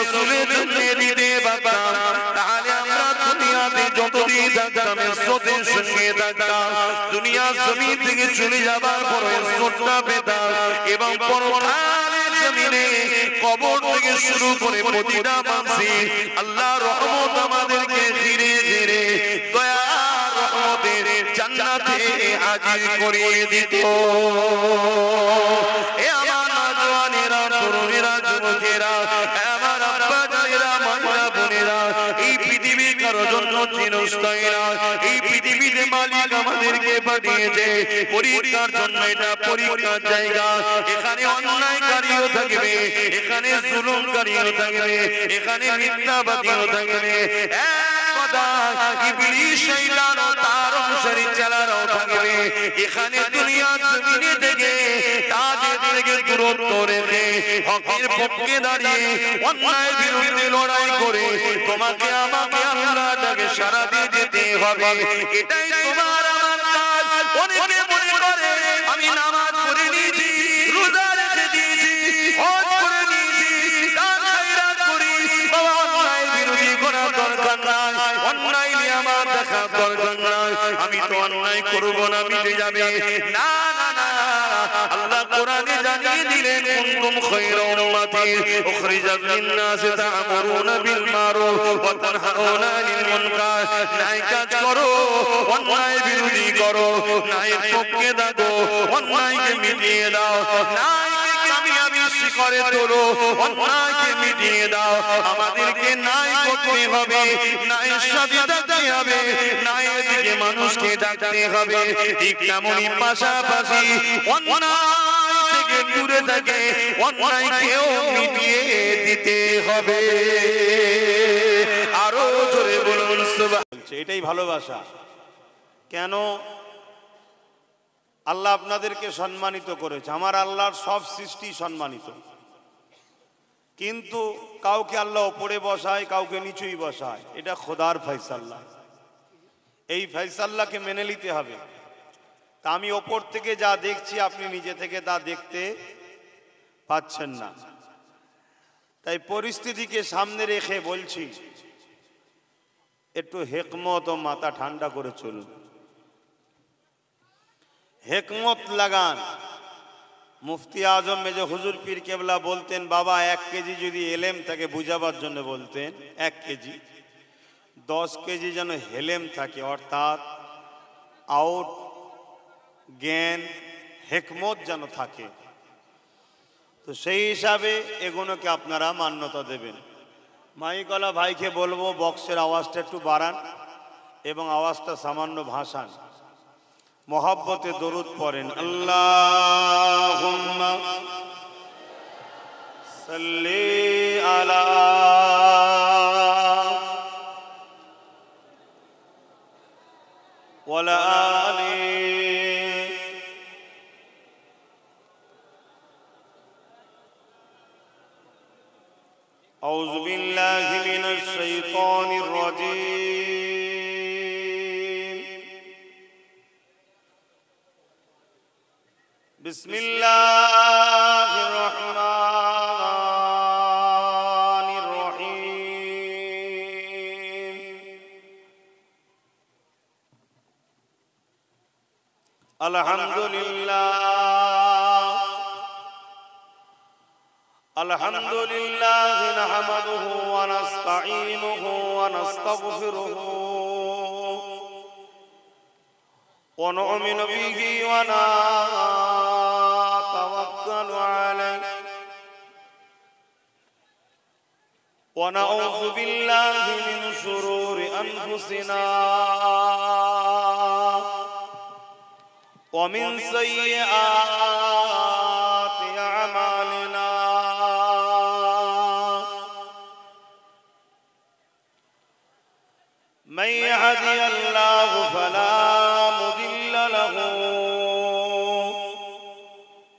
রাসূলের জন্য দিতে পারতাম তাহলে আমরা দুনিয়াতে যতদিন থাকতাম ইজ্জতের সঙ্গে থাকতাম, দুনিয়া জমিন থেকে চলে যাবার পরে ইজ্জতটা পেতাম এবং পরকালের জমিনে কবর থেকে শুরু করে প্রতিটা মানুষে আল্লাহর রহমত আমাদেরকে ঘিরে ঘিরে দয়ার রহমতের জান্নাতে হাজির করিয়ে দিত। এ আমার নওজওয়ানেরা, তরুণেরা, যুবকেরা, আমার আব্বা জানেরা, মায়েরা, বোনেরা, এই পৃথিবী কারো জন্য চিরস্থায়ী না। এই পৃথিবীতে মালিক আমাদেরকে পাঠিয়েছে পরীক্ষার জন্য। এটা পরীক্ষার জায়গা। এখানে অন্যায়কারীও থাকবে, এখানে জুলুমকারীও থাকবে, এখানে মিথ্যাবাদীও থাকবে, ইবলিস শয়তান ও তার অনুসারী চালারাও থাকবে। এখানে দুনিয়ার জমিনে থেকে তাদের থেকে দূরত্ব রেখে হকের পক্ষে দাঁড়িয়ে অন্যায়ের বিরুদ্ধে লড়াই করে তোমাকে আমাকে আল্লাহটাকে সারা দিয়ে যেতে হবে। এটাই তোমার আমার কাজ। অনেকে মনে করে আমি নামাজ পড়ে নিয়েছি, রোজা রেখে দিয়েছি, হজ করে নিয়েছি, দান খয়রাত করি, বাবা অন্যায়ের বিরোধী করার দরকার নাই, অন্যায় নিয়ে আমার দেখা দরকার নাই, আমি তো অন্যায় করবো না, মিটে যাবে। না না না, আল্লাহ কোরআনে জানিয়ে দিলেন কুনতুম খায়রা উম্মাতিন উখরিজাত লিন-নাসি তা'মুরুনা বিল মারুফ ওয়া তানহাউনা আনিল মুনকার। ন্যায় কাজ করো, অন্যায় বিরোধী করো, ন্যায়ের পক্ষে থাকো, অন্যায়কে মিটিয়ে দাও, ন্যায়কে কামিয়াবি শিখরে তোলো, অন্যায়কে মিটিয়ে দাও। আমাদেরকে ন্যায় করতে হবে, ন্যায়ের সাথে থাকতে হবে, ন্যায়ের দিকে মানুষকে ডাকতে হবে। ঠিক তেমনই পাশাপাশি অন্যায় থেকে দূরে থাকে অন্যায়কেও মিটিয়ে দিতে হবে। আরো জোরে বলুন সুবহানাল্লাহ। এটাই ভালোবাসা। কেন আল্লাহ আপনাদেরকে সম্মানিত করেছে? আমার আল্লাহর সব সৃষ্টি সম্মানিত, কিন্তু কাউকে আল্লাহ ওপরে বসায়, কাউকে নিচুই বসায়। এটা খোদার ফয়সালা। এই ফয়সালাকে মেনে নিতে হবে। তা আমি ওপর থেকে যা দেখছি আপনি নিজে থেকে তা দেখতে পাচ্ছেন না, তাই পরিস্থিতিকে সামনে রেখে বলছি একটু হেকমত ও মাথা ঠান্ডা করে চলুন, হেকমত লাগান। মুফতি আজম মেজে হুজুর পীর কেবলা বলতেন, বাবা 1 কেজি যদি এলেম তাকে বুঝাবার জন্য বলতেন 1 কেজি, 10 কেজি যেন হেলেম থাকে, অর্থাৎ আউট জ্ঞান হেকমত যেন থাকে। তো সেই হিসাবে এগুলোকে আপনারা মান্যতা দেবেন। মাইকওয়ালা ভাইকে বলবো বক্সের আওয়াজটা একটু বাড়ান এবং আওয়াজটা সামান্য ভাসান। মোহাব্বতে দরুদ পড়েন, আল্লাহুম্মা সাল্লি আলা ওয়ালা আলি আউযু বিল্লাহি মিনাশ শাইতানির রাজীম। বিসমিল্লাহির রহমানির রহিম। আলহামদুলিল্লাহ আলহামদুলিল্লাহ নাহমাদুহু ওয়া নাস্তাঈনুহু ওয়া নাস্তাগফিরুহু ওয়া নু'মিনু বিহি ওয়া নাতাওয়াক্কালু আলাইহি ওয়া নাউযু বিল্লাহি মিন শুরুরি আনফুসিনা ওয়া মিন সাইয়্যাতি আ'মালিনা। من يهدي الله فلا مضل له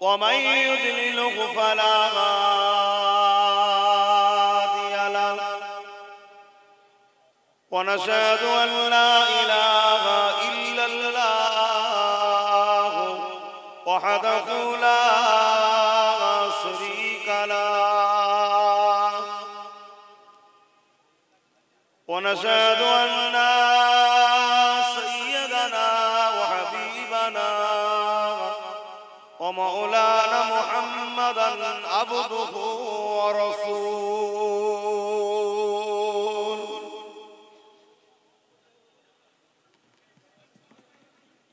ومن يضلله فلا هادي له ونشهد أن لا إله إلا الله وحده لا شريك له ونشهد أن سيدنا وحبيبنا ومولانا محمدا عبده ورسوله.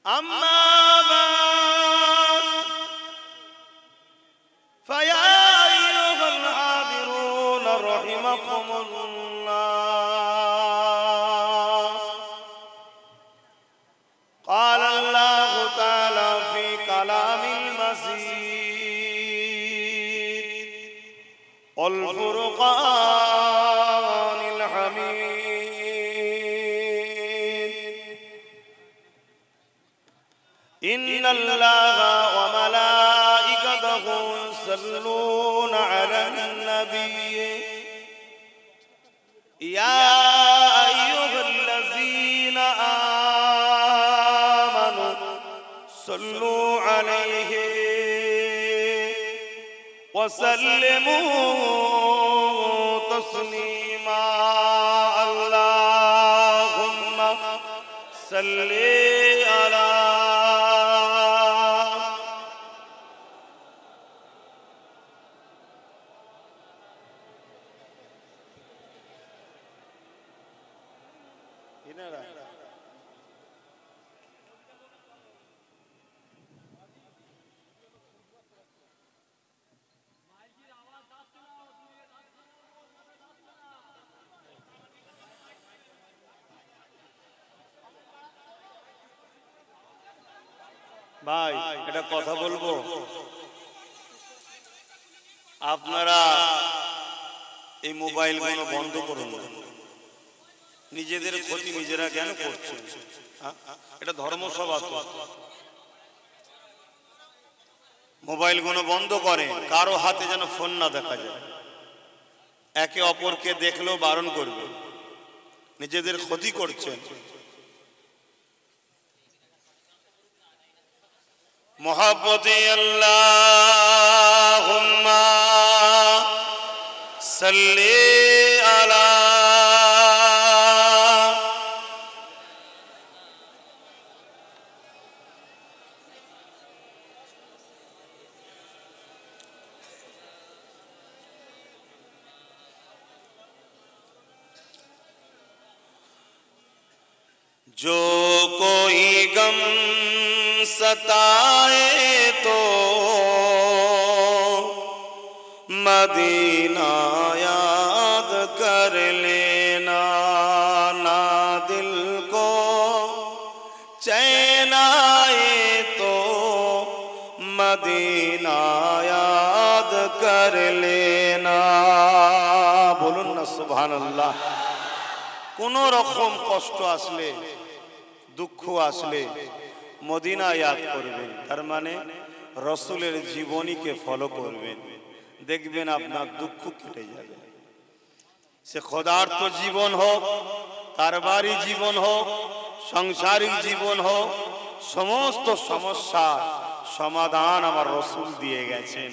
أما بعد فيا أيها الحاضرون رحمكم الله، قال الله تعالى في كلام المزيد والفرقان الحميد: إن الله وملائكته يصلون على النبي يا أيها الذين آمنوا صلوا عليه وسلموا تسليما. اللهم صل على ভাই এটা কথা বলবো, আপনারা এই মোবাইল গুলো বন্ধ করুন, নিজেদের ক্ষতি নিজেরা কেন করছেন? এটা ধর্মসভা তো, মোবাইল গুলো বন্ধ করে, কারো হাতে যেন ফোন না দেখা যায়, একে অপরকে দেখলেও বারণ করবে, নিজেদের ক্ষতি করছেন। मोहब्बते अल्लाहुम्मा सल्ली अला जो कोई गम सताए तो मदीना याद कर लेना, ना दिल को चैन आए तो मदीना याद कर लेना। बोलुन ना सुबहानाल्लाह। কোনো রকম কষ্ট আসলে, দুঃখ আসলে মদিনা याद করবেন, তার মানে রাসূলের জীবনীকে ফলো করবেন, দেখবেন আপনার দুঃখ কেটে যাবে। সে খোদার্থ জীবন হোক, কারবারি জীবন হোক, সাংসারিক জীবন হোক, সমস্ত সমস্যার সমাধান আমার রাসূল দিয়ে গেছেন।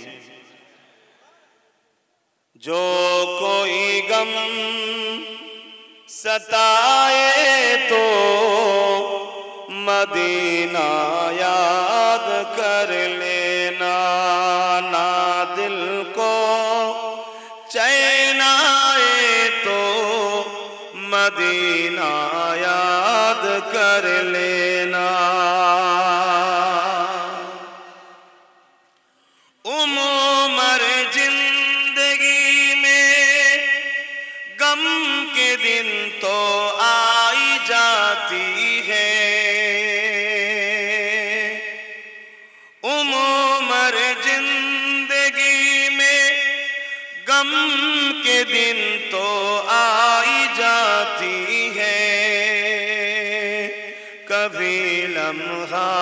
जो कोई गम सताए तो मदीना याद कर लेना, ना दिल को चैन आए तो मदीना याद कर लेना। उम्र जिंदगी में गम के दिन तो आई जाती है, उम्र जिंदगी में गम के दिन तो आई जाती है, कभी लम्हा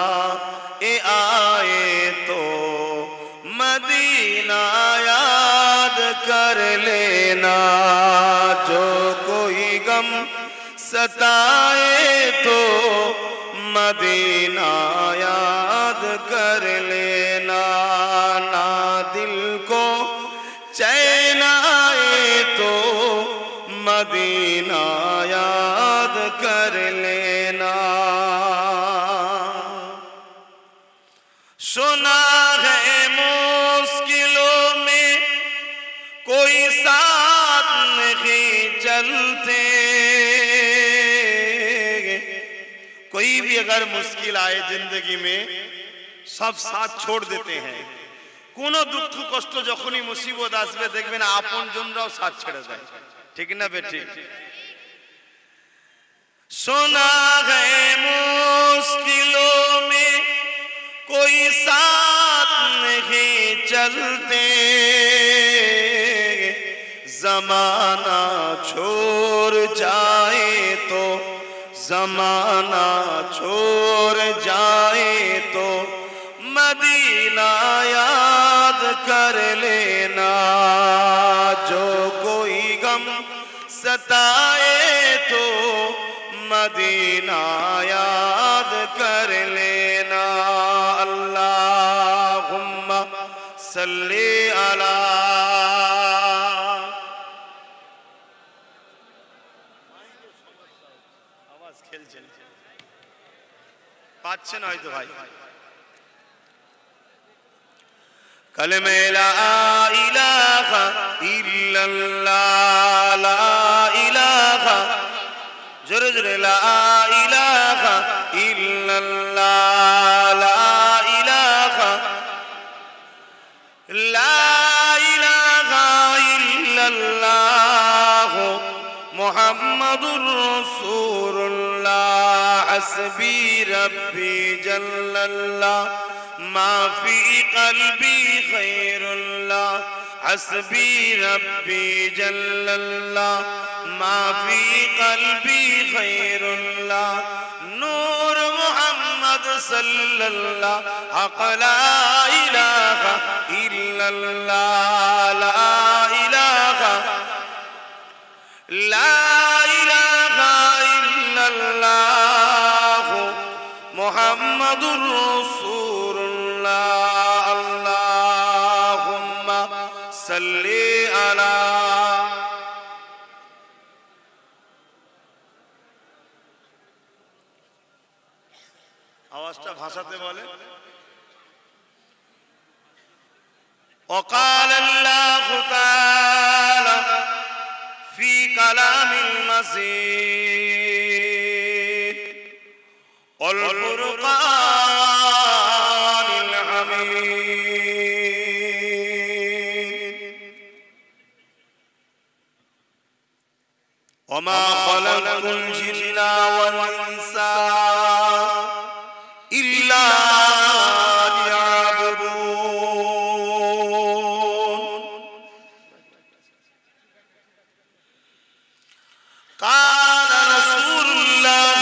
ए आए तो मदीना याद कर लेना। जो कोई गम सताए तो मदीना याद कर लेना, ना दिल को चैन आए तो मदीना याद कर लेना। सुना है मुश्किलों में कोई साथ नहीं चलते, कोई भी अगर मुश्किल आए जिंदगी में सब साथ छोड़ देते हैं। কোনো দুঃখ কষ্ট যখনই মুসিবত আসবে দেখবেন আপনজনরাও সাথ ছেড়ে দেয়, ঠিক না বেটি? सुना है मुश्किलों में कोई साथ नहीं चलते, जमाना छोड़ जाए तो, जमाना छोड़ जाए तो मदीना याद कर लेना। जो कोई गम सताए तो मदीना याद कर लेना। अल्लाहुम्मा सल्ली अला। आवाज खेलছে পাচ্ছেন হয়তো ভাই। कलमे ला इलाहा इल्लल्लाह, ला इलाहा, जोरे जोरे ला इलाहा इल्लल्लाह, ला इलाहा, ला इलाहा इल्लल्लाह मुहम्मदुर रसूलुल्लाह। हस्बी रब्बी जल्लल्लाह मा फी क़ल्बी खैरुल्लाह। हस्बी रब्बी जल्लल्लाह मा फी क़ल्बी खैरुल्लाह। नूर मुहम्मद सल्लल्लाह हक़ ला इलाहा इल्लल्लाह, ला इलाहा, ला इलाहा इल्लल्लाह मुहम्मदुर रसूलुल्लाह। अल्लाहुम्मा सल्ली अला। आवाजটা ভাষাতে বলে। وقال الله تعالى في كلام المجيد والفرقان الحميد وما خلقت الجن والإنس إلا ليعبدون. قال رسول الله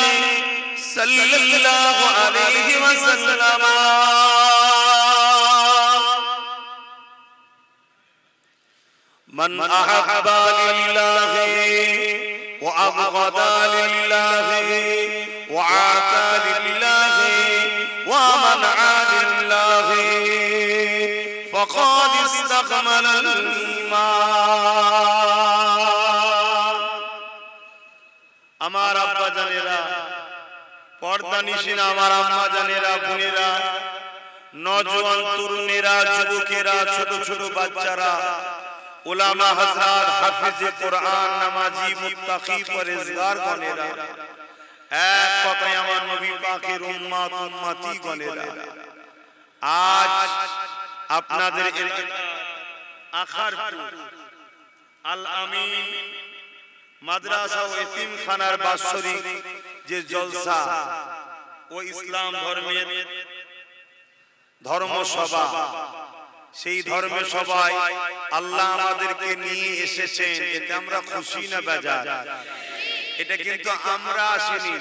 صلى الله عليه وسلم من أحب لله وأبغض لله وعاتى لله ومنع لله فقد استكمل الإيمان. আমার আব্বা জানেরা, পর্দা নিশিনা আমার আম্মা জানেরা, বোনেরা, নওজোয়ান তরুণেরা, যুবকেরা, ছোট ছোট বাচ্চারা, উলামা হযরত, হাফিজে কোরআন, নামাজি, মুত্তাকি, পরহেজগার গণেরা, এক কথায় আমার নবী পাকের উম্মত উম্মতি গণেরা, আজ আপনাদের আখারপুর আল আমিন মাদ্রাসা ও এতিমখানার বাৎসরিক যে জলসা ও ইসলাম ধর্মের ধর্মসভা, সেই ধর্মে সবাই আল্লাহ আমাদেরকে নিয়ে এসেছেন, এতে আমরা খুশি না বেজার? এটা কিন্তু আমরা আসিনি,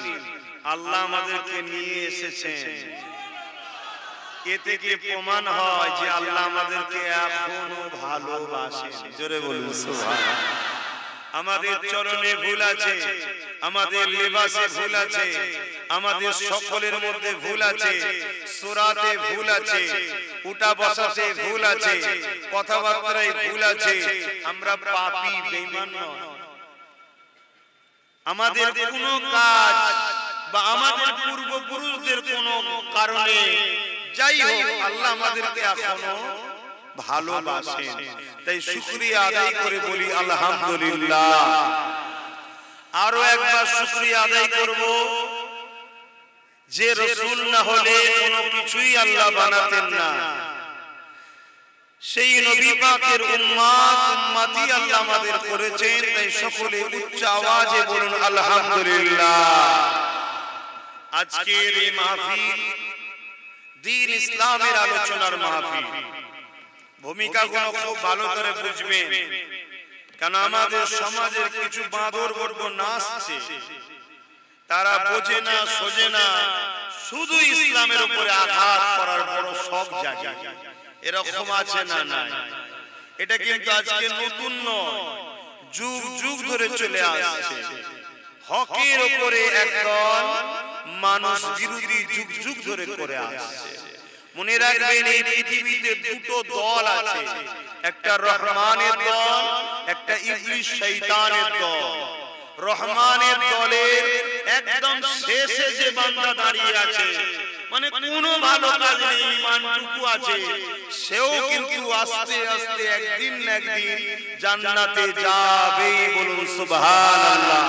আল্লাহ আমাদেরকে নিয়ে এসেছেন। এতে কি প্রমাণ হয় যে আল্লাহ আমাদেরকে এখনো ভালোবাসেন? জোরে বলুন সুবহানাল্লাহ। আমাদের চরণে ভুল আছে, আমাদের লেবাসে ভুল আছে, আমাদের সকলের মধ্যে ভুল আছে, সূরাতে ভুল আছে, উঠা বসাতে ভুল আছে, কথাবার্তায় ভুল আছে, আমরা পাপী বেঈমান নয়। আমাদের কোনো কাজ বা আমাদের পূর্বপুরুষদের কোনো কারণে যাই হোক আল্লাহ আমাদেরকে এখনো ভালোবাসেন, তাই শুকরিয়া আদায় করে বলি আলহামদুলিল্লাহ। আরো একবার শুকরিয়া আদায় করব যে রাসূল না হলে কোনো কিছুই আল্লাহ বানাতেন না। সেই নবী পাকের উম্মতি আল্লাহ আমাদের করেছেন, তাই সকলে উচ্চ আওয়াজে বলুন আলহামদুলিল্লাহ। আজকের এই মাহফিল দ্বীন ইসলামের আলোচনার মাহফিল। ভূমিকাগুলো খুব ভালো করে বুঝবেন, কারণ আমাদের সমাজের কিছু বাঁদর বর্গ নাচছে, তারা বোঝে না সোজে না, শুধু ইসলামের উপরে আঘাত করার বড় শখ জাগে। এরকম আছে না? না, এটা কিন্তু আজকে নতুন নয়, যুগ যুগ ধরে চলে আসছে। হকের উপরে একদল মানুষ বিরোধী যুগ যুগ ধরে করে আসছে। মনে রাখবেন এই পৃথিবীতে দুটো দল আছে, একটা রহমানের দল, একটা ইবলিস শয়তানের দল। রহমানের দলের একদম শেষে যে বান্দা দাঁড়িয়ে আছে, মানে কোনো ভালো কাজ নেই, ইমানটুকু আছে, সেও কিন্তু আস্তে আস্তে একদিন না একদিন জান্নাতে যাবে, বলুন সুবহানাল্লাহ।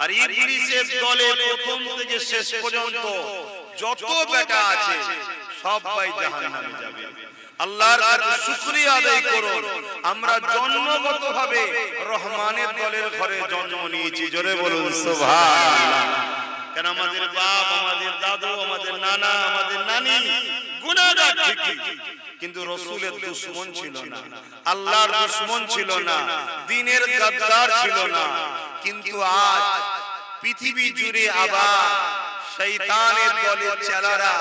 আর ইবলিসের দলে প্রথম থেকে শেষ পর্যন্ত যত বেটা আছে সবাই জাহান্নামে যাবে। আল্লাহর কাছে শুকরিয়া আদায় করুন, আমরা জন্মগতভাবে রহমানের দলের ঘরে জন্ম নিয়েছি, জোরে বলুন সুবহানাল্লাহ। কেন আমাদের বাপ, আমাদের দাদু, আমাদের নানা, আমাদের নানি গুনাহগার ঠিকই, কিন্তু রাসূলের দুশমন ছিল না, আল্লাহর দুশমন ছিল না, দ্বীনের গাদ্দার ছিল না। কিন্তু আজ পৃথিবী জুড়ে আবার শয়তানের দলের চেলারা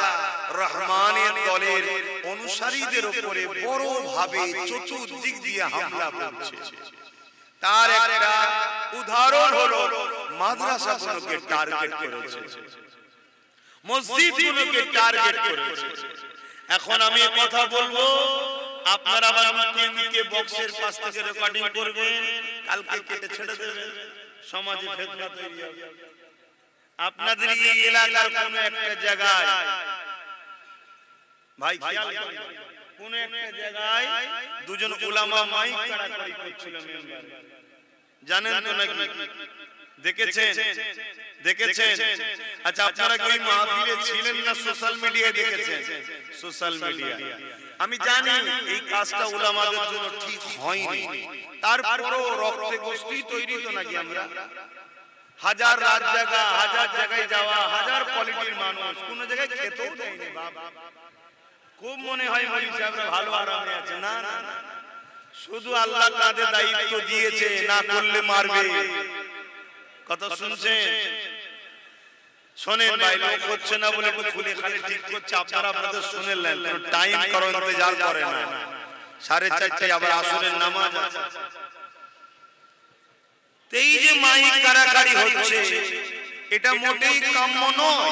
রহমানের দলের অনুসারীদের উপরে বড় ভাবে চতুর্দিক দিয়ে হামলা করছে। তার একটা উদাহরণ হলো মাদ্রাসাগুলোকে টার্গেট করেছে, মসজিদগুলোকে টার্গেট করেছে। এখন আমি কথা বলবো, আপনারা আবার মুখে বক্সের পাশ থেকে রেকর্ডিং করবেন, কালকে কেটে ছেড়ে দেবেন, সমাজে ফিতনা তৈরি হবে। আপনাদের এই এলাকার কোন একটা জায়গায়, ভাই খেয়াল করুন, কোন একটা জায়গায় দুজন উলামা মাইক কাড়াকাড়ি করছিল মেম্বারে, জানেন তো নাকি? দেখেছেন? দেখেছেন? আচ্ছা, আপনারা কি ওই মাহফিলে ছিলেন না সোশ্যাল মিডিয়ায় দেখেছেন? সোশ্যাল মিডিয়া, আমি জানি এই কাজটা উলামাদের জন্য ঠিক হয়নি, তারপরও রক্তে গোষ্ঠী তৈরি তো নাকি আমরা? হাজার রাত জায়গা, হাজার জায়গায় যাওয়া, হাজার কোয়ালিটির মানুষ, কোন জায়গায় খেতেও দেয়নি বাবা। খুব মনে হয় মৌলভী সাহেবরা ভালো আরামে আছে, না না, শুধু আল্লাহ কাঁধে দায়িত্ব দিয়েছে, না করলে মারবে। কথা শুনছেন? শোনেন ভাই, লোক হচ্ছে না বলে একটু খুলে খালি ঠিক করছে, আপনারা আপনাদের শুনেলেন, টাইম করো, ইন্তজার করে না। 4:30 আবার আসরের নামাজ আছে। এই যে মাইক কাড়াকাড়ি হচ্ছে, এটা মোটেই কাম্য নয়,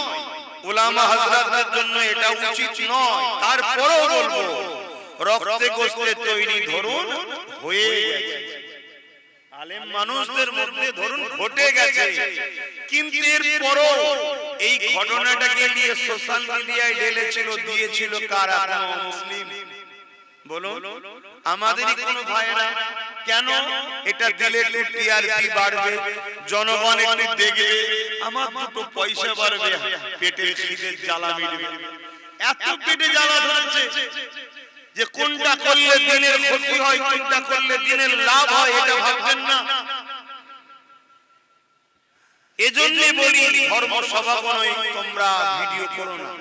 উলামা হযরতদের জন্য এটা উচিত নয়। তারপরেও বলবো, রক্তে গোশতে তৈরি ধরুন হয়ে গেছে, আলেম মানুষদের মধ্যে ধরুন ঘটে গেছে, কিন্তু এরপরও এই ঘটনাটাকে নিয়ে সোশ্যাল মিডিয়ায় ঢেলেছিল, দিয়েছিল কারা? মুসলিম বলুন, আমাদেরই কোনো ভাইরা। কেন? এটা দিলে একটু টিআরপি বাড়বে, জনগণ একটু দেখবে, আমার দুটো পয়সা বাড়বে, পেটের খিদের জ্বালা মিটবে। এত পেটে জ্বালা ধরছে যে কোনটা করলে দিনের ক্ষতি হয়, কোনটা করলে দিনের লাভ হয়, এটা ভাববেন না। এজন্য বলি, ধর্ম সভা নয়, তোমরা ভিডিও করো না।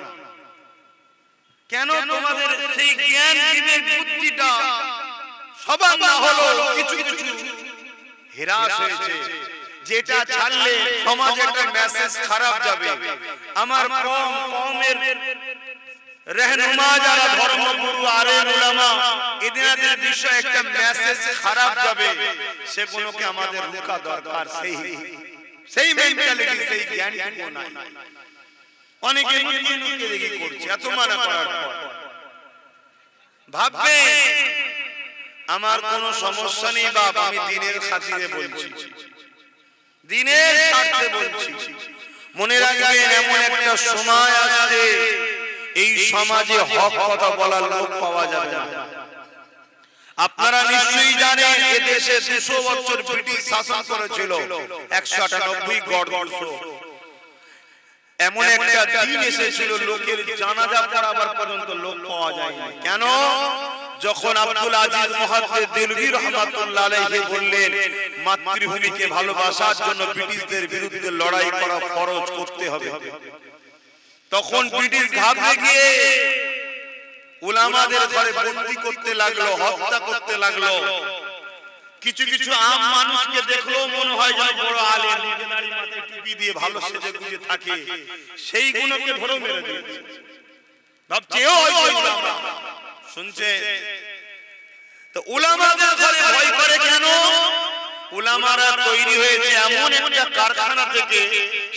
কেন? তোমাদের সেই জ্ঞান বিবেক বুদ্ধিটা সবার না হলো, কিছু কিছু হেরাস হয়েছে, যেটা ছাড়লে সমাজে একটা মেসেজ খারাপ যাবে। আমার কওমের रहनुमा যারা ধর্মগুরু আলেম উলামা, এদের বিষয়ে একটা মেসেজ খারাপ যাবে, সেগুলোকে আমাদের রোকা দরকার। সেই মেন্টালিটি, সেই জ্ঞানটুকু নাই। অনেকে লুকিয়ে দেখি করছে, এত মানা করার পর ভাববে আমার কোনো সমস্যা নেই বাপ, আমি দিনের খাতিরে বলছি। দিনের স্বার্থে বলছি। মনে রাখবেন এমন একটা সময় আসছে এই সমাজে হক কথা বলার লোক পাওয়া যাবে না। আপনারা নিশ্চয়ই জানেন এদেশে 200 বছর ব্রিটিশ শাসন করেছিল, 198 গড় 200। এমন একটা দিন এসেছিল লোকের জানাজা পড়াবার পর্যন্ত লোক পাওয়া যায়নি। কেন? যখন আব্দুল আজিজ মুহাদ্দিস দেলভি রাহমাতুল্লাহ আলাইহি বললেন মাতৃভূমিকে ভালোবাসার জন্য ব্রিটিশদের বিরুদ্ধে লড়াই করা ফরজ করতে হবে, তখন ব্রিটিশ ঘাবড়ে গিয়ে উলামাদের ঘরে বন্দী করতে লাগলো, হত্যা করতে লাগলো। কিছু কিছু আম মানুষকে দেখলো মনে হয় যেন বড় আলেম, দাড়ি মাথায় টুপি দিয়ে ভালো সেজে গুজে থাকে, সেই গুণকে ধরে মেরে দিয়েছে। ভাবছে ও উলামা শুনছে তো উলামাদের ঘরে ভয় করে কেন? উলামারা তৈরি হয়েছে এমন একটা কারখানা থেকে,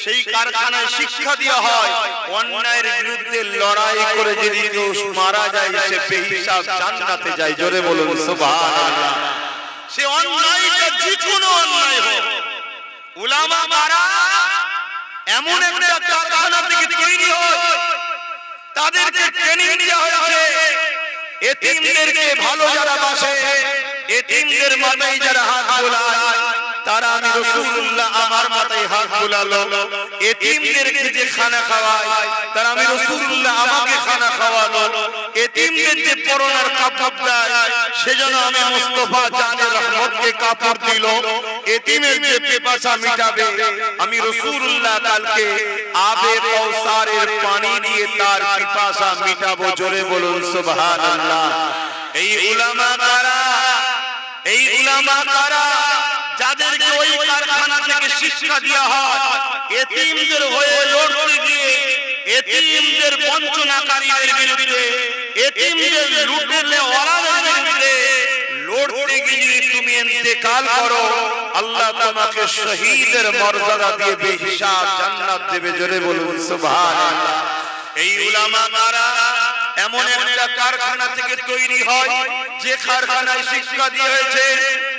সেই কারখানায় শিক্ষা দেওয়া হয় অন্যায়ের বিরুদ্ধে লড়াই করে যদি কেউ মারা যায় সে বেহিসাব জান্নাতে যায়। জোরে বলুন সুবহানাল্লাহ। সে অন্যায়টা যে কোনো অন্যায় হোক, উলামা কারা এমন একটা কারখানা থেকে তৈরি হয়, তাদেরকে ট্রেনিং দেওয়া হয়েছে এতিমদেরকে ভালো যারা বাসে, এতিমদের মাথায় যারা হাত বোলায় তারা আমি রাসূলুল্লাহ আমার মাথায় হাত বোলালো, এতিমদেরকে যে খানা খাওয়ায় তারা আমি রাসূলুল্লাহ আমাকে খানা খাওয়ালো, এতিমদের যে পরনার কাপড় দেয় সেজন্য আমি মুস্তাফা জানের রহমতকে কাপড় দিল, এতিমের যে পিপাসা মিটাবে আমি রাসূলুল্লাহ কালকে আবে কাউসারের পানি দিয়ে তার পিপাসা মিটাবো। জোরে বলুন সুবহানাল্লাহ। এই উলামা কারা? এই উলামা কারা যাদেরকে ওই কারখানা থেকে শিক্ষা দেওয়া হয় এতিমদের হয়ে লড়তে গিয়ে, এতিমদের বঞ্চনাকারীদের বিরুদ্ধে, এতিমদের লুটেলে ওয়ালাদের বিরুদ্ধে লড়তে গিয়ে তুমি ইন্তেকাল করো, আল্লাহ তোমাকে শহীদের মর্যাদা দিয়ে বেহিসাব জান্নাত দেবে। জোরে বলুন সুবহানাল্লাহ। এই উলামা কারা? এমন একটা কারখানা থেকে তৈরি হয় যে কারখানায় শিক্ষা দিয়ে হয়েছে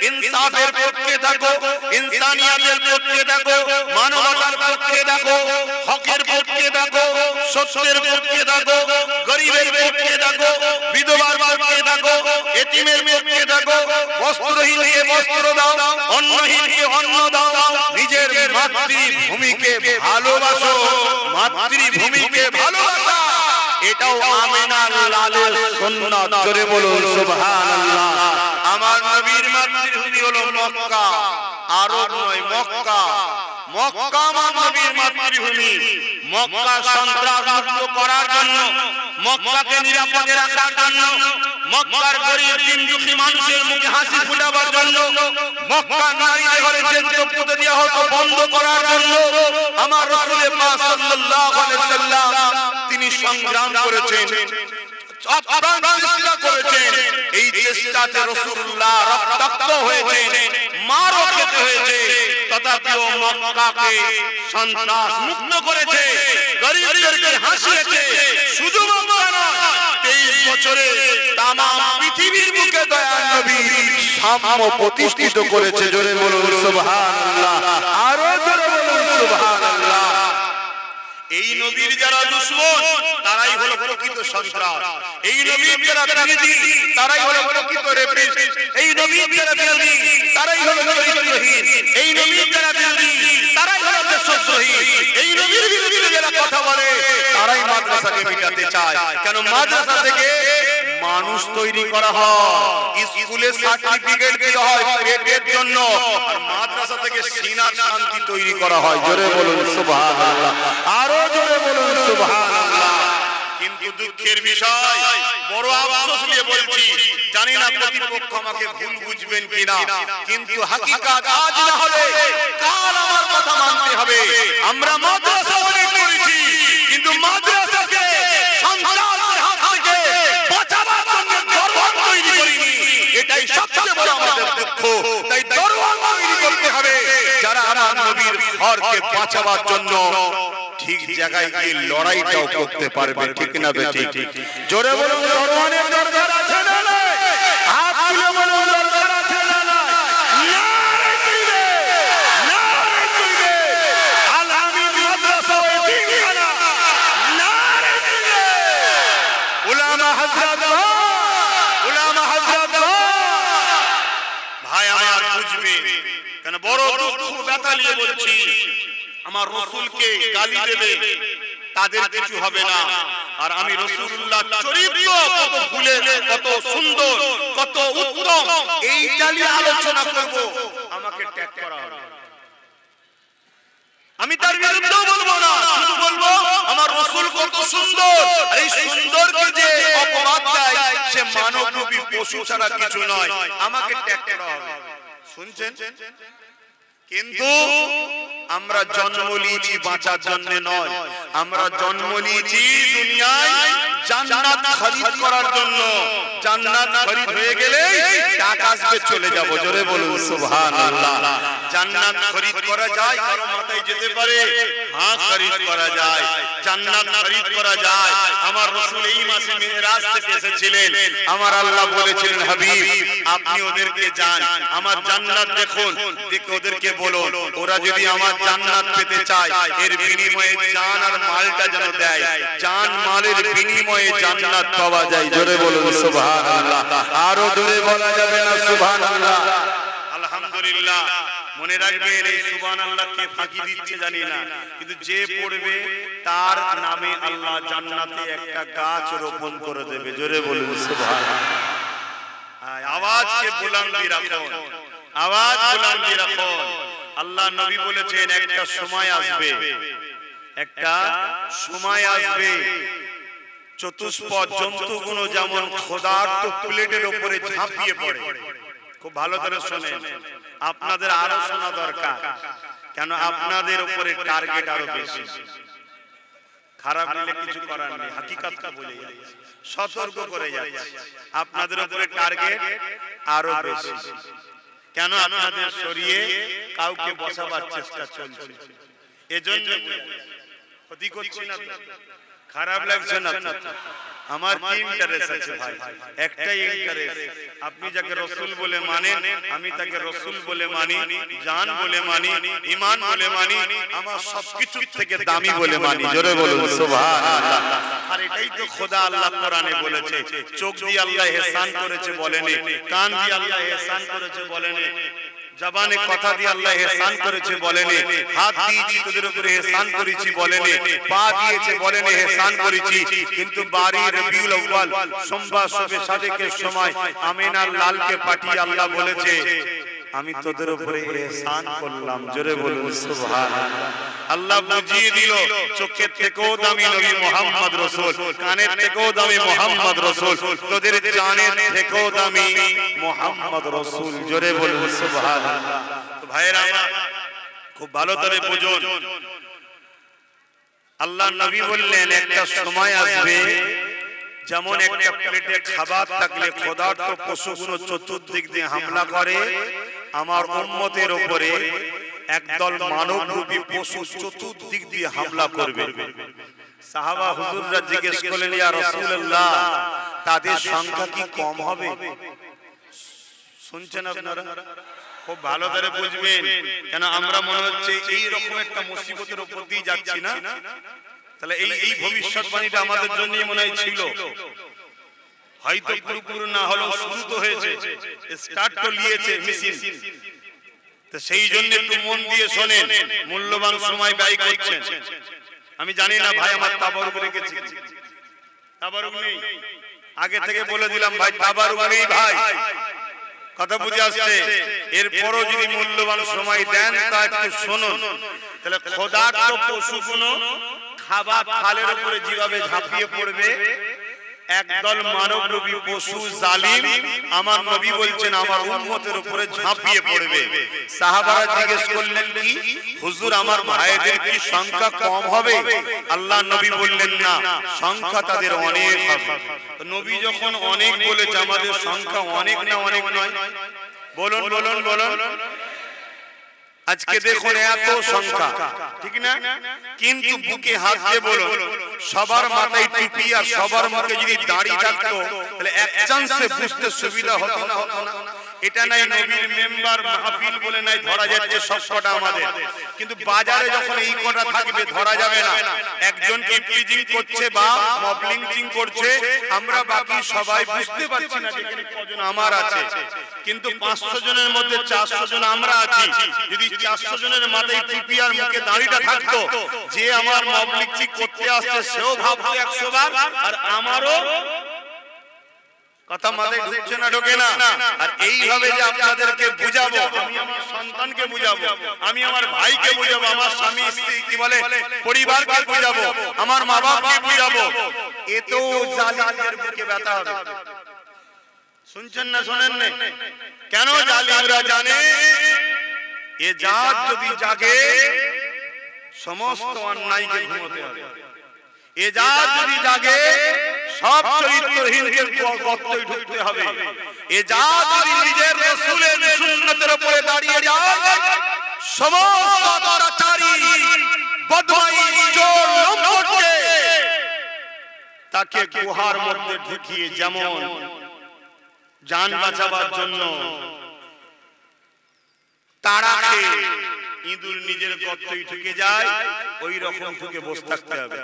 ইনসাফের পক্ষে থাকো, ইনসানিয়াতের পক্ষে থাকো, মানবতার পক্ষে থাকো, হকের পক্ষে থাকো, সত্যের পক্ষে থাকো, গরিবের পক্ষে থাকো, বিধবার পক্ষে থাকো, এতিমের পক্ষে থাকো, বস্ত্রহীনকে বস্ত্র দাও, অন্নহীনকে অন্ন দাও, নিজের মাতৃভূমিকে ভালোবাসো, মাতৃভূমিকে ভালোবাসা এটাও আমিনার লালের সুন্নাত। জোরে বলুন সুবহানাল্লাহ। আমার নবীর মাতৃভূমি হলো মক্কা, আরব নয় মক্কা। মক্কা আমার নবীর মাতৃভূমি। মক্কা সন্ত্রাস মুক্ত করার জন্য, মক্কাকে নিরাপদে রাখার জন্য, মক্কার গরিব দিন দুঃখী মানুষের মুখে হাসি ফুটাবার জন্য, মক্কার নারীদের ঘরে জেলতে পুঁতে দেওয়া হতো বন্ধ করার জন্য আমার রাসূল পাক সাল্লাল্লাহু আলাইহি সাল্লাম তিনি সংগ্রাম করেছেন, আপ্রাণ চেষ্টা করেছেন। এই চেষ্টাতে রাসূলুল্লাহ রক্তাক্ত হয়েছেন, মারও খেতে হয়েছে, তথাপিও মক্কাকে সন্ত্রাস মুক্ত করেছে, গরিবদেরকে হাসিয়েছে। শুধু মক্কা নয়, 23 বছরে তামাম পৃথিবীর বুকে দয়ার নবী সাম্য প্রতিষ্ঠিত করেছে। জোরে বলুন সুবহানাল্লাহ। আরো জোরে বলুন সুবহানাল্লাহ। এই নবীর যারা দুশমন তারাই হলো প্রকৃত সন্ত্রাস, এই নবীর যারা বিরোধী তারাই হলো প্রকৃত রেপিস্ট, এই নবীর যারা বিরোধী তারাই হলো চরিত্রহীন, এই নবীর যারা বিরোধী তারাই হলো দেশদ্রোহী, এই নবীর বিরুদ্ধে যারা কথা বলে তারাই মাদ্রাসাকে মিটাতে চায়। কেন? মাদ্রাসা থেকে মানুষ তৈরি করা হয়, স্কুলে সার্টিফিকেট দেওয়া হয় পেটের জন্য, আর মাদ্রাসা থেকে সিনার শান্তি তৈরি করা হয়। জোরে বলুন সুবহানাল্লাহ। আরো জোরে বলুন সুবহানাল্লাহ। কিন্তু দুঃখের বিষয়, বড় আফসোস নিয়ে বলছি, জানি না প্রতিপক্ষ আমাকে ভুল বুঝবেন কিনা, কিন্তু হাকিকাত আজ না হলে কাল আমার কথা মানতে হবে। আমরা মাদ্রাসা অনেক করেছি, কিন্তু মাদ্রাসাকে সন্ত্রাসের হাত থেকে বাঁচাবার জন্য দরবার তৈরি করিনি। এটাই সবচেয়ে বড় আমাদের দুঃখ। তাই দরবার তৈরি করতে হবে যারা আমার নবীর ঘরকে বাঁচাবার জন্য ঠিক জায়গায় গিয়ে লড়াইটাও করতে পারবে। ঠিক না বেঠিক? জোরে বলুন দরবারের দরকার আছে না নাই? হাত তুলে বলুন দরকার আছে না নাই? নারে দিলে, নারে বড় দুঃখ ব্যথা নিয়ে বলছি, আমার রাসূলকে গালি দেবে তাদের কিছু হবে না, আর আমি রাসূলুল্লাহ চরিত্র কত ফুলে কত সুন্দর কত উত্তম এইটা নিয়ে আলোচনা করব, আমাকে ট্যাগ করা হবে। আমি তার বিরুদ্ধেও বলবো না, শুধু বলবো আমার রাসূল কত সুন্দর, আর এই সুন্দরকে যে অপবাদ দেয় সে মানবরূপী পশু ছাড়া কিছু নয়, আমাকে ট্যাগ করা হবে। শুনছেন? কিন্তু আমরা জন্ম নিয়েছি বাঁচার জন্য নয়, আমরা জন্ম নিয়েছি দুনিয়ায় জান্নাত খরিদ করার জন্য। জান্নাত খরিদ হয়ে গেলে টাকা আসবে, চলে যাব। জোরে বলুন সুবহানাল্লাহ। জান্নাত খরিদ করা যায়, কারো মাথায় যেতে পারে, হ্যাঁ খরিদ করা যায়, জান্নাত খরিদ করা যায়। আমার রাসূল এই মাসে মিরাজ থেকে এসেছিলেন, আমার আল্লাহ বলেছিলেন হাবিব আপনি ওদেরকে যান, আমার জান্নাত দেখুন, দেখে ওদেরকে বলুন ওরা যদি আমার জান্নাত পেতে চায় এর বিনিময়ে জান আর মালটা যেন দেয়, জান মালের বিনিময়ে জান্নাত পাওয়া যায়। জোরে বলুন সুবহানাল্লাহ। আরো জোরে বলা যাবে না সুবহানাল্লাহ? আলহামদুলিল্লাহ। মনে রাখবেন এই সুবহানাল্লাহ কে ফাঁকি দিচ্ছে জানি না, কিন্তু যে পড়বে তার নামে আল্লাহ জান্নাতে একটা গাছ রোপণ করে দেবে। জোরে বলুন সুবহানাল্লাহ। আওয়াজকে বুলন্দি রাখুন, আওয়াজ বুলন্দি রাখুন। আল্লাহ নবী বলেছেন একটা সময় আসবে, একটা সময় আসবে চতুষ্পদ জন্তুগুলো যেমন ক্ষুধার্ত প্লেটের উপরে ঝাঁপিয়ে পড়ে। খুব ভালো করে শোনেন, আপনাদের আরো শোনা দরকার, কেন আপনাদের উপরে টার্গেট আরো বেশি। খারাপ নিলে কিছু করার নেই, হাকিকতটা বলে যাচ্ছে, সতর্ক করে যাচ্ছে, আপনাদের উপরে টার্গেট আরো বেশি। কেন? আপনাদের সরিয়ে কাউকে বসাবার চেষ্টা চলছে, এজন্য ক্ষতি করছি না, খারাপ লাগছে না। আমার কি ইন্টারেস্ট আছে ভাই? একটাই ইন্টারেস্ট, আপনি যাকে রাসূল বলে মানেন আমি তাকে রাসূল বলে মানি, জান বলে মানি, ঈমান বলে মানি, আমার সবকিছু থেকে দামি বলে মানি। জোরে বলুন সুবহানাল্লাহ। আর এটাই তো খোদা আল্লাহ কোরআনে বলেছে, চোখ দিয়ে আল্লাহ ইহসান করেছে বলেনি, কান দিয়ে আল্লাহ ইহসান করেছে বলেনি, জবানে কথা দিয়ে আল্লাহ ইহসান করেছে বলেনি, হাত দিয়েছি তোদের উপরে ইহসান করেছি বলেনি, পা দিয়েছে বলেনি ইহসান করেছি। কিন্তু বারি রবিউল আউয়াল সোমবার শবে সাদেকের সময় আমিনার লালকে পাঠিয়ে আল্লাহ বলেছে আমি তোদের উপরে ইহসান করলাম। জোরে বলুন সুবহানাল্লাহ। আল্লাহ বুঝিয়ে দিল চোখের থেকেও দামি নবী মুহাম্মদ রাসূল, কানের থেকেও দামি মুহাম্মদ রাসূল, তোদের জানের থেকেও দামি মুহাম্মদ রাসূল। জোরে বলুন সুবহানাল্লাহ। তো ভাইরা আমার খুব ভালো করে বুঝুন, আল্লাহ নবী বললেন একটা সময় আসবে যেমন একটা প্লেটে খাবার থাকলে ক্ষুধার্ত পশুগুলো চতুর্দিক দিয়ে হামলা করে, আমার উম্মতের উপরে একদল মানবরূপী পশু চতুর্দিক দিয়ে হামলা করবে। সাহাবা হুজুররা জিজ্ঞেস করলেন ইয়া রাসূলুল্লাহ তাদের সংখ্যা কি কম হবে? শুনছেন আপনারা? খুব ভালো করে বুঝবেন, কেন আমরা মনে হচ্ছে এই রকম একটা মুসিবতের উপর দিয়ে যাচ্ছি না, তাহলে এই ভবিষ্যৎবাণীটা আমাদের জন্যই মনে হয় ছিল, হয়তো পুরোপুরি না হলেও শুরু তো হয়েছে, স্টার্ট তো নিয়েছে মেশিন। তো সেই জন্য একটু মন দিয়ে শোনেন, মূল্যবান সময় ব্যয় করছেন। আমি জানি না ভাই আমার তাবারুক রেখেছি, তাবারুক নেই, আগে থেকে বলে দিলাম ভাই তাবারুক নেই ভাই, কথা বুঝে আসছে। এরপরও যদি মূল্যবান সময় দেন তা একটু শুনুন। তাহলে ক্ষুধার্ত পশুগুলো খাবার থালের উপরে যেভাবে ঝাঁপিয়ে পড়বে, একদল মানবরূপী পশু জালিম আমার নবী বলছেন আমার উম্মতের উপরে ঝাঁপিয়ে পড়বে। সাহাবারা জিজ্ঞেস করলেন কি হুজুর আমার ভাইদের কি সংখ্যা কম হবে? আল্লাহ নবী বললেন না, সংখ্যা তাদের অনেক হবে। নবী যখন অনেক বলেছে আমাদের সংখ্যা অনেক না অনেক নয়? বলুন বলুন বলুন। আজকে দেখুন এত সংখ্যা, ঠিক না? কিন্তু বুকে হাত দিয়ে বলুন সবার মাথায় টুপি আর সবার মুখে যদি দাড়ি থাকতো তাহলে এক চান্সে বুঝতে সুবিধা হতো না? হতো না? এটা নাই নবীর মেম্বার মাহফিল বলে নাই ধরা যাচ্ছে সব কটা আমাদের, কিন্তু বাজারে যখন এই কটা থাকবে ধরা যাবে না। একজন কি প্লিজিং করছে বা মবলিং করছে, আমরা বাকি সবাই বুঝতে পারছি না যেখানে কজন আমার আছে। কিন্তু 500 জনের মধ্যে 400 জন আমরা আছি। যদি 400 জনের মাথায় টুপি আর মুখে দাড়িটা থাকতো, যে আমার মাবলিকটি করতে আসছে সেও ভাবতো 100 বার, আর আমারও কথা মাথায় ঢুকছে না, ঢোকে না। আর এইভাবে যে আপনাদেরকে বুঝাবো, আমি আমার সন্তানকে বুঝাবো, আমি আমার ভাইকে বুঝাবো, আমার স্বামী স্ত্রী কি বলে পরিবারকে বুঝাবো, আমার মা বাবাকে বুঝাবো, এতেও জালিমদের বুকে ব্যথা হবে। শুনছেন না শোনেন না? কেন জালিমরা জানে এ জাত যদি জাগে সমস্ত অন্যায়কে ঘুমোতে হবে। এ জাত যদি জাগে সব চরিত্রহীনকে গর্তই ঢুকতে হবে। এ জাত যদি নিজের রাসূলের সুন্নতের উপরে দাঁড়িয়ে যায়, সমস্ত অত্যাচারী বদমাইশ চোর লম্পটকে তাকে গুহার মধ্যে ঢুকিয়ে যেমন জান বাঁচাবার জন্য তাড়া খেয়ে ইঁদুর নিজের গর্তই ঢুকে যায়, ওই রকম ঢুকে বসে থাকতে হবে।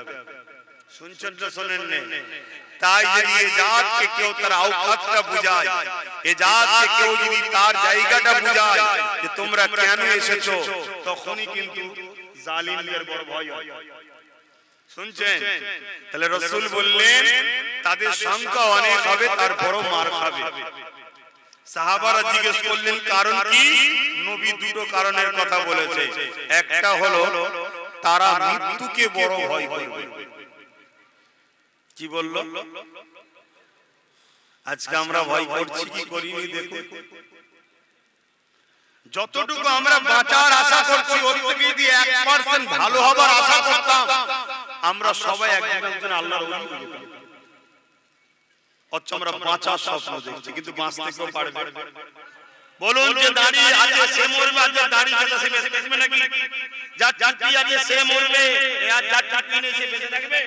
শুনছেন তো শোনেন না? তাই যদি এ জাতকে কেউ তার আওকাতটা বুঝায়, এ জাতকে কেউ যদি তার জায়গাটা বুঝায় যে তোমরা কেন এসেছো, তখনই কিন্তু জালিমদের বড় ভয় হয়। শুনছেন? তাহলে রাসূল বললেন তাদের সংখ্যা অনেক হবে, তার বড় মার খাবে। সাহাবারা জিজ্ঞেস করলেন কারণ কি? নবী দুটো কারণের কথা বলেছে। একটা হলো তারা মৃত্যুকে বড় ভয় করবে। কি বলল? আজকে আমরা ভয় করছি কি করিনি দেখুন। যতটুকু আমরা বাঁচার আশা করছি ওর থেকে যদি 1% ভালো হবার আশা করতাম, আমরা সবাই একজন আল্লাহর ওলি হয়ে যেতাম। অথচ আমরা বাঁচার স্বপ্ন দেখছি, কিন্তু বাঁচতে কেউ পারবে? বলুন যে দাঁড়িয়ে আছে সে মরবে, আর যার দাঁড়িয়ে আছে সে বেঁচে থাকবে নাকি? যার চাকরি আছে সে মরবে, আর যার চাকরি নেই সে বেঁচে থাকবে?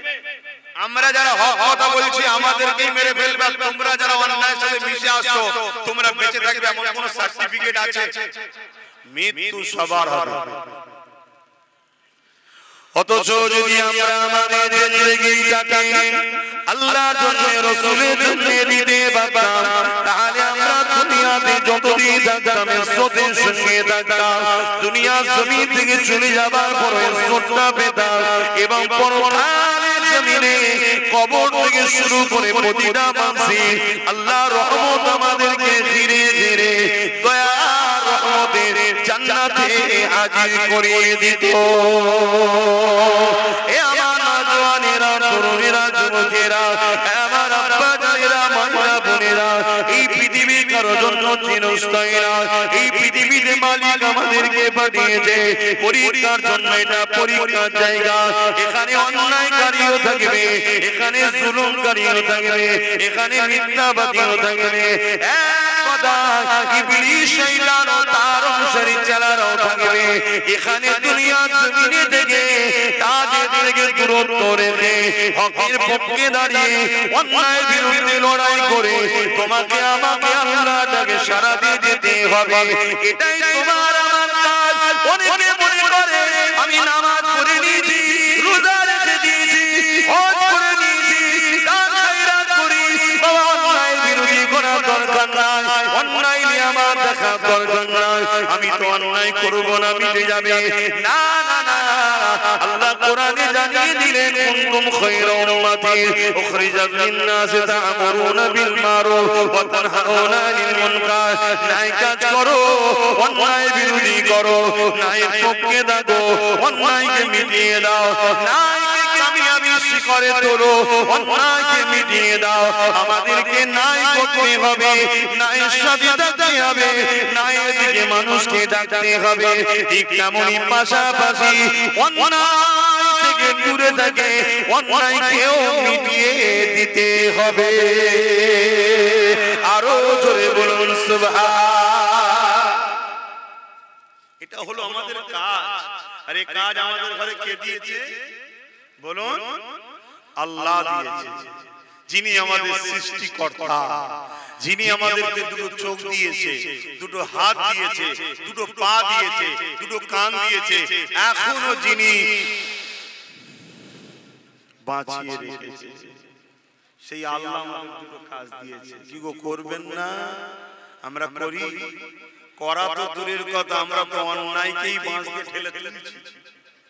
আমরা যারা হক কথা বলছি আমাদেরকেই মেরে ফেলবে, তোমরা যারা অন্যায়ের সাথে মিশে আসছো তোমরা বেঁচে থাকবে এমন কোন সার্টিফিকেট আছে? মৃত্যু সবার হবে। অথচ যদি আমরা আমাদের জিন্দেগিটাকে আল্লাহর জন্য রাসূলের জন্য দিতে পারতাম, তাহলে আমরা দুনিয়াতে যতদিন থাকতাম ইজ্জতের সঙ্গে থাকতাম, দুনিয়া জমিন থেকে চলে যাবার পরে ইজ্জতটা পেতাম, এবং পরকালের জমিনে কবর থেকে শুরু করে প্রতিটা মানুষে আল্লাহর রহমত আমাদেরকে ধীরে ধীরে দয়ার রহমতের জান্নাতে হাজির করিয়ে দিত। এ আমার নওজওয়ানেরা, তরুণেরা, যুবকেরা, আমার আব্বা জানেরা, মায়েরা, বোনেরা, এই পৃথিবী কারো জন্য চিরস্থায়ী না। এই পৃথিবীতে মালিক আমাদেরকে পাঠিয়েছে পরীক্ষার জন্য। এটা পরীক্ষার জায়গা। এখানে অন্যায়কারীও থাকবে, এখানে জুলুমকারীও থাকবে, এখানে মিথ্যাবাদীও থাকবে। ইবলিস শয়তান ও তার অনুসারী চালারাও থাকবে। এখানে দুনিয়া জমিনে থেকে তাদের থেকে দূরত্ব রেখে হকের পক্ষে দাঁড়িয়ে অন্যায়ের বিরুদ্ধে লড়াই করে তোমাকে আমাকে আল্লাহটাকে সারা দিয়ে যেতে হবে। এটাই তোমার আমার কাজ। অনেকে মনে করে আমি নামাজ পড়ে নিয়েছি, রোজা রেখে দিয়েছি, হজ করে নিয়েছি, দান খয়রাত করি, বাবা অন্যায়ের বিরোধী করা দরকার নাই, অন্যায় নিয়ে আমার দেখা দরকার নাই, আমি তো অন্যায় করবো না, মিটে যাবে। না না না, আল্লাহ কোরআনে জানিয়ে দিলেন কুনতুম খায়রা উম্মাতিন উখরিজাত লিন-নাসি তা'মুরুনা বিল মারুফ ওয়া তানহাউনা আনিল মুনকার। ন্যায় কাজ করো, অন্যায় বিরোধী করো, ন্যায়ের পক্ষে থাকো, অন্যায়কে মিটিয়ে দাও, ন্যায়কে কামিয়াবি শিখরে তোলো, অন্যায়কে মিটিয়ে দাও। আমাদেরকে ন্যায় করতে হবে, ন্যায়ের সাথে থাকতে হবে, ন্যায়ের দিকে মানুষকে ডাকতে হবে। ঠিক তেমনই পাশাপাশি অন্যায় থেকে দূরে থাকে অন্যায়কেও মিটিয়ে দিতে হবে। আরো জোরে বলুন সুবহান। এটা হলো আমাদের কাজ। আর এই কাজ আমাদের ঘরে কে দিয়েছে বলুন? আল্লাহ দিয়েছে, যিনি আমাদের সৃষ্টিকর্তা, যিনি আমাদেরকে দুটো চোখ দিয়েছে, দুটো হাত দিয়েছে, দুটো পা দিয়েছে, দুটো কান দিয়েছে, এখনো যিনি বাঁচিয়ে রেখেছে, সেই আল্লাহ আমাদের দুটো কাজ দিয়েছে। কি গো করবেন না? আমরা করি, করা তো দূরের কথা, আমরা তো অন্যায়কেই বাঁশকে ঠেলে তুলছি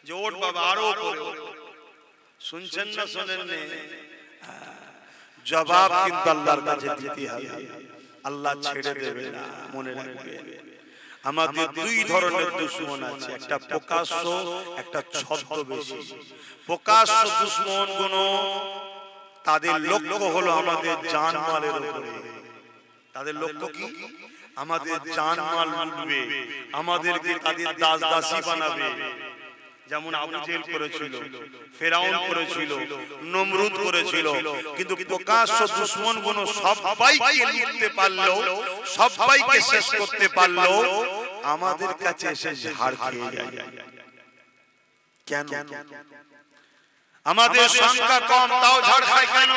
যে ওঠ বাবা আরো করে। শুনছেন না শোনেন না? জবাব কিন্তু আল্লাহর কাছে দিতে হবে, আল্লাহ ছেড়ে দেবে না। মনে রাখবেন আমাদের দুই ধরনের দুশমন আছে, একটা প্রকাশ্য, একটা ছদ্মবেশী। প্রকাশ্য দুশমন গুলো তাদের লক্ষ্য হলো আমাদের জানমালের উপরে। তাদের লক্ষ্য কি? আমাদের জানমাল লুটবে, আমাদেরকে তাদের দাস দাসী বানাবে। যেমন আবু জেহেল করেছিল, ফেরাউন করেছিল, নমরুদ করেছিল। কিন্তু প্রকাশ্য দুশমন গুলো সবাইকে লুটতে পারলো, সবাইকে শেষ করতে পারলো, আমাদের কাছে এসে ঝাড় খেয়ে যায়। কেন? আমাদের সংখ্যা কম তাও ঝাড় খায় কেন?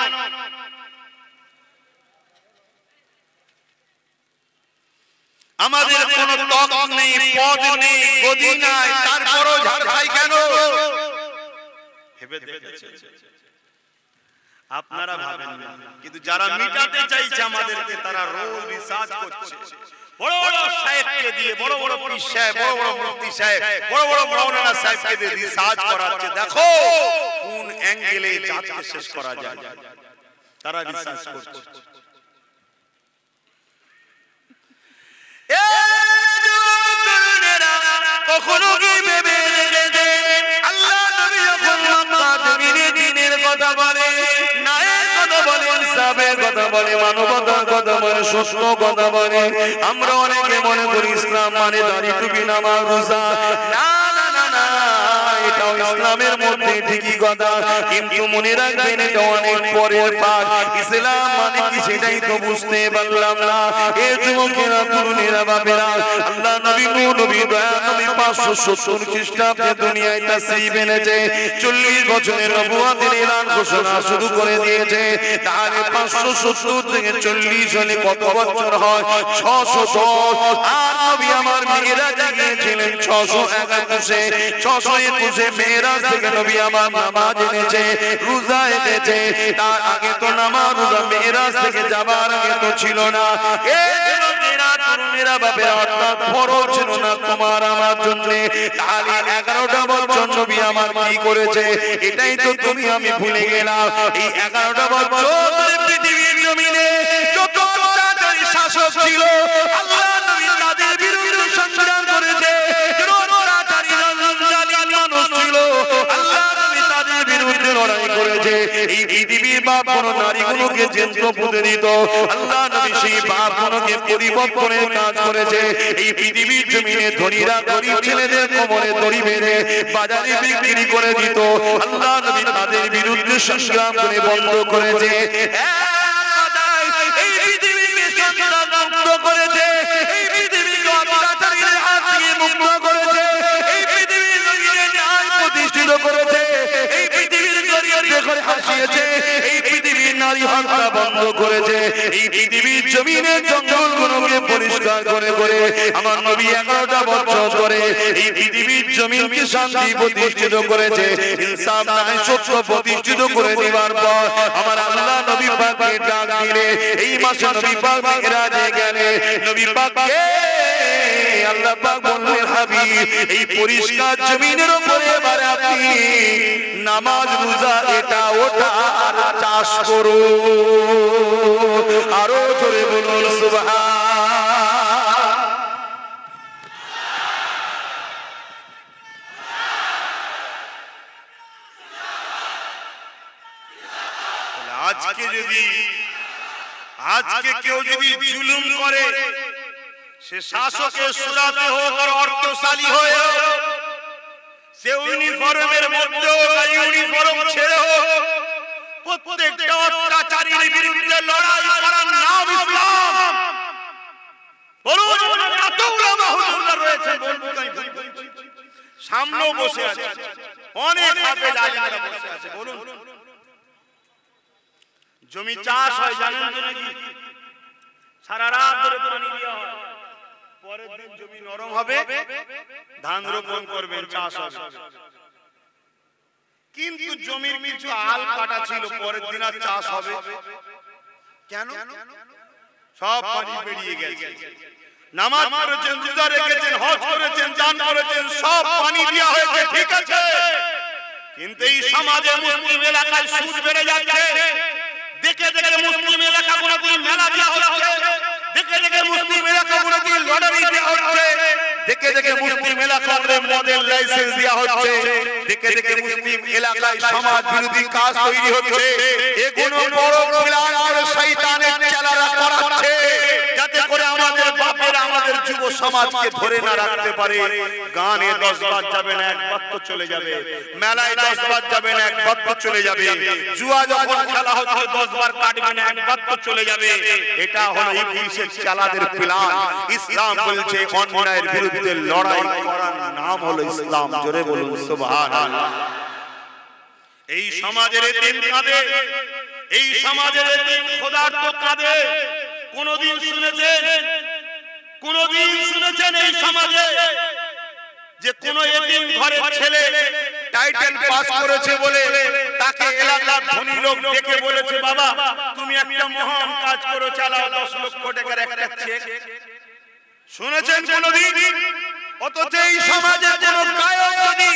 আমাদের কোনো তক নেই, পদ নেই, গদি নাই, তারপরও ঝাড় খায় কেন? ভেবে দেখেছেন? আপনারা ভাবেন না, কিন্তু যারা মিটাতে চাইছে আমাদেরকে, তারা রোজ রিসার্চ করছে। বড় বড় সাহেবকে দিয়ে, বড় বড় পীর সাহেব, বড় বড় মুফতি সাহেব, বড় বড় মাওলানা সাহেবকে দিয়ে রিসার্চ করাচ্ছে, দেখো কোন অ্যাঙ্গেলে জাতকে শেষ করা যায়। তারা রিসার্চ করছে। কখনো কি ভেবে দেখেছে আল্লাহ নবী যখন মক্কা জমিনে দ্বীনের কথা বলে, ন্যায়ের কথা বলে, ইনসাফের কথা বলে, মানবতার কথা বলে, সত্য কথা বলে, আমরা অনেকে মনে করি ইসলাম মানে দাড়ি টুপি নামাজ রোজা। না না না না, এটাও ইসলামের মধ্যে ঠিকই কথা, কিন্তু মনে রাখবেন এটা অনেক পরের পাঠ। ইসলাম মানে কি সেটাই তো বুঝতে পারলাম না। এই যুবকেরা, তরুণেরা, বাপেরা, আল্লাহ নবী নবী দয়া নবী 570 খ্রিস্টাব্দে দুনিয়ায় তাশরীফ এনেছে। 40 বছরের নবুয়তের এলান ঘোষণা শুরু করে দিয়েছে। তাহলে 570 থেকে 40 হলে কত বছর হয়? 610। আর নবী আমার মেরাজে গিয়েছিলেন 621-এ। 621-এ মেরাজ থেকে নবী আমার নামাজ এনেছে, রোজা এনেছে। তার আগে তো নামাজ রোজা মেরাজ থেকে যাবার আগে তো ছিল না। তরুণেরা বাপেরা, অর্থাৎ ফরজ ছিল না তোমার আমার জন্য। তাহলে 11টা বছর নবী আমার কি করেছে? এটাই তো তুমি আমি ভুলে গেলাম। এই 11টা বছর পৃথিবীর জমিনে যত অত্যাচারী শাসক ছিল, আল্লাহ নবী তাদের বিরুদ্ধে সংগ্রাম করেছে। যত অত্যাচারী জালিম মানুষ ছিল, আল্লাহ নবী তাদের বিরুদ্ধে লড়াই করেছে। এই পৃথিবীর বাপ কোন নারীগুলোকে জেন্দ্র পুঁতে দিত, আল্লাহ নবী সেই বাপগুলোকে পরিবর্তনের কাজ করেছে। এই পৃথিবীর জমিনে ধনীরা গরিব ছেলেদের কোমরে দড়ি বেঁধে বাজারে বিক্রি করে দিত, আল্লাহ নবী তাদের বিরুদ্ধে সংগ্রাম করে বন্ধ করেছে। এই পৃথিবীকে মুক্ত করেছে, এই পৃথিবীকে অত্যাচারীদের হাত থেকে মুক্ত করেছে, এই পৃথিবীর জমিনে ন্যায় প্রতিষ্ঠিত করেছে, এই পৃথিবীর গরিবদের ঘরে হাসিয়েছে, এই পৃথিবীর নারী হত্যা বন্ধ করেছে, এই পৃথিবীর জমিনের জঙ্গলগুলোকে পরিষ্কার করে করে আমার নবী 11টা বছর ধরে এই পৃথিবীর জমিনকে শান্তি প্রতিষ্ঠিত করেছে। ইনসাফ ন্যায় সত্য প্রতিষ্ঠিত করে দেওয়ার পর আমার আল্লাহ নবী পাককে ডাক দিলে, এই মাসে নবী পাক মেরাজে গেলে, নবী পাককে আল্লাহ পাক বললেন, হাবিব এই পরিষ্কার জমিনের উপরে এবারে আপনি নামাজ রোজা এটা ওটা আর চাষ করো। আরো জোরে বলুন সুবহান। আজকে কেউ যদি জুলুম করে, সে শাসকের সুরাতে হোক আর অর্থশালী হয়ে হোক, সে ইউনিফর্মের মধ্যেও ইউনিফর্ম ছেড়ে হোক, প্রত্যেকটা অত্যাচারীর বিরুদ্ধে লড়াই করার নাম ইসলাম। বলুন কত উলামা হুজুররা রয়েছে, সামনেও বসে আছে, অনেক হাফেজ আলেমরা বসে আছে। বলুন জমি চাষ হয় জানেন তো নাকি? সারা রাত ধরে পানি দেওয়া হয়, পরের দিন জমি নরম হবে, ধান রোপণ করবেন, চাষ হবে। কিন্তু জমির কিছু আল কাটা ছিল, পরের দিন আর চাষ হবে কেন? সব পানি বেরিয়ে গেছে। নামাজ পড়েছেন, রোজা রেখেছেন, হজ করেছেন, দান করেছেন, সব পানি দেওয়া হয়েছে, ঠিক আছে। কিন্তু এই সমাজে মুসলিম এলাকায় সুদ বেড়ে যাচ্ছে। দেখে দেখে মুসলিম এলাকাগুলোতে মেলা দেওয়া হচ্ছে, দেখে দেখে মুসলিম এলাকাগুলোতে লটারি দেওয়া হচ্ছে, দেখে দেখে মুসলিম এলাকাতে মদের লাইসেন্স দেওয়া হচ্ছে, দেখে দেখে মুসলিম এলাকায় সমাজ বিরোধী কাজ তৈরি হচ্ছে। এগুলো বড় প্ল্যান করে শয়তানের চেলারা করাচ্ছে, যাতে করে আমাদের বাপেরা আমাদের যুব সমাজকে ধরে না রাখতে পারে। গানে 10 বার যাবে না, একবার তো চলে যাবে। মেলায় 10 বার যাবে না, একবার তো চলে যাবে। জুয়া যখন খেলা হচ্ছে 10 বার কাটবে না, একবার তো চলে যাবে। এটা হলো ইবলিসের চেলাদের প্ল্যান। ইসলাম বলছে অন্যায়ের বিরুদ্ধে লড়াই করার নাম হলো ইসলাম। জোরে বলুন সুবহানাল্লাহ। এই সমাজের এতিম কাঁদে, এই সমাজের এতিম খোদার্থ কাঁদে। কোনদিন শুনেছেন, কোনদিন শুনেছেন এই সমাজে যে কোন এতিম ঘরের ছেলে টাইটেল পাস করেছে বলে তাকে এলাকার ধনী লোক ডেকে বলেছে, বাবা তুমি একটা মহান কাজ করো, চালাও 10 লক্ষ টাকার একটা চেক? শুনেছেন কোনদিন? অথচ এই সমাজে কোন গায়ক যদি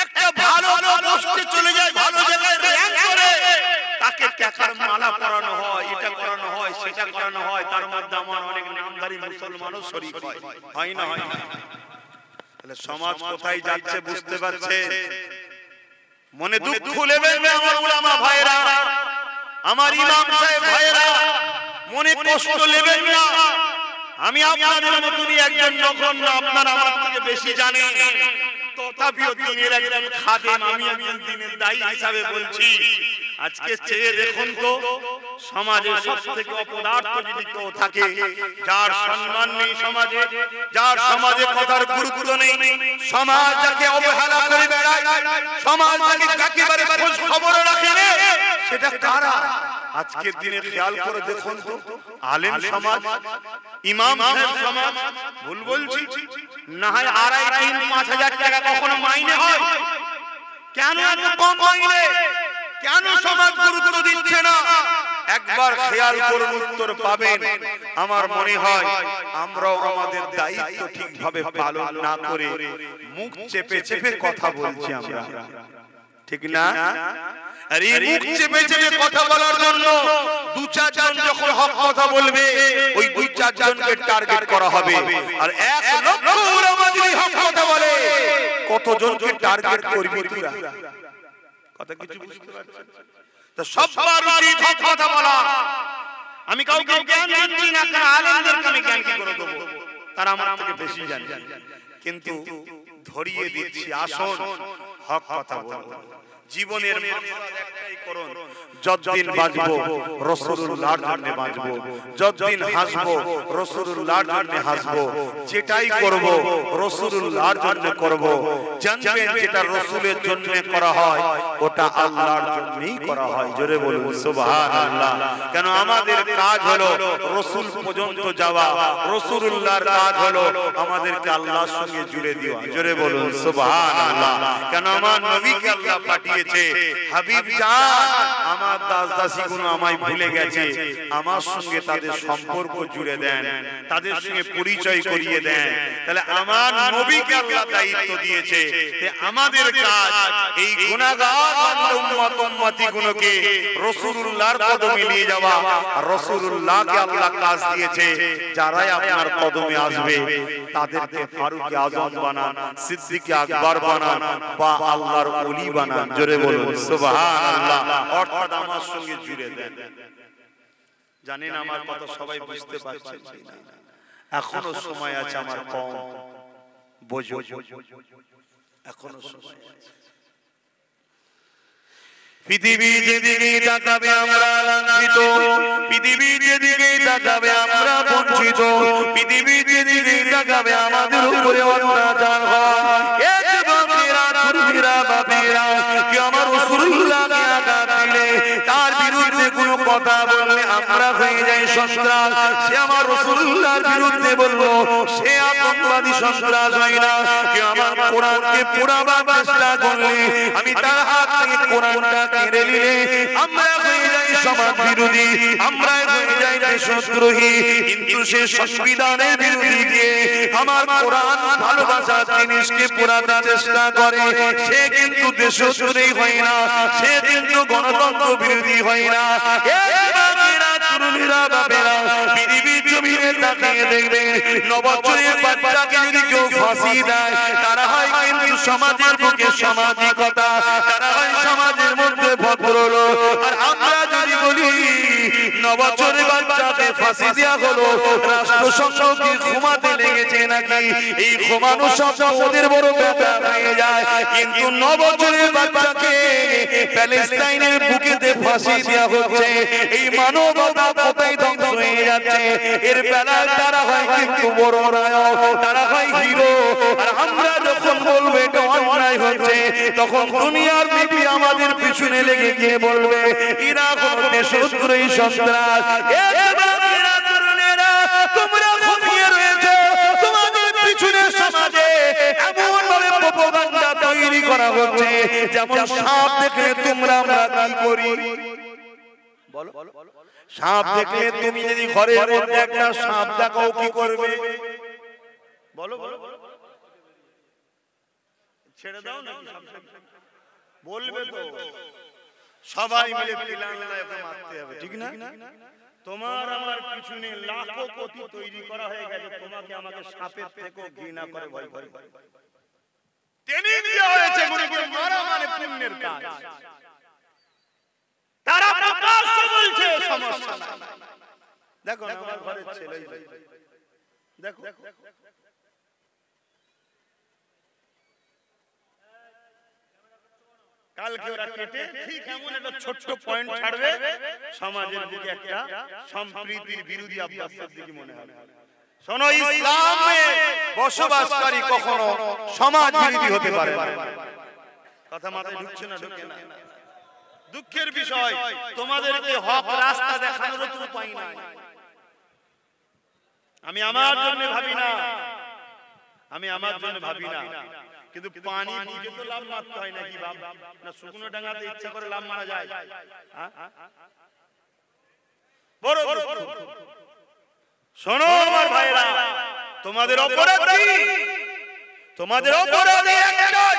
একটা ভালো পোস্টে চলে যায়, ভালো জায়গায় র্যাঙ্ক করে, তাকে টাকার মালা পরানো হয়, এটা করানো হয়, সেটা করানো হয়। তার মধ্যে আমার অনেক নামধারী মুসলমানও শরীক হয়, হয় না? হয় না? তাহলে সমাজ কোথায় যাচ্ছে বুঝতে পারছেন? মনে দুঃখ নেবেন না আমার উলামা ভাইরা, আমার ইমাম সাহেব ভাইরা, মনে কষ্ট নেবেন না। আমি আপনাদের মতনই একজন নগণ্য, আপনারা আমার থেকে বেশি জানেন। তথাপিও দিনের একজন খাদেম, আমি একজন দিনের দায়ী হিসাবে বলছি। আজকে চেয়ে দেখুন তো, সমাজে সবথেকে অপদার্থ যদি কেউ থাকে, যার সম্মান নেই সমাজে, যার সমাজে কথার গুরুত্ব নেই, সমাজ যাকে অবহেলা করে বেড়ায়, সমাজ যাকে একেবারে খোঁজ খবর রাখে না, সেটা কারা? আজকের দিনে খেয়াল করে দেখুন তো, আলেম সমাজ, ইমাম সাহেব সমাজ। ভুল বলছি? না হয় 2.5-3-5 হাজার টাকা কখনো মাইনে হয়, কেন এত কম মাইনে? কেন সমাজ গুরুত্ব দিচ্ছে না? একবার খেয়াল করুন, উত্তর পাবেন। আমার মনে হয় আমরাও আমাদের দায়িত্ব ঠিকভাবে পালন না করে মুখ চেপে চেপে কথা বলছি আমরা, ঠিক না? আর এই মুখ চেপে চেপে কথা বলার জন্য 2-4 জন যখন হক কথা বলবে, ওই 2-4 জনকে টার্গেট করা হবে। আর 1 লক্ষ উলামা যদি হক কথা বলে, কতজনকে টার্গেট করবি তোরা? কথা কিছু বুঝতে পারছেন? তো সবার উচিত হক কথা বলা। আমি কাউকে জ্ঞান দিচ্ছি না, কারণ আলেমদেরকে আমি জ্ঞান কি করে দেবো? তারা আমার থেকে বেশি জানে। কিন্তু ধরিয়ে দিচ্ছি, আসুন হক কথা বলবো। জীবনের একটাই করুন, যতদিন বাঁচবো রাসূলুল্লাহর জন্য বাঁচবো, যতদিন হাসবো রাসূলুল্লাহর জন্য হাসবো, যেটাই করব রাসূলুল্লাহর জন্য করব। জানবেন যেটা রাসূলের জন্য করা হয় ওটা আল্লাহর জন্যই করা হয়। জোরে বলুন সুবহানাল্লাহ। কেন আমাদের কাজ হলো রাসূল পর্যন্ত যাওয়া, রাসূলুল্লাহর কাজ হলো আমাদেরকে আল্লাহর সঙ্গে জুড়ে দেওয়া। জোরে বলুন সুবহানাল্লাহ। কেন আমার নবীকে আল্লাহ পাঠিয়ে হাবিব জান, আমার দাস দাসী গুলো আমায় ভুলে গেছে, আমার সঙ্গে তাদের সম্পর্ক জুড়ে দেন, তাদের সঙ্গে পরিচয় করিয়ে দেন। তাহলে আমার নবীকে আল্লাহ দায়িত্ব দিয়েছে, আমাদের কাজ এই গুনাহগার উম্মত উম্মতি গুলোকে রাসূলুল্লাহর কদমে নিয়ে যাওয়া। রাসূলুল্লাহকে আল্লাহ কাজ দিয়েছে, যারাই আপনার কদমে আসবে তাদেরকে ফারুক আজম বানান, সিদ্দিক আকবর বানান, বা আল্লাহর ওলি বানান। জোরে বলুন সুবহানাল্লাহ। অর্থাৎ আমার সঙ্গে জুড়ে দেন। জানেন আমার কথা সবাই বুঝতে পারছেন? এখনো সময় আছে, আমার কম বোঝো, এখনো সময় আছে। পৃথিবী যেদিকে তাকাবে আমরা লাঞ্ছিত, পৃথিবী যেদিকে তাকাবে আমরা বঞ্চিত, পৃথিবী যেদিকে তাকাবে আমাদের উপরে অত্যাচার হয়। আমার রাসূলুল্লাহকে আঘাত দিলে, তার বিরুদ্ধে কোনো কথা বললে আমরা হয়ে যাই সন্ত্রাস। সে আমার রাসূলুল্লাহর বিরুদ্ধে বলবো, সে আতঙ্কবাদী সন্ত্রাস হয় না। কে আমার কোরআনকে পোড়াবার চেষ্টা করলে, আমি তার হাত থেকে কোরআনটা কেড়ে নিলে আমরা হয়ে যাই সমাজ বিরোধী, আমরাই হয়ে যাই দেশদ্রোহী। কিন্তু সে সংবিধানের বিরোধী গিয়ে আমার কোরআন ভালোবাসার জিনিসকে পুরাতে চেষ্টা করে, সে কিন্তু দেশদ্রোহী হয় না, সে কিন্তু গণতন্ত্র বিরোধী হয় না। নববছরের বাচ্চাকে যদি কেউ ফাঁসি দেয়, তারা হয় কিন্তু সমাজের বুকে সামাজিকতা, তারা হয় সমাজের মধ্যে ভদ্রলোক। আর আমরা যদি বলি নববছরের বাচ্চাকে ফাঁসি দেওয়া হলো, রাষ্ট্রসংঘকে ঘুমাতে লেগেছে নাকি, এই ঘুমানো শব্দ ওদের বড় ব্যথা হয়ে যায়। কিন্তু নববছরের বাচ্চাকে প্যালেস্টাইনের বুকেতে ফাঁসি দেওয়া হচ্ছে, এই মানবতা কোথায় ধ্বংস হয়ে যাচ্ছে। এর বেলায় তারা হয় কিন্তু বড় নায়ক, তারা হয় হিরো। আর আমরা যখন বলবো এটা অন্যায় হচ্ছে, তখন দুনিয়ার বিবি আমাদের পিছনে লেগে গিয়ে বলবে এরা কোন দেশদ্রোহী সন্ত্রাস। তোমরা ঘুমিয়ে রয়েছে, তোমাদের পিছনে সমাজে এমন ভাবে প্রোপাগান্ডা তৈরি করা হচ্ছে, যেমন সাপ দেখলে তোমরা আমরা কি করি বলো। সাপ দেখলে তুমি যদি ঘরের মধ্যে একটা সাপ দেখাও কি করবে বলো বলো। ছেড়ে দাও না, বলবে তো সবাই মিলে প্ল্যান মারতে হবে, ঠিক না? তোমার আমার পিছনে লাখো কোটি তৈরি করা হয়ে গেছে, তোমাকে আমাকে সাপের থেকেও ঘৃণা করে ভয় করে ট্রেনিং দেওয়া হয়েছে গুরুকে মারা মানে পুণ্যের কাজ। তারা প্রকাশ্য বলছে সমস্যা নাই। দেখো আমার ঘরের ছেলে, দেখো কালকে ওরা কেটে ঠিক এমন একটা ছোট্ট পয়েন্ট ছাড়বে, সমাজের দিকে একটা সম্প্রীতির বিরোধী আব্বাস সিদ্দিকী মনে হবে। শোনো, ইসলামে বসবাসকারী কখনো সমাজ বিরোধী হতে পারে না। কথা মাথায় ঢুকছে না? ঢুকে না। দুঃখের বিষয়, তোমাদেরকে হক রাস্তা দেখানোর তো উপায় নাই। আমি আমার জন্য ভাবি না, আমি আমার জন্য ভাবি না, কিন্তু পানি বুঝে তো লাভ মারতে হয় নাকি বাপ? না শুকনো ডাঙাতে ইচ্ছা করে লাভ মারা যায়? বড় শোনো আমার ভাইরা, তোমাদের অপরাধ কি? তোমাদের অপরাধ একটাই,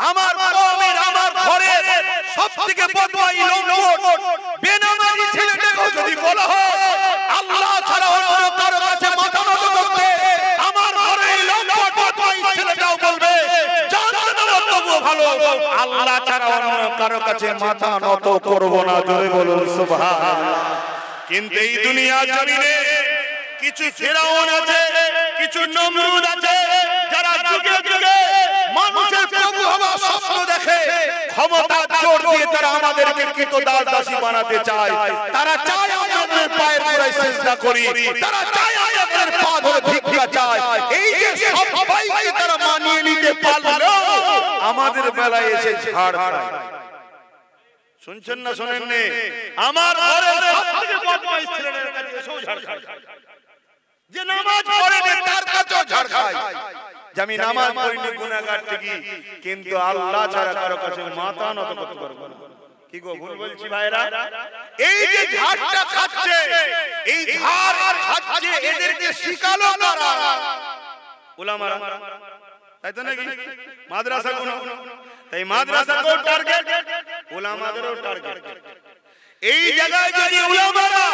আমার কওমের আমার ঘরের সবথেকে বদমাই লম্পট বেনামাজি ছেলেটাকে যদি বলা হয় আল্লাহ ছাড়া অন্য কারো কাছে মাথা নত করতে, আমার ঘরের লম্পট বদমাই ছেলেটাও বলবে জান্নাতে দেব তবু ভালো, আল্লাহ ছাড়া অন্য কারো কাছে মাথা নত করব না। জোরে বলুন সুবহানাল্লাহ। কিন্তু এই দুনিয়ার জমিনে কিছু ফেরাউন আছে, কিছু নমরুদ আছে, যারা যুগে যুগে মানুষের প্রভু হওয়ার স্বপ্ন দেখে, ক্ষমতার জোর দিয়ে তারা আমাদেরকে কৃতদাস দাসী বানাতে চায়। তারা চায় আমাদের পায়ের গোড়ায় সিজদা করি, তারা চায় আমাদের পা ধরে ভিক্ষা চায়। এই যে সবাইকে তারা মানিয়ে নিতে পারলো, আমাদের বেলায় এসে ঝাড় খায়। শুনছেন না শোনেন নে? আমার ঘরে সবথেকে বদমাইশ ছেলেদের কাছে এসেও ঝাড় খায়, যে নামাজ পড়ে না তার কাছেও ঝাড় খায়। আমি নামাজ পড়িনি গুনাহগার ঠিকই, কিন্তু আল্লাহ ছাড়া কারো কাছে মাথা নত করতে পারবো না। কি গো ভুল বলছি ভাইরা? এই যে ঝাড়টা খাচ্ছে, এই ঝাড় খাচ্ছে, এদেরকে শিখালো কারা? উলামারা, তাই তো নাকি? মাদ্রাসা কোন? তাই মাদ্রাসাকেও টার্গেট, উলামাদেরও টার্গেট। এই জায়গায় যদি উলামারা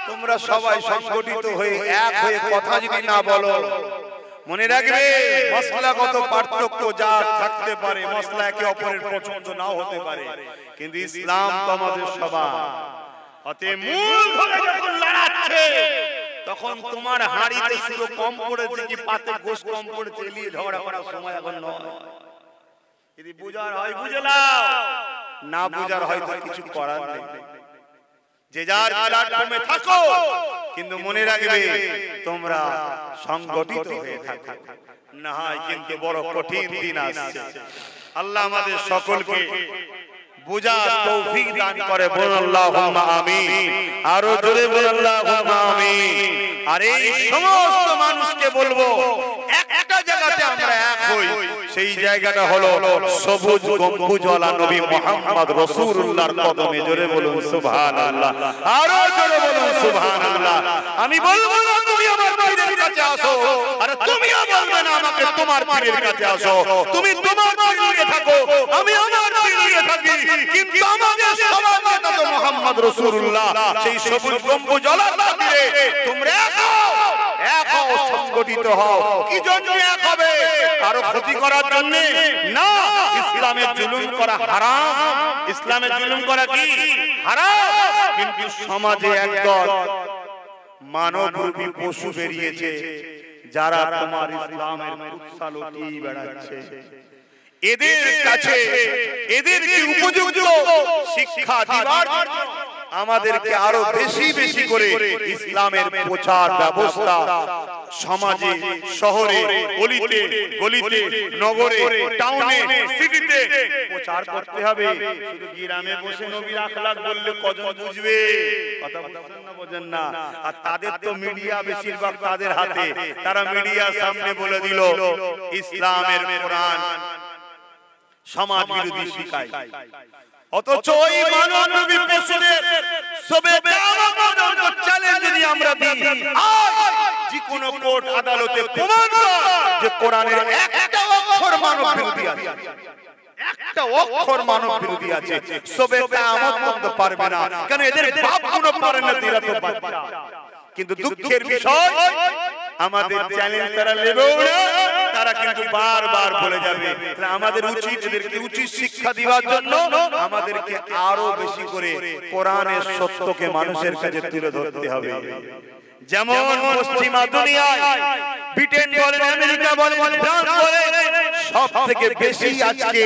তোমরা সবাই সংগঠিত হয়ে এক হয়ে কথা যদি না বলো, মনে রাখবে মশলাগত পার্থক্য যা থাকতে পারে, মশলা একে অপরের পছন্দ নাও হতে পারে, কিন্তু ইসলাম তো আমাদের সবার। অতএব মূল ধরে যখন লড়াচ্ছে, তখন তোমার হাড়িতে শুধু কম পড়েছে কি পাতে গোশ কম পড়েছে এলিয়ে ঝগড়া করার সময় এখন নয়। যদি বুঝার হয় বুঝে নাও, না বুঝার হয়তো কিছু করার নেই। যে যার প্ল্যাটফর্মে থাকো, কিন্তু মনে রাখবে তোমরা সংগঠিত হয়ে থাকো, না হয় কিন্তু বড় কঠিন দিন আসছে। আল্লাহ আমাদের সকলকে বুঝার তৌফিক দান করে। বলুন আল্লাহুম্মা আমিন। আরো জোরে বলুন আল্লাহুম্মা আমিন। আর এই সমস্ত মানুষকে বলবো একটা জায়গাতে আমরা এক হই, সেই জায়গাটা হলো সবুজ গম্বুজওয়ালা নবী মুহাম্মদ রাসূলুল্লাহর কদমে। জোরে বলুন সুবহানাল্লাহ, আরো জোরে বলুন সুবহানাল্লাহ। আমি বলবো না তুমি আমার পীরের কাছে আসো, আর তুমিও বলবে না আমাকে তোমার পীরের কাছে আসো। তুমি তোমার পীর নিয়ে থাকো, আমি আমার পীর নিয়ে থাকি, কিন্তু আমাদের সবার নেতা তো মুহাম্মদ রাসূলুল্লাহ। সেই সবুজ গম্বুজওয়ালা পীরে তোমরা এক হও, সংগঠিত হও। কি জন্য এক হবে? কারো ক্ষতি করার জন্য না। ইসলামে জুলুম করা হারাম, ইসলামে জুলুম করা কি হারাম। কিন্তু সমাজে একদল মানবরূপী পশু বেরিয়েছে, যারা তোমার ইসলামের কুৎসা লুটিয়ে বেড়াচ্ছে। এদের কাছে এদেরকে উপযুক্ত শিক্ষা দিবার আমাদেরকে আরো বেশি বেশি করে ইসলামের প্রচার ব্যবস্থা সমাজে, শহরে, অলিতে গলিতে, নগরে, টাউনে, সিটিতে প্রচার করতে হবে। শুধু গ্রামে বসে নবীর আখলাক বললে কজন বুঝবে? কথা বুঝছেন না, বোঝেন না? আর তাদের তো মিডিয়া বেশিরভাগ তাদের হাতে, তারা মিডিয়ার সামনে বলে দিল ইসলামের কোরআন সমাজ বিরোধী শিখায়। অথচ ওই মানবী পশুদের সবে কিয়ামত পর্যন্ত চ্যালেঞ্জ যদি আমরা দিই, আজ যে কোনো কোর্ট আদালতে প্রমাণ যে কোরআনের একটা অক্ষর মানব বিরোধী আছে, একটা অক্ষর মানব বিরোধী আছে, সবে কিয়ামত পর্যন্ত পারবে না। কেন? এদের বাপগুলো পারে না, এরা তো বাচ্চা। কিন্তু দুঃখের বিষয় আমাদের চ্যালেঞ্জ তারা নেবেও না, তারা কিন্তু বারবার বলে যাবে। আমাদের উচিত এদেরকে উচিত শিক্ষা দেওয়ার জন্য আমাদেরকে আরো বেশি করে কোরআনের সত্যকে মানুষের কাছে তুলে ধরতে হবে। যেমন পশ্চিমা দুনিয়ায় ব্রিটেন বলেন, আমেরিকা বলেন, ফ্রান্স বলেন, সব থেকে বেশি আজকে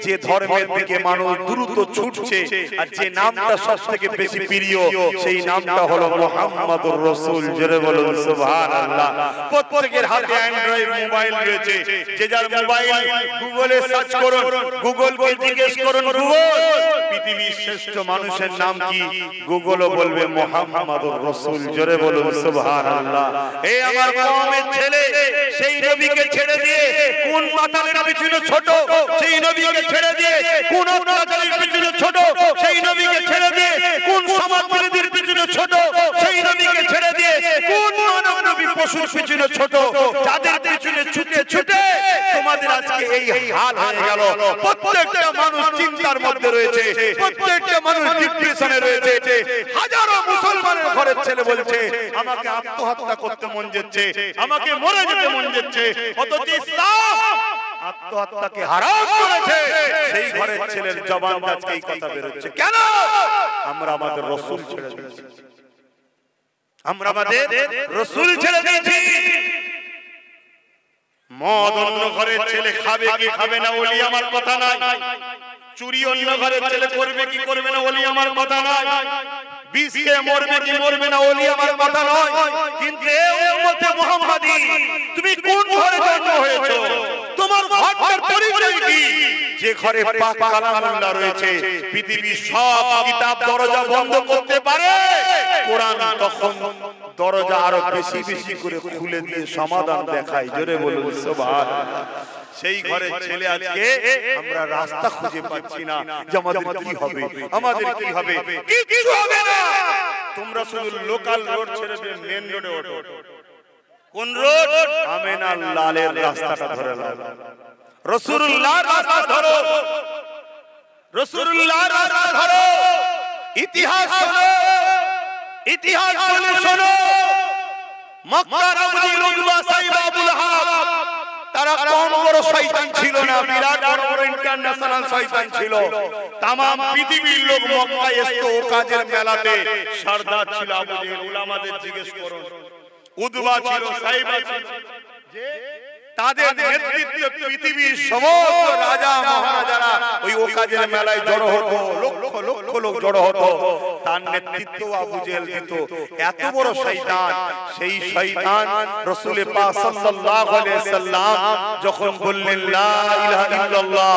যে ধর্মের দিকে মানুষ দ্রুত ছুটছে আর যে নামটা সব থেকে বেশি প্রিয়, সেই নামটা হলো মুহাম্মদুর রাসূল। জোরে বলুন সুবহানাল্লাহ। প্রত্যেকের হাতে অ্যান্ড্রয়েড মোবাইল রয়েছে। যে যার মোবাইল গুগলে সার্চ করুন, গুগলকে জিজ্ঞেস করুন, গুগল পৃথিবীর শ্রেষ্ঠ মানুষের নাম কি? গুগলও বলবে মুহাম্মদুর রাসূল। জোরে বলুন সুবহানাল্লাহ। এই আমার কওমের ছেলে সেই নবীকে ছেড়ে দিয়ে কোন মাতালের পিছনে ছোট, সেই নবীকে ছেড়ে দিয়ে কোন অত্যাচারের পিছনে ছোট, সেই নবীকে ছেড়ে দিয়ে কোন সমাজ বিরোধীর পিছনে ছোট, সেই নবীকে ছেড়ে দিয়ে কোন মানব নবী পশুর পিছনে ছোট, যাদের পিছনে ছুটে ছুটে তোমাদের আজকে এই হাল হয়ে গেল। প্রত্যেকটা মানুষ চিন্তার মধ্যে রয়েছে, প্রত্যেকটা মানুষ ডিপ্রেশনে রয়েছে। হাজারো মুসলমানের ঘরের ছেলে বলছে আমাকে আত্মহত্যা করতে মন যাচ্ছে, আমাকে মরে যেতে মন যাচ্ছে। অথচ ইসলাম আত্মহত্যাকে হারাম করেছে। সেই ঘরের ছেলের জবান আজকে এই কথা বের হচ্ছে। কেন? আমরা আমাদের রাসূল ছেড়ে দিয়েছি, আমরা আমাদের রাসূল ছেড়ে দিয়েছি। মদ অন্য ঘরের ছেলে খাবে কি খাবে না ওলি আমার কথা নাই, চুরি অন্য ঘরের ছেলে করবে কি করবে না ওলি আমার কথা নাই, বিষ খেয়ে মরবে কি মরবে না ওলি আমার কথা নয়। কিন্তু এই উম্মতে মুহাম্মাদি তুমি কোন ঘরে জন্ম হয়েছো? তোমার ঘরটার পরিচয় কি? যে ঘরে পাক কালামুল্লাহ রয়েছে, পৃথিবীর সব কিতাব দরজা বন্ধ করতে পারে, কোরআন তখন দরজা আরো বেশি বেশি করে খুলে দিয়ে সমাধান দেখায়। জোরে বলুন সুবহানাল্লাহ। সেই ঘরের ছেলে আজকে আমরা রাস্তা খুঁজে পাচ্ছি না যে আমাদের কি হবে, আমাদের কি হবে। কিছু হবে না। তোমরা শুধু লোকাল রোড ছেড়ে দিয়ে মেন রোডে ওঠো। কোন রোড? আমেনা লালের রাস্তাটা ধরে নাও, রাসূলুল্লাহর রাস্তা ধরো, রাসূলুল্লাহর রাস্তা ধরো। ইতিহাস শোনো, ইতিহাস বলে শোনো। মক্কার আবুল উতবা সাইব আবুল হাব তারা কম বড় শয়তান ছিল না, বিরাট বড় ইন্টারন্যাশনাল শয়তান ছিল। तमाम পৃথিবীর লোক মক্কায় আসতো ও কাজের মেলাতে। সরদার ছিল আবু জেহেল, উলামাদের জিজ্ঞেস করুন। উতবা ছিল, সাইবা ছিল, যে তাদের নেতৃত্বে পৃথিবীর সমস্ত রাজা মহারাজারা ওই ওকাজের মেলায় জড়ো হতো, লক্ষ লক্ষ লোক জড়ো হতো। তার নেতৃত্ব আবু জেহেল দিত। এত বড় শয়তান, সেই শয়তান রাসূল পাক সাল্লাল্লাহু আলাইহি সাল্লাম যখন বললেন লা ইলাহা ইল্লাল্লাহ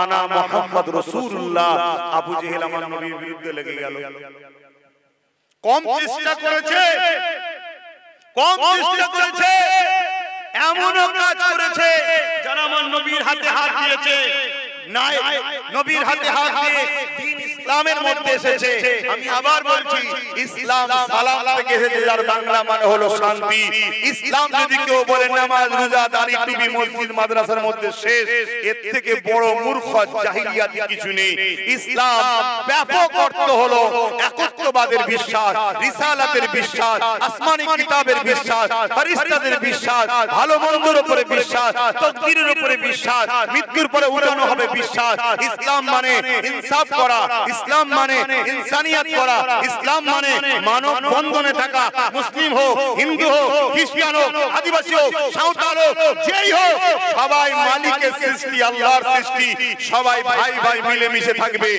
আনা মুহাম্মদ রাসূলুল্লাহ, আবু জেহেল আমার নবীর বিরুদ্ধে লেগে গেল। কম চেষ্টা করেছে, কম চেষ্টা করেছে, এমন কাজ করেছে যারা আমার নবীর হাতে হাত দিয়েছে, নাই নবীর হাতে হাত দিয়ে দ্বীন ইসলামের মধ্যে এসেছে। আমি আবার বলছি, ইসলাম সালাম থেকে এসেছে, যার বাংলা মানে হলো শান্তি। ইসলাম যদি কেউ বলে নামাজ রোজা দাড়ি টুপি মসজিদ মাদ্রাসার মধ্যে শেষ, এর থেকে বড় মূর্খ জাহিলিয়াতি কিছু নেই। ইসলাম ব্যাপক অর্থ হলো একত্ববাদের বিশ্বাস, রিসালাতের বিশ্বাস, আসমানি কিতাবের বিশ্বাস, ফেরেশতাদের বিশ্বাস, ভালো মন্দের উপরে বিশ্বাস, তাকদীরের উপরে বিশ্বাস, মৃত্যুর পরে উঠানো হবে বিশ্বাস। ইসলাম মানে ইনসাফ করা, ইসলাম মানে ইনসানিয়াত করা, ইসলাম মানে মানব বন্ধনে থাকা। মুসলিম হোক, হিন্দু হোক, খ্রিস্টান হোক, আদিবাসী হোক, সাঁওতাল হোক, যেই হোক, সবাই মালিকের সৃষ্টি, আল্লাহর সৃষ্টি। সবাই ভাই ভাই মিলেমিশে থাকবে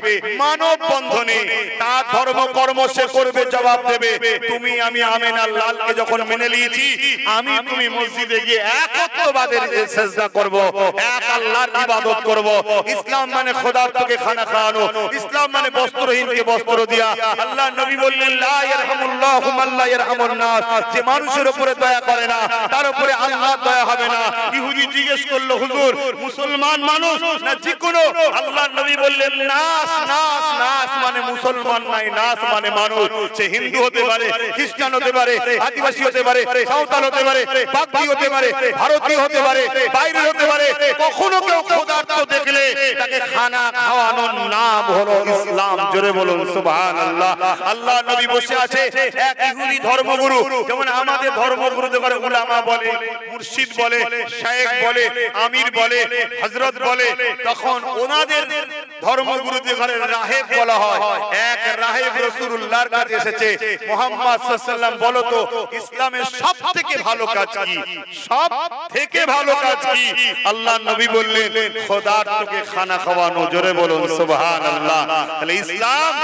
মানব বন্ধনে। তার ধর্ম কর্ম সে করবে, জবাব দেবে। তুমি আমি আমিনার লালকে যখন মেনে নিয়েছি, আমি তুমি মসজিদে গিয়ে একত্ববাদের সিজদা করব, এক আল্লাহর ইবাদত করব। ইসলাম মানে খোদার তোকে খানা খাওয়ানো, ইসলাম মানে বস্ত্রহীনকে বস্ত্র দিয়া। আল্লাহ নবী বললেন, লা ইয়ারহামুল্লাহু মান লা ইয়ারহামুন নাস, যে মানুষের উপরে দয়া করে না তার উপরে আল্লাহর দয়া হবে না। ইহুদি জিজ্ঞেস করলো, হুজুর মুসলমান মানুষ না যেকোনো? আল্লাহ নবী বললেন, নাস নাস নাস মানে মুসলমান নাই, নাস মানে মানুষ। সে হিন্দু হতে পারে, খ্রিস্টান হতে পারে, আদিবাসী হতে পারে, সাঁওতাল হতে পারে, বাগদি হতে পারে, ভারতীয় হতে পারে, বাইরে হতে পারে। কখনো কেউ খোদার তো দেখলে তাকে খানা খাওয়ানোর নাম হলো ইসলাম। জোরে বলুন সুবহানাল্লাহ। আল্লাহ নবী বসে আছে, এক ইহুদি ধর্মগুরু, যেমন আমাদের ধর্মগুরু দেখে উলামা বলে, মুর্শিদ বলে, শায়েখ বলে, আমির বলে, হযরত বলে, তখন ওনাদের ধর্মগুরুদের ঘরে রাহেব বলা হয়। এক রাহেব রাসূলুল্লাহর কাছে এসেছে, মুহাম্মদ সাল্লাল্লাহু আলাইহি ওয়াসাল্লাম বলো তো ইসলামের সবথেকে ভালো কাজ কি? সব থেকে ভালো কাজ কি? আল্লাহ নবী বললেন, খোদার তোকে খানা খাওয়ানো। জোরে বলুন সুবহানাল্লাহ। তাহলে ইসলাম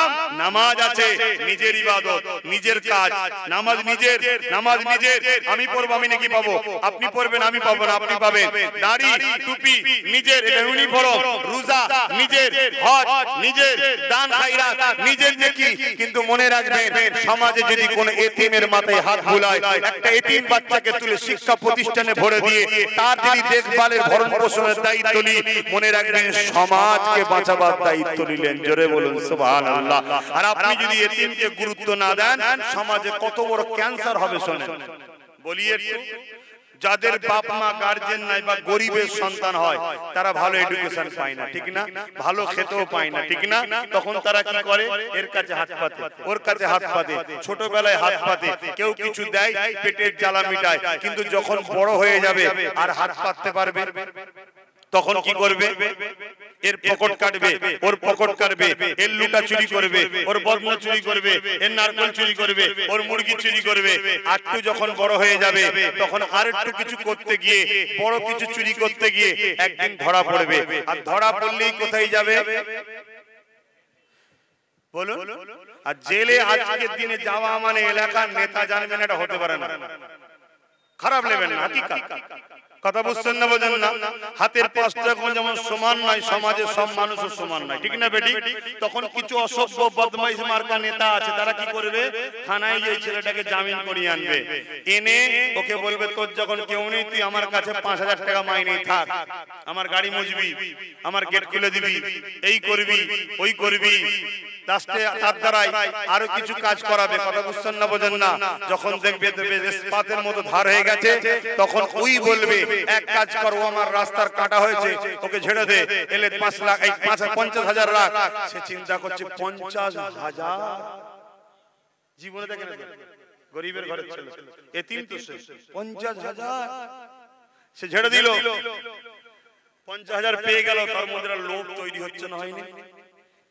নামাজ আছে, নিজের ইবাদত, নিজের কাজ, নামাজ নিজের, নামাজ নিজের। আমি পড়ব, আমি নাকি পাবো? আপনি পড়বেন, আমি পাবো না, আপনি পাবেন। দাড়ি টুপি নিজের, এটা ইউনিফর্ম। রোজা নিজের, হজ নিজের, দান খায়রাত নিজের নাকি। কিন্তু মনে রাখবেন, সমাজে যদি কোনো এতিমের মাথায় হাত বুলায়, একটা এতিম বাচ্চাকে তুলে শিক্ষা প্রতিষ্ঠানে ভরে দিয়ে তার যদি দেখভালের ভরণ পোষণের দায়িত্ব নিই, মনে রাখবেন সমাজকে বাঁচাবার দায়িত্ব নিলেন। জোরে বলুন সুবহানাল্লাহ। আর আপনি যদি এতিমকে গুরুত্ব না দেন, সমাজে কত বড় ক্যান্সার হবে শোনেন। বলি একটু, যাদের বাপ মা গার্জেন নাই বা গরিবের সন্তান হয়, তারা ভালো এডুকেশন পায় না, ঠিক না? ভালো খেতেও পায় না, ঠিক না? তখন তারা কি করে? এর কাছে হাত পাতে, ওর কাছে হাত পাতে, ছোটবেলায় হাত পাতে, কেউ কিছু দেয়, পেটের জ্বালা মিটায়। কিন্তু যখন বড় হয়ে যাবে আর হাত পাততে পারবে, তখন কি করবে? এর পকেট কাটবে, ওর পকেট কাটবে, এর লুটা চুরি করবে, ওর বদনা চুরি করবে, এর নারকেল চুরি করবে, ওর মুরগি চুরি করবে। আরেকটু যখন বড় হয়ে যাবে, তখন আরেকটু কিছু করতে গিয়ে, বড় কিছু চুরি করতে গিয়ে একদিন ধরা পড়বে। আর ধরা পড়লেই কোথায় যাবে বলুন? আর জেলে আজকের দিনে যাওয়া মানে এলাকার নেতা জানবেন, এটা হতে পারে না। খারাপ নেবেন না, হাকিকাত কথা বুঝছেন না, বোঝেন না? হাতের পাঁচটা যেমন সমান নয়, সমাজে সব মানুষও সমান নয়, ঠিক না বেটি? তখন কিছু অসভ্য বদমাইশ মার্কা নেতা আছে, তারা কি করবে? থানায় এই ছেলেটাকে জামিন করিয়ে আনবে, এনে ওকে বলবে, তোর যখন কেউ নেই, তুই আমার কাছে 5000 টাকা মাইনে থাক, আমার গাড়ি মুছবি, আমার গেট খুলে দিবি, এই করবি, ওই করবি। লাস্টে তার দ্বারাই আরো কিছু কাজ করাবে। কথা বুঝছেন না, বোঝেন না? যখন দেখবে ইস্পাতের মতো ধার হয়ে গেছে, তখন ওই বলবে, এক কাজ কর, ও আমার রাস্তার কাটা হয়েছে, ওকে ছেড়ে দে, এলে 5 লাখ, 50,000 লাখ। সে চিন্তা করছে 50,000 জীবনে দেখে না, গরিবের ঘরের ছেলে, এতিম তো সে, 50,000 সে ছেড়ে দিল। 50,000 পেয়ে গেল, তার মধ্যে লোভ তৈরি হচ্ছে না, হয়নি?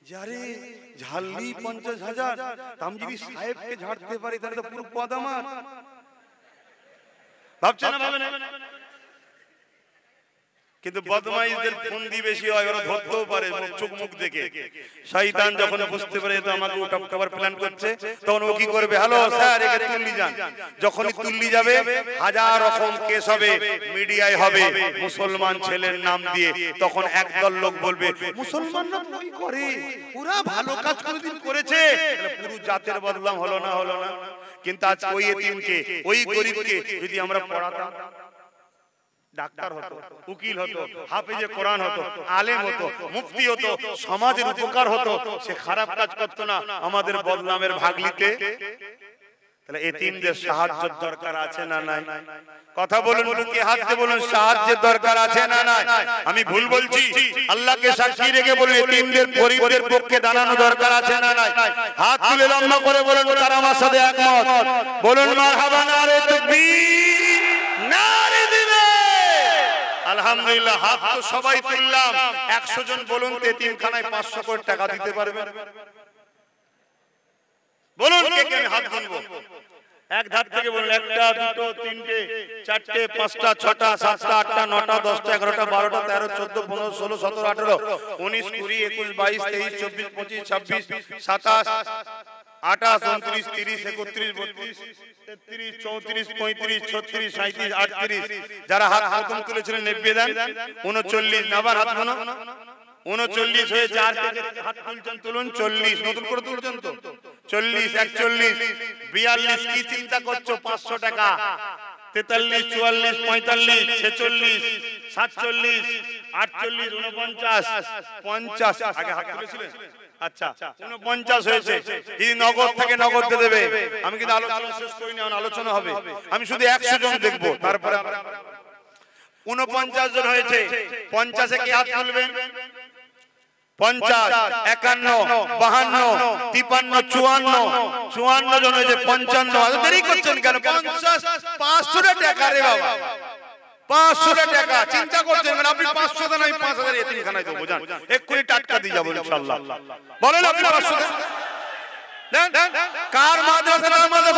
যারে ঝাললি 50,000, আমি যদি সাহেবকে ঝাড়তে পারি তাহলে তো পুরো পদ আমার। ভাবছে না, ভাবে না? কিন্তু বদমাইশদের ফন্দি বেশি হয়, ওরা ধরতেও পারে চোখ মুখ দেখে। শয়তান যখন বুঝতে পারে তো আমাকে টপকাবার প্ল্যান করছে, তখন ও কি করবে? হ্যালো স্যার, একে তুললি যান। যখনই তুললি যাবে, 1000 রকম কেস হবে, মিডিয়ায় হবে মুসলমান ছেলের নাম দিয়ে। তখন একদল লোক বলবে, মুসলমানরা ওই করে, ওরা ভালো কাজ কোনদিন করেছে, পুরো জাতের বদনাম হলো না, হলো না? কিন্তু আজ ওই এতিমকে, ওই গরিবকে যদি আমরা পড়াতাম, ডাক্তার হতো, উকিল হতো, হাফেজে কোরআন হতো, আলেম হতো, মুফতি হতো, সমাজের উপকার হতো, সে খারাপ কাজ করতো না আমাদের বদনামের ভাগলিতে। তাহলে এতিমদের সাহায্যের দরকার আছে না নাই? কথা বলুন, বুকে হাত দিয়ে বলুন, সাহায্যের দরকার আছে না নাই? আমি ভুল বলছি? আল্লাহকে সাক্ষী রেখে বলুন, এতিমদের গরিবদের পক্ষে দাঁড়ানো দরকার আছে না নাই? হাত তুলে লম্বা করে বলুন, তারা আমার সাথে একমত। বলুন মারহাবা, নারে তাকবীর, নারে দিবে। আলহামদুলিল্লাহ, হাত তো সবাই তুললাম। 100 জন বলুন তো এতিমখানায় 500 করে টাকা দিতে পারবেন? বলুন কে কে, হাত গুনবো। এক ধার থেকে বলুন, 1 2 3 4 5 6 7 8 9 10 11 12 13 14 15 16 17 18 19 20 21 22 23 24 25 26 27 28 29 30 31 32 33 34 35 36 37 38 যারা হাত প্রথম তুলেছিলেন নেবে দেন। 39 নাবার হাত গুনো, 39 হয়ে 4 থেকে হাত তুলছেন, তুলুন। 40 নতুন করে তুলছেন তো? 40 41 42 কি চিন্তা করছো? 500 টাকা। 43 44 45 46 47 48 49 50 আগে হাত তুলেছিলেন? আচ্ছা, 49 হয়েছে। যদি নগদ থেকে নগদ দিয়ে দেবে। আমি কিন্তু আলোচনা শেষ করিনি, আলোচনা হবে। আমি শুধু 100 জন দেখবো, তারপরে 49 জন হয়েছে। 50 এ কি হাত তুলবেন? 50 51 52 53 54 জন হয়েছে। 55 দেরি করছেন কেন? 50 500 টাকা রে বাবা, 500 টাকা চিন্তা করছেন কেন? আপনি 500 দেন, আমি 5000 এতিমখানায় দেবো। জান এক্ষুনি টাটকা দিয়ে যাবো ইনশাআল্লাহ। বলেন আপনি 500 দেন। কার মাদ্রাসা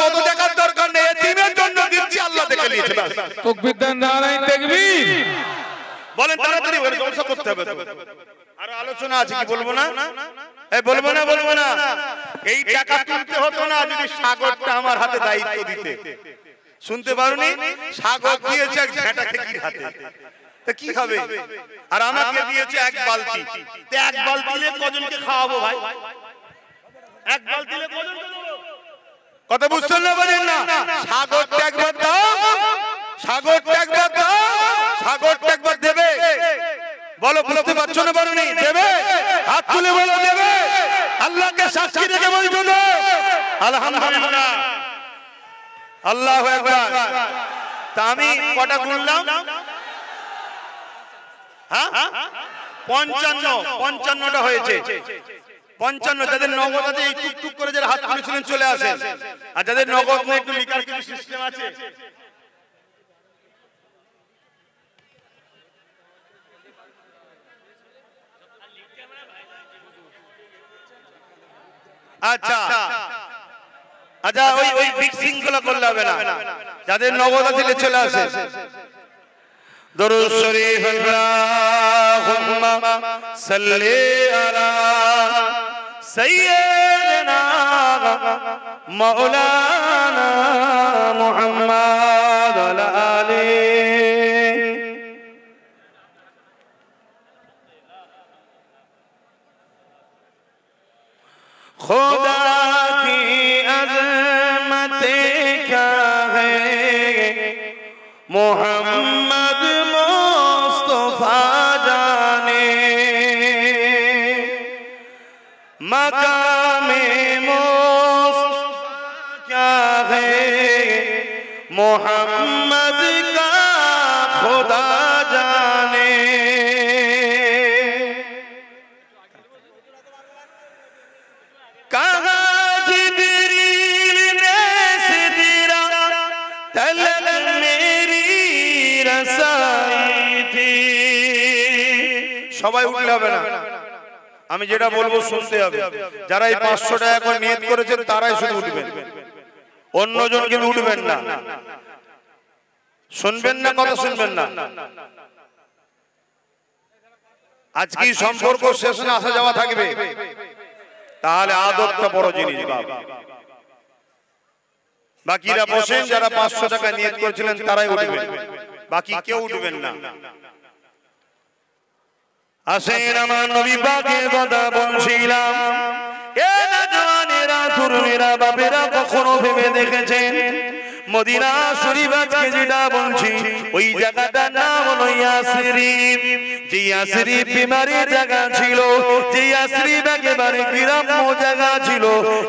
অত টাকার দরকার নেই, এতিমের জন্য দিচ্ছি, আল্লাহ দেখে নিয়েছে। তাকবীর দেন, নারায়ে তাকবীর। বলেন তাড়াতাড়ি, ওই জলসা করতে হবে তো। আর আলোচনা আছে, কি বলবো না? এই বলবো না। এই টাকা তুলতে হতো না যদি সাগরটা আমার হাতে দায়িত্ব দিতে। শুনতে পারোনি? সাগর দিয়েছে এক ঝেঁটা খেকির হাতে, তা কি হবে? আর আমাকে দিয়েছে এক বালতি। তে এক বালতি দিলে কজনকে খাওয়াবো ভাই? এক বালতি দিলে কজনকে দেবো? কথা বুঝছেন না? বলেন না। সাগরটা একবার দাও, সাগরটা একবার দাও, সাগরটা একবার দেবে। বলো, বুঝতে পারছো না? বলনি দেবে? হাত তুলে বলো দেবে। আল্লাহকে সাক্ষী রেখে বলছো তো? আলহামদুলিল্লাহ, আল্লাহু আকবার। তা আমি কটা গুনলাম? হ্যাঁ, 55টা হয়েছে। 55 যাদের নগদ আছে এই টুকটুক করে যারা হাত তুলেছিলেন চলে আসেন। আর যাদের নগদ নেই একটু লিখার কিছু সিস্টেম আছে। আচ্ছা আচ্ছা, ওই মিক্সিং গুলো করলে হবে না। যাদের নগদ আছে চলে আসে। দরুদ শরীফ, আল্লাহুম্মা সাল্লি আলা সাইয়্যিদিনা মাওলানা মুহাম্মদ ওয়া আলিহি। खुदा की अज़मत क्या है, मोहम्मद मुस्तफा जाने। मकामे मुस्तफा क्या है, मोहम्मद का खुदा जाने। সবাই উঠলে হবে না, আমি যেটা বলবো শুনতে হবে। যারা এই 500 টাকা করে নিয়ত করেছেন তারাই শুধু উঠবেন, অন্যজন কিন্তু উঠবেন না। শুনবেন না, কথা শুনবেন না। আজকে সম্পর্ক শেষ না, আসা যাওয়া থাকবে। তাহলে আদবটা বড় জিনিস। বাকিরা বসেন, যারা 500 টাকা নিয়ত করেছিলেন তারাই উঠবেন, বাকি কেউ উঠবেন না। আসেন আমার নবী পাকের কথা বলছিলাম। এ নওজওয়ানেরা, তরুণেরা, বাপেরা কখনো ভেবে দেখেছেন মদিনা শরীফ আজকে যেটা বলছি ওই জায়গাটার নাম হলো ইয়াসরিব। যে ইয়াসরিব বিমারির জায়গা ছিল, যে ইয়াসরিব একেবারে গ্রাম্য জায়গা ছিল,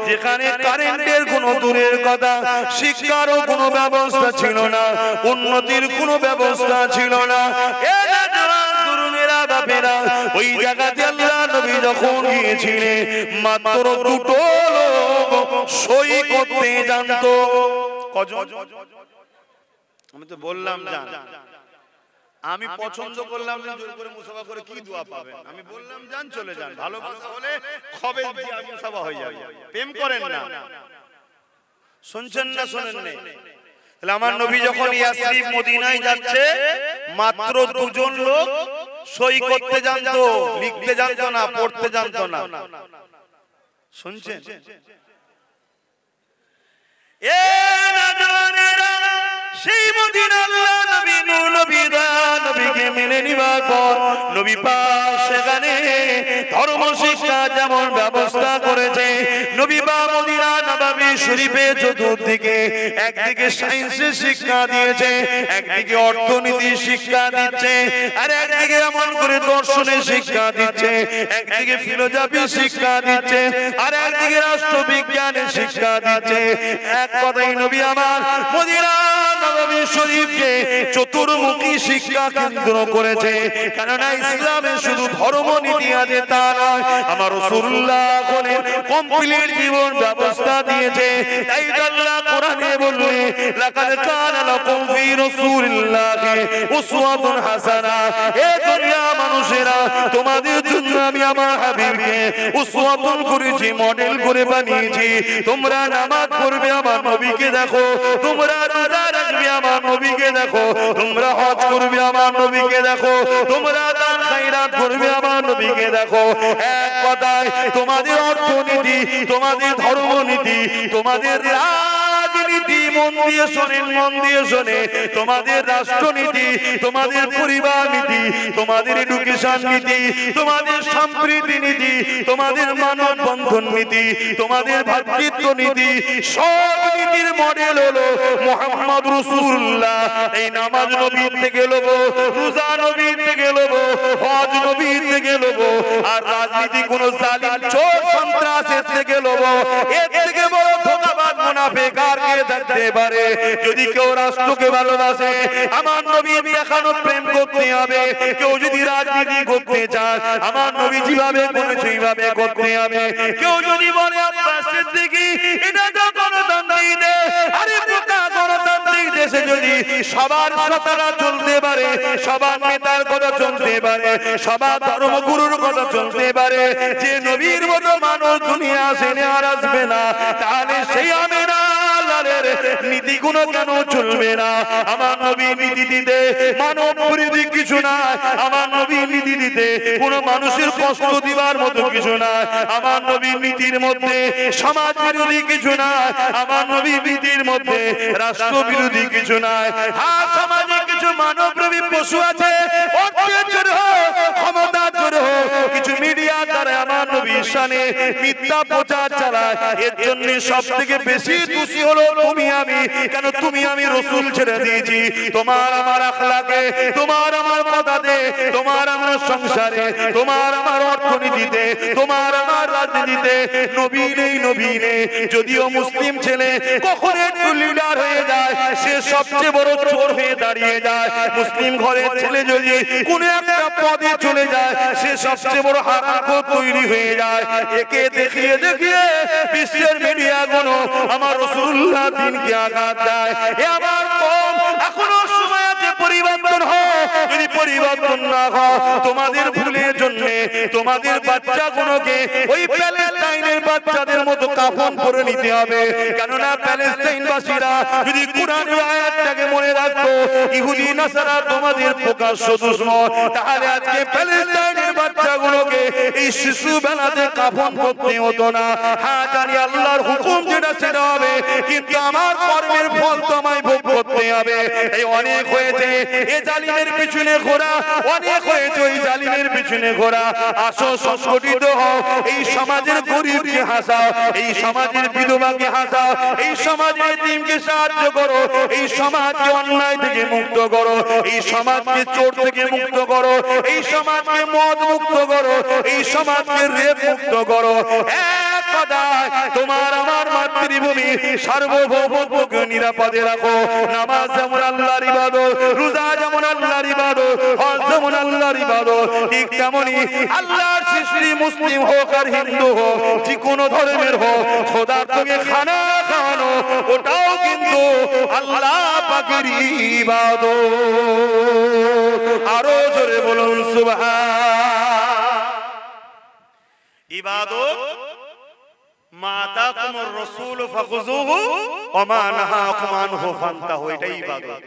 যেখানে কারেন্টের কোনো দূরের কথা, শিক্ষারও কোনো ব্যবস্থা ছিল না, উন্নতির কোনো ব্যবস্থা ছিল না। বাপেরা ওই জায়গাতে আল্লাহ নবী যখন গিয়েছিলেন মাত্র দুটো লোক সই করতে জানতো। কজন? আমি তো বললাম জান, আমি পছন্দ করলাম না জোর করে মুসাফা করে কি দোয়া পাবেন, আমি বললাম জান চলে যান, ভালোবাসা হলে খবে দিয়ে মুসাফা হয়ে যাবে, প্রেম করেন না। শুনছেন না শোনেন না? তাহলে আমার নবী যখন ইয়াসরিব মদিনায় যাচ্ছে মাত্র দুজন লোক সই করতে জানতো, লিখতে জানতো না, পড়তে জানতো না। শুনছেন? এ নজওয়ানেরা সেই মদিনা আল্লাহ নবী নূর নবী নবীকে মেনে নিবার পর নবী পাক সেখানে ধর্ম শিক্ষা যেমন ব্যবস্থা করেছে, নবী পাক মদিনা নববী শরীফে চতুর্দিকে একদিকে সায়েন্সের শিক্ষা দিয়েছে, একদিকে অর্থনীতি শিক্ষা দিচ্ছে, আর একদিকে এমন করে দর্শনের শিক্ষা দিচ্ছে, একদিকে ফিলোসফি শিক্ষা দিচ্ছে, আর একদিকে রাষ্ট্রবিজ্ঞানের শিক্ষা দিচ্ছে। এক কথাই নবী আমার মদিনা নববী শরীফকে চতুর্মুখী শিক্ষা কেন্দ্র করেছে। কেননা ইসলামে শুধু ধর্ম নীতি আছে তা নয়, আমার রাসূলুল্লাহ বলেন কমপ্লিট জীবন ব্যবস্থা দিয়েছে। তাই আল্লাহ কোরআনে বললেন লাকাদ কানা লাকুম ফি রাসূলিল্লাহি উসওয়াতুন হাসানা। হে দুনিয়া মানুষেরা, তোমাদের জন্য আমি আমার হাবিবকে উসওয়াতুন করেছি, মডেল করে বানিয়েছি। তোমরা নামাজ পড়বে আমার নবীকে দেখো, তোমরা রোজা রাখবে আমার নবীকে দেখো, তোমরা হজ করবে আমার নবীকে দেখো, তোমরা দান খায়রাত করবে আমার নবীকে দেখো। এক কথায় তোমাদের অর্থনীতি, তোমাদের ধর্মনীতি, তোমাদের রাজনীতি, মন দিয়ে শোনেন, মন দিয়ে শোনে, তোমাদের রাষ্ট্রনীতি, তোমাদের পরিবার নীতি, তোমাদের এডুকেশন নীতি, তোমাদের সম্প্রীতি নীতি, তোমাদের মানব বন্ধন নীতি, তোমাদের ভ্রাতৃত্ব নীতি, সব নীতির মডেল হলো মুহাম্মদ রাসূলুল্লাহ। এই নামাজ নবীর থেকে লবো, রোজা নবীর থেকে লবো, হজ নবীর থেকে লবো, আর রাজনীতি কোন জালিম চোর সন্ত্রাসের থেকে লবো। এর থেকে বড় ধোঁকাবাজ মুনাফিক আর কে থাকতে পারে? যদি কেউ রাষ্ট্রকে ভালোবাসে, আমার নবী দেখানো প্রেম করতে হবে। কেউ যদি রাজনীতি করতে চায়, আমার নবী যেভাবে করেছে এইভাবে করতে হবে। কেউ যদি বলে আব্বাস সিদ্দিকী এটা তো গণতান্ত্রিক দেশ, আরে বোকা, গণতান্ত্রিক দেশে যদি সবার নেতারা চলতে পারে, সবার নেতার কথা চলতে পারে, সবার ধর্মগুরুর কথা চলতে পারে, যে নবীর মতো মানুষ দুনিয়া আসেনি আর আসবে না, তাহলে সেই আমিনা নীতিগুলো কেন চলবে না? আমার নবী নীতি দিতে মানব বিরোধী কিছু না, আমার নবী নীতি দিতে কোন মানুষের কষ্ট দিবার মতো কিছু না, আমার নবী নীতির মধ্যে সমাজ বিরোধী কিছু না, আমার নবী নীতির মধ্যে রাষ্ট্র বিরোধী কিছু নাই। হ্যাঁ, সমাজে কিছু মানবপ্রেমী পশু আছে, অর্থের জন্য হোক, ক্ষমতার জন্য হোক, কিছু মিডিয়া দ্বারা আমার নবীর শানে মিথ্যা প্রচার চালায়। এর জন্য সব থেকে বেশি দোষী হলো তুমি আমি। কেন? তুমি আমি রাসূল ছেড়ে দিয়েছি। তোমার আমার আখলাকে, তোমার আমার কথাতে, তোমার আমার সংসারে, তোমার আমার অর্থনীতিতে, তোমার আমার রাজনীতিতে নবী নেই, নবী নেই। যদিও মুসলিম ছেলে কখন একটু লিডার হয়ে যায়, সে সবচেয়ে বড় চোর হয়ে দাঁড়িয়ে যায়। মুসলিম ঘরের ছেলে যদি কোন একটা পদে চলে যায়, সে সবচেয়ে বড় হারামখোর তৈরি হয়ে যায়। একে দেখিয়ে দেখিয়ে বিশ্বের মিডিয়াগুলো আমার রাসূলুল্লাহ দিনকে আঘাত দেয়। এ আমার কম, এখনো সময় আছে পরিবর্তন হোক। যদি পরিবর্তন না হয়, তোমাদের ভুলের জন্য তোমাদের বাচ্চাগুলোকে ওই প্যালেস্টাইনের বাচ্চাদের মতো কাফন করে নিতে হবে। কেননা প্যালেস্টাইনবাসীরা যদি কুরআনের আয়াতটাকে মনে রাখতো, ইহুদি নাসারা তোমাদের প্রকাশ্য দুশমন, তাহলে আজকে প্যালেস্টাইনের বাচ্চা বাচ্চাগুলোকে এই শিশু বেলাতে কাফন করতে হতো না। হ্যাঁ জানি আল্লাহর হুকুম যেটা সেটা হবে, কিন্তু আমার কর্মের ফল তো আমায় ভোগ করতে হবে। এই অনেক হয়েছে এই জালিমের পিছনে ঘোরা, অনেক হয়েছে ওই জালিমের পিছনে ঘোরা। আসো সংগঠিত হও, এই সমাজের গরিবকে হাসাও, এই সমাজের বিধবাকে হাসাও, এই সমাজের এতিমকে সাহায্য করো, এই সমাজকে অন্যায় থেকে মুক্ত করো, এই সমাজকে চোর থেকে মুক্ত করো, এই সমাজকে মদ মুক্ত করো, এই সমাজকে রেপ মুক্ত করো। এক কথায় তোমার আমার মাতৃভূমি সার্বভৌমত্বকে নিরাপদে রাখো। নামাজ যেমন আল্লাহর ইবাদত, রোজা যেমন আল্লাহর ইবাদত, হজ যেমন আল্লাহর ইবাদত, ঠিক তেমনি আল্লাহর সৃষ্টি মুসলিম হোক আর হিন্দু হোক, যে কোনো ধর্মের হোক, খোদার তোকে খানা খাওয়ানো ওটাও কিন্তু আল্লাহ পাকের ইবাদত। আরো জোরে বলুন সুবহান। ইবাদত মাতাকুমুর রাসূল ফাখুযুহু ওয়া মা নাহাকুম আনহু ফান্তাহু, এটাই ইবাদত।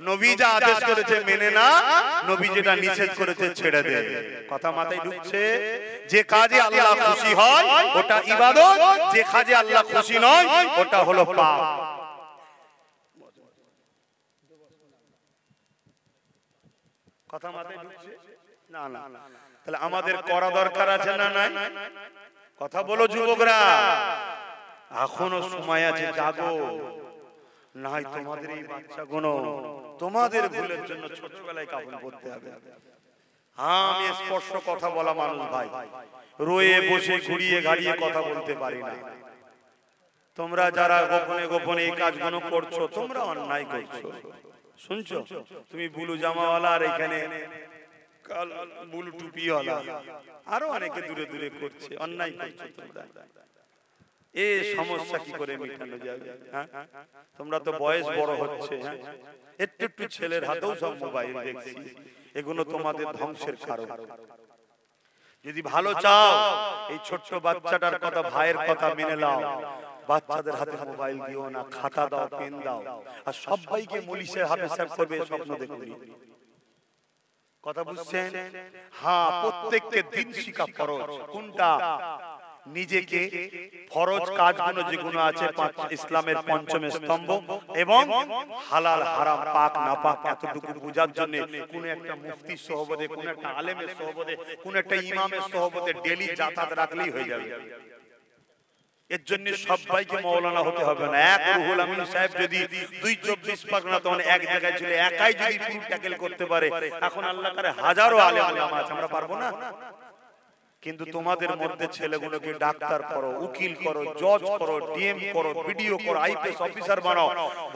নবী যা আদেশ করেছে মেনে না, নবী যেটা নিষেধ করেছে ছেড়ে দে। কথা মাথায় ঢুকছে? যে কাজে আল্লাহ খুশি হয় ওটা ইবাদত, যে কাজে আল্লাহ খুশি নয় ওটা হলো পাপ। কথা মাথায় ঢুকছে? না না, তাহলে আমাদের করা দরকার আছে না নাই? কথা বলো যুবকরা, এখনো সময় আছে, জাগো। নাই তোমাদের এই বাচ্চাগুলো তোমাদের ভুলের জন্য ছোটবেলায় কাফন করতে হবে। আমি স্পষ্ট কথা বলা মানুষ ভাই, রয়ে বসে ঘুরিয়ে ঘাড়িয়ে কথা বলতে পারি না। তোমরা যারা গোপনে গোপনে এই কাজগুলো করছো, তোমরা অন্যায় করছো। শুনছো? তুমি বুলু জামাওয়ালা আর এখানে বুলু টুপিওয়ালা আরো অনেকে দূরে দূরে করছে, অন্যায় করছো তোমরা। এই সমস্যা কি করে মেটানো যাবে? হ্যাঁ, তোমরা তো বয়স বড় হচ্ছে, একটু একটু ছেলের হাতেও সব মোবাইল দেখছি, এগুলো তোমাদের ধ্বংসের কারণ। যদি ভালো চাও, এই ছোট্ট বাচ্চাটার কথা, ভাইয়ের কথা মেনে নাও। বাচ্চাদের হাতে মোবাইল দিও না, খাতা দাও, পেন দাও, আর সবাইকে মুলিশের হাতে সেভ করবে স্বপ্ন দেখুন। কথা বুঝছেন? হ্যাঁ, প্রত্যেককে দিন শিক্ষা ফরজ। কোনটা? নিজেকে ফরজ কাজগুলো যেগুলো আছে ইসলামের পঞ্চম স্তম্ভ এবং হালাল হারাম পাক না পাক এতটুকু বোঝার জন্য কোন একটা মুফতির সহবতে, কোন একটা আলেমের সহবতে, কোন একটা ইমামের সহবতে ডেইলি যাতায়াত রাখলেই হয়ে যাবে। এর জন্য সবাইকে মাওলানা হতে হবে না। এক রুহুল আমিন সাহেব যদি 224 পারগনা তখন এক জায়গায় ছিল, একাই যদি পুরো ট্যাকেল করতে পারে, এখন আল্লাহ করে হাজারো আলেম ওলামা আছে, আমরা পারবো না? কিন্তু তোমাদের মধ্যে ছেলেগুলোকে ডাক্তার করো, উকিল করো, জজ করো, ডিএম করো, বিডিও করো, আইপিএস অফিসার বানাও,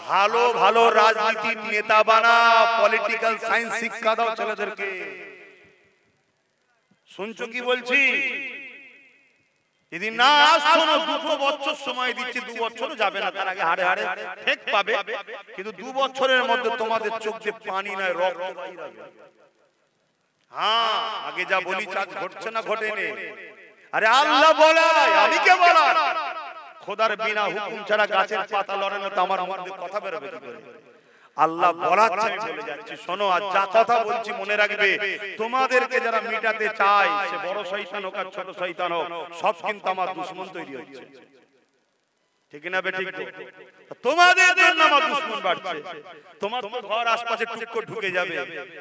ভালো ভালো রাজনীতির নেতা বানাও, পলিটিক্যাল সায়েন্স শিক্ষা দাও ছেলেদেরকে। শুনছো কি বলছি? যদি না আসছো না, 2 বছর সময় দিচ্ছি, 2 বছরও যাবে না, তার আগে হাড়ে হাড়ে ঠিক পাবে। কিন্তু 2 বছরের মধ্যে তোমাদের চোখ দিয়ে পানি নাই, রক্ত বাইরে হবে। হ্যাঁ, আগে যা বলি চাঁদ ঘটছে না ঘটেনি। আরে আল্লাহ বলায়, আমি কে বলার? খোদার বিনা হুকুম ছাড়া গাছের পাতা লড়ে না, তো আমার মধ্যে কথা বেরোবে কি করে? আল্লাহ বলাচ্ছে, আমি বলে যাচ্ছি। শোনো, আর যা কথা বলছি মনে রাখবে, তোমাদেরকে যারা মিটাতে চায়, সে বড় শয়তান হোক আর ছোট শয়তান হোক, সব কিন্তু আমার দুশমন তৈরি হচ্ছে। ঠিক না বে? ঠিক। তোমাদের জন্য আমার দুশমন বাড়ছে। তোমার তো ঘর আশপাশে টুকরো ঢুকে যাবে,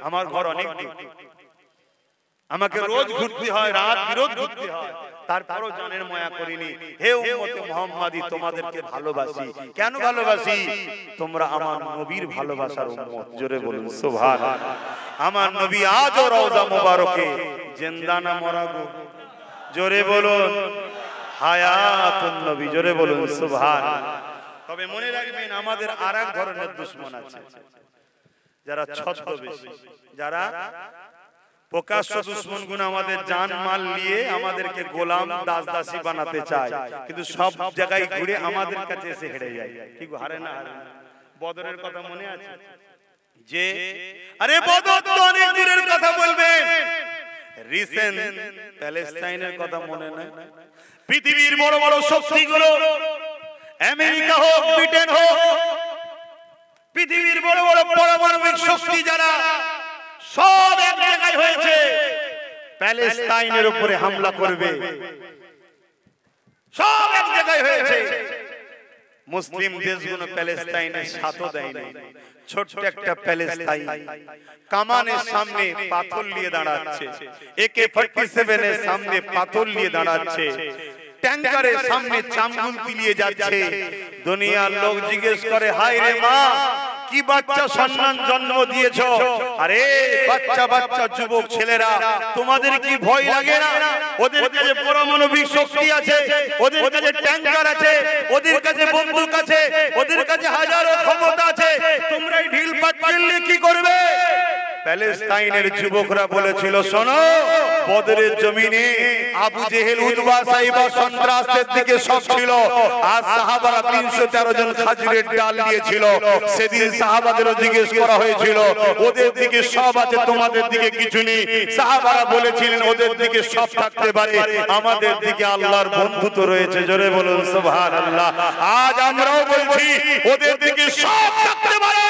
আমার ঘর অনেক দূর, আমাকে রোজ ঘুরতে হয়, রাত বিরোধ ঘুরতে হয়, তারপরও জানের মায়া করিনি। হে উম্মতে মুহাম্মাদি, তোমাদেরকে ভালোবাসি। কেন ভালোবাসি? তোমরা আমার নবীর ভালোবাসার উম্মত। জোরে বলুন সুবহানাল্লাহ। আমার নবী আজও রওজা মোবারকে জিন্দা না মরা গো। জোরে বলুন হায়াতুন নবী। জোরে বলুন সুবহানাল্লাহ। তবে মনে রাখবেন, আমাদের আরেক ধরনের দুশমন আছে, যারা ছদ্মবেশী, যারা প্রকাশ্য দুশমন গুণ আমাদের জান মাল নিয়ে আমাদেরকে গোলাম দাস দাসী বানাতে চায়, কিন্তু সব জায়গায় ঘুরে আমাদের কাছে এসে হেরে যায়। কি হারে না? বদরের কথা মনে আছে? যে আরে বদর তো অনেক দূরের কথা বলবেন, রিসেন্ট প্যালেস্টাইনের কথা মনে নাই? পৃথিবীর বড় বড় শক্তিগুলো, আমেরিকা হোক, ব্রিটেন হোক, পৃথিবীর বড় বড় পারমাণবিক শক্তি যারা, সব এক জায়গায় হয়েছে। প্যালেস্টাইনের উপরে হামলা করবে, সব এক জায়গায় হয়েছে। মুসলিম দেশগুলো প্যালেস্টাইনের সাথও দেয়নি। ছোট্ট একটা প্যালেস্টাইন কামানের সামনে পাথর নিয়ে দাঁড়াচ্ছে, AK-47 এর সামনে পাথর নিয়ে দাঁড়াচ্ছে, ট্যাঙ্কারের সামনে চামগুলতি নিয়ে যাচ্ছে। দুনিয়ার লোক জিজ্ঞেস করে, হায় রে মা, কি বাচ্চা সন্তান জন্ম দিয়েছো? আরে বাচ্চা বাচ্চা যুবক ছেলেরা, তোমাদের কি ভয় লাগে না? ওদের কাছে পারমাণবিক শক্তি আছে, ওদের কাছে ট্যাঙ্কার আছে, ওদের কাছে বন্দুক আছে, ওদের কাছে হাজারো ক্ষমতা আছে, তোমরাই ঢিল পাচ্ছিলে কি করবে? প্যালেস্টাইনের যুবকরা বলেছিল, শোনো, বদরের জমিনে আবু জেহেল, উতবা, সাইবা সন্ত্রাসের দিকে সব ছিল। আজ সাহাবারা 313 জন খাজুরের ডাল দিয়েছিল। সেদিন সাহাবাদেরও জিজ্ঞেস করা হয়েছিল, ওদের দিকে সব আছে, তোমাদের দিকে কিছু নেই। সাহাবারা বলেছিলেন, ওদের দিকে সব থাকতে পারে, আমাদের দিকে আল্লাহর বন্ধুত্ব রয়েছে। জোরে বলুন সুবহানাল্লাহ। আজ আমরাও বলছি, ওদের দিকে সব থাকতে পারে,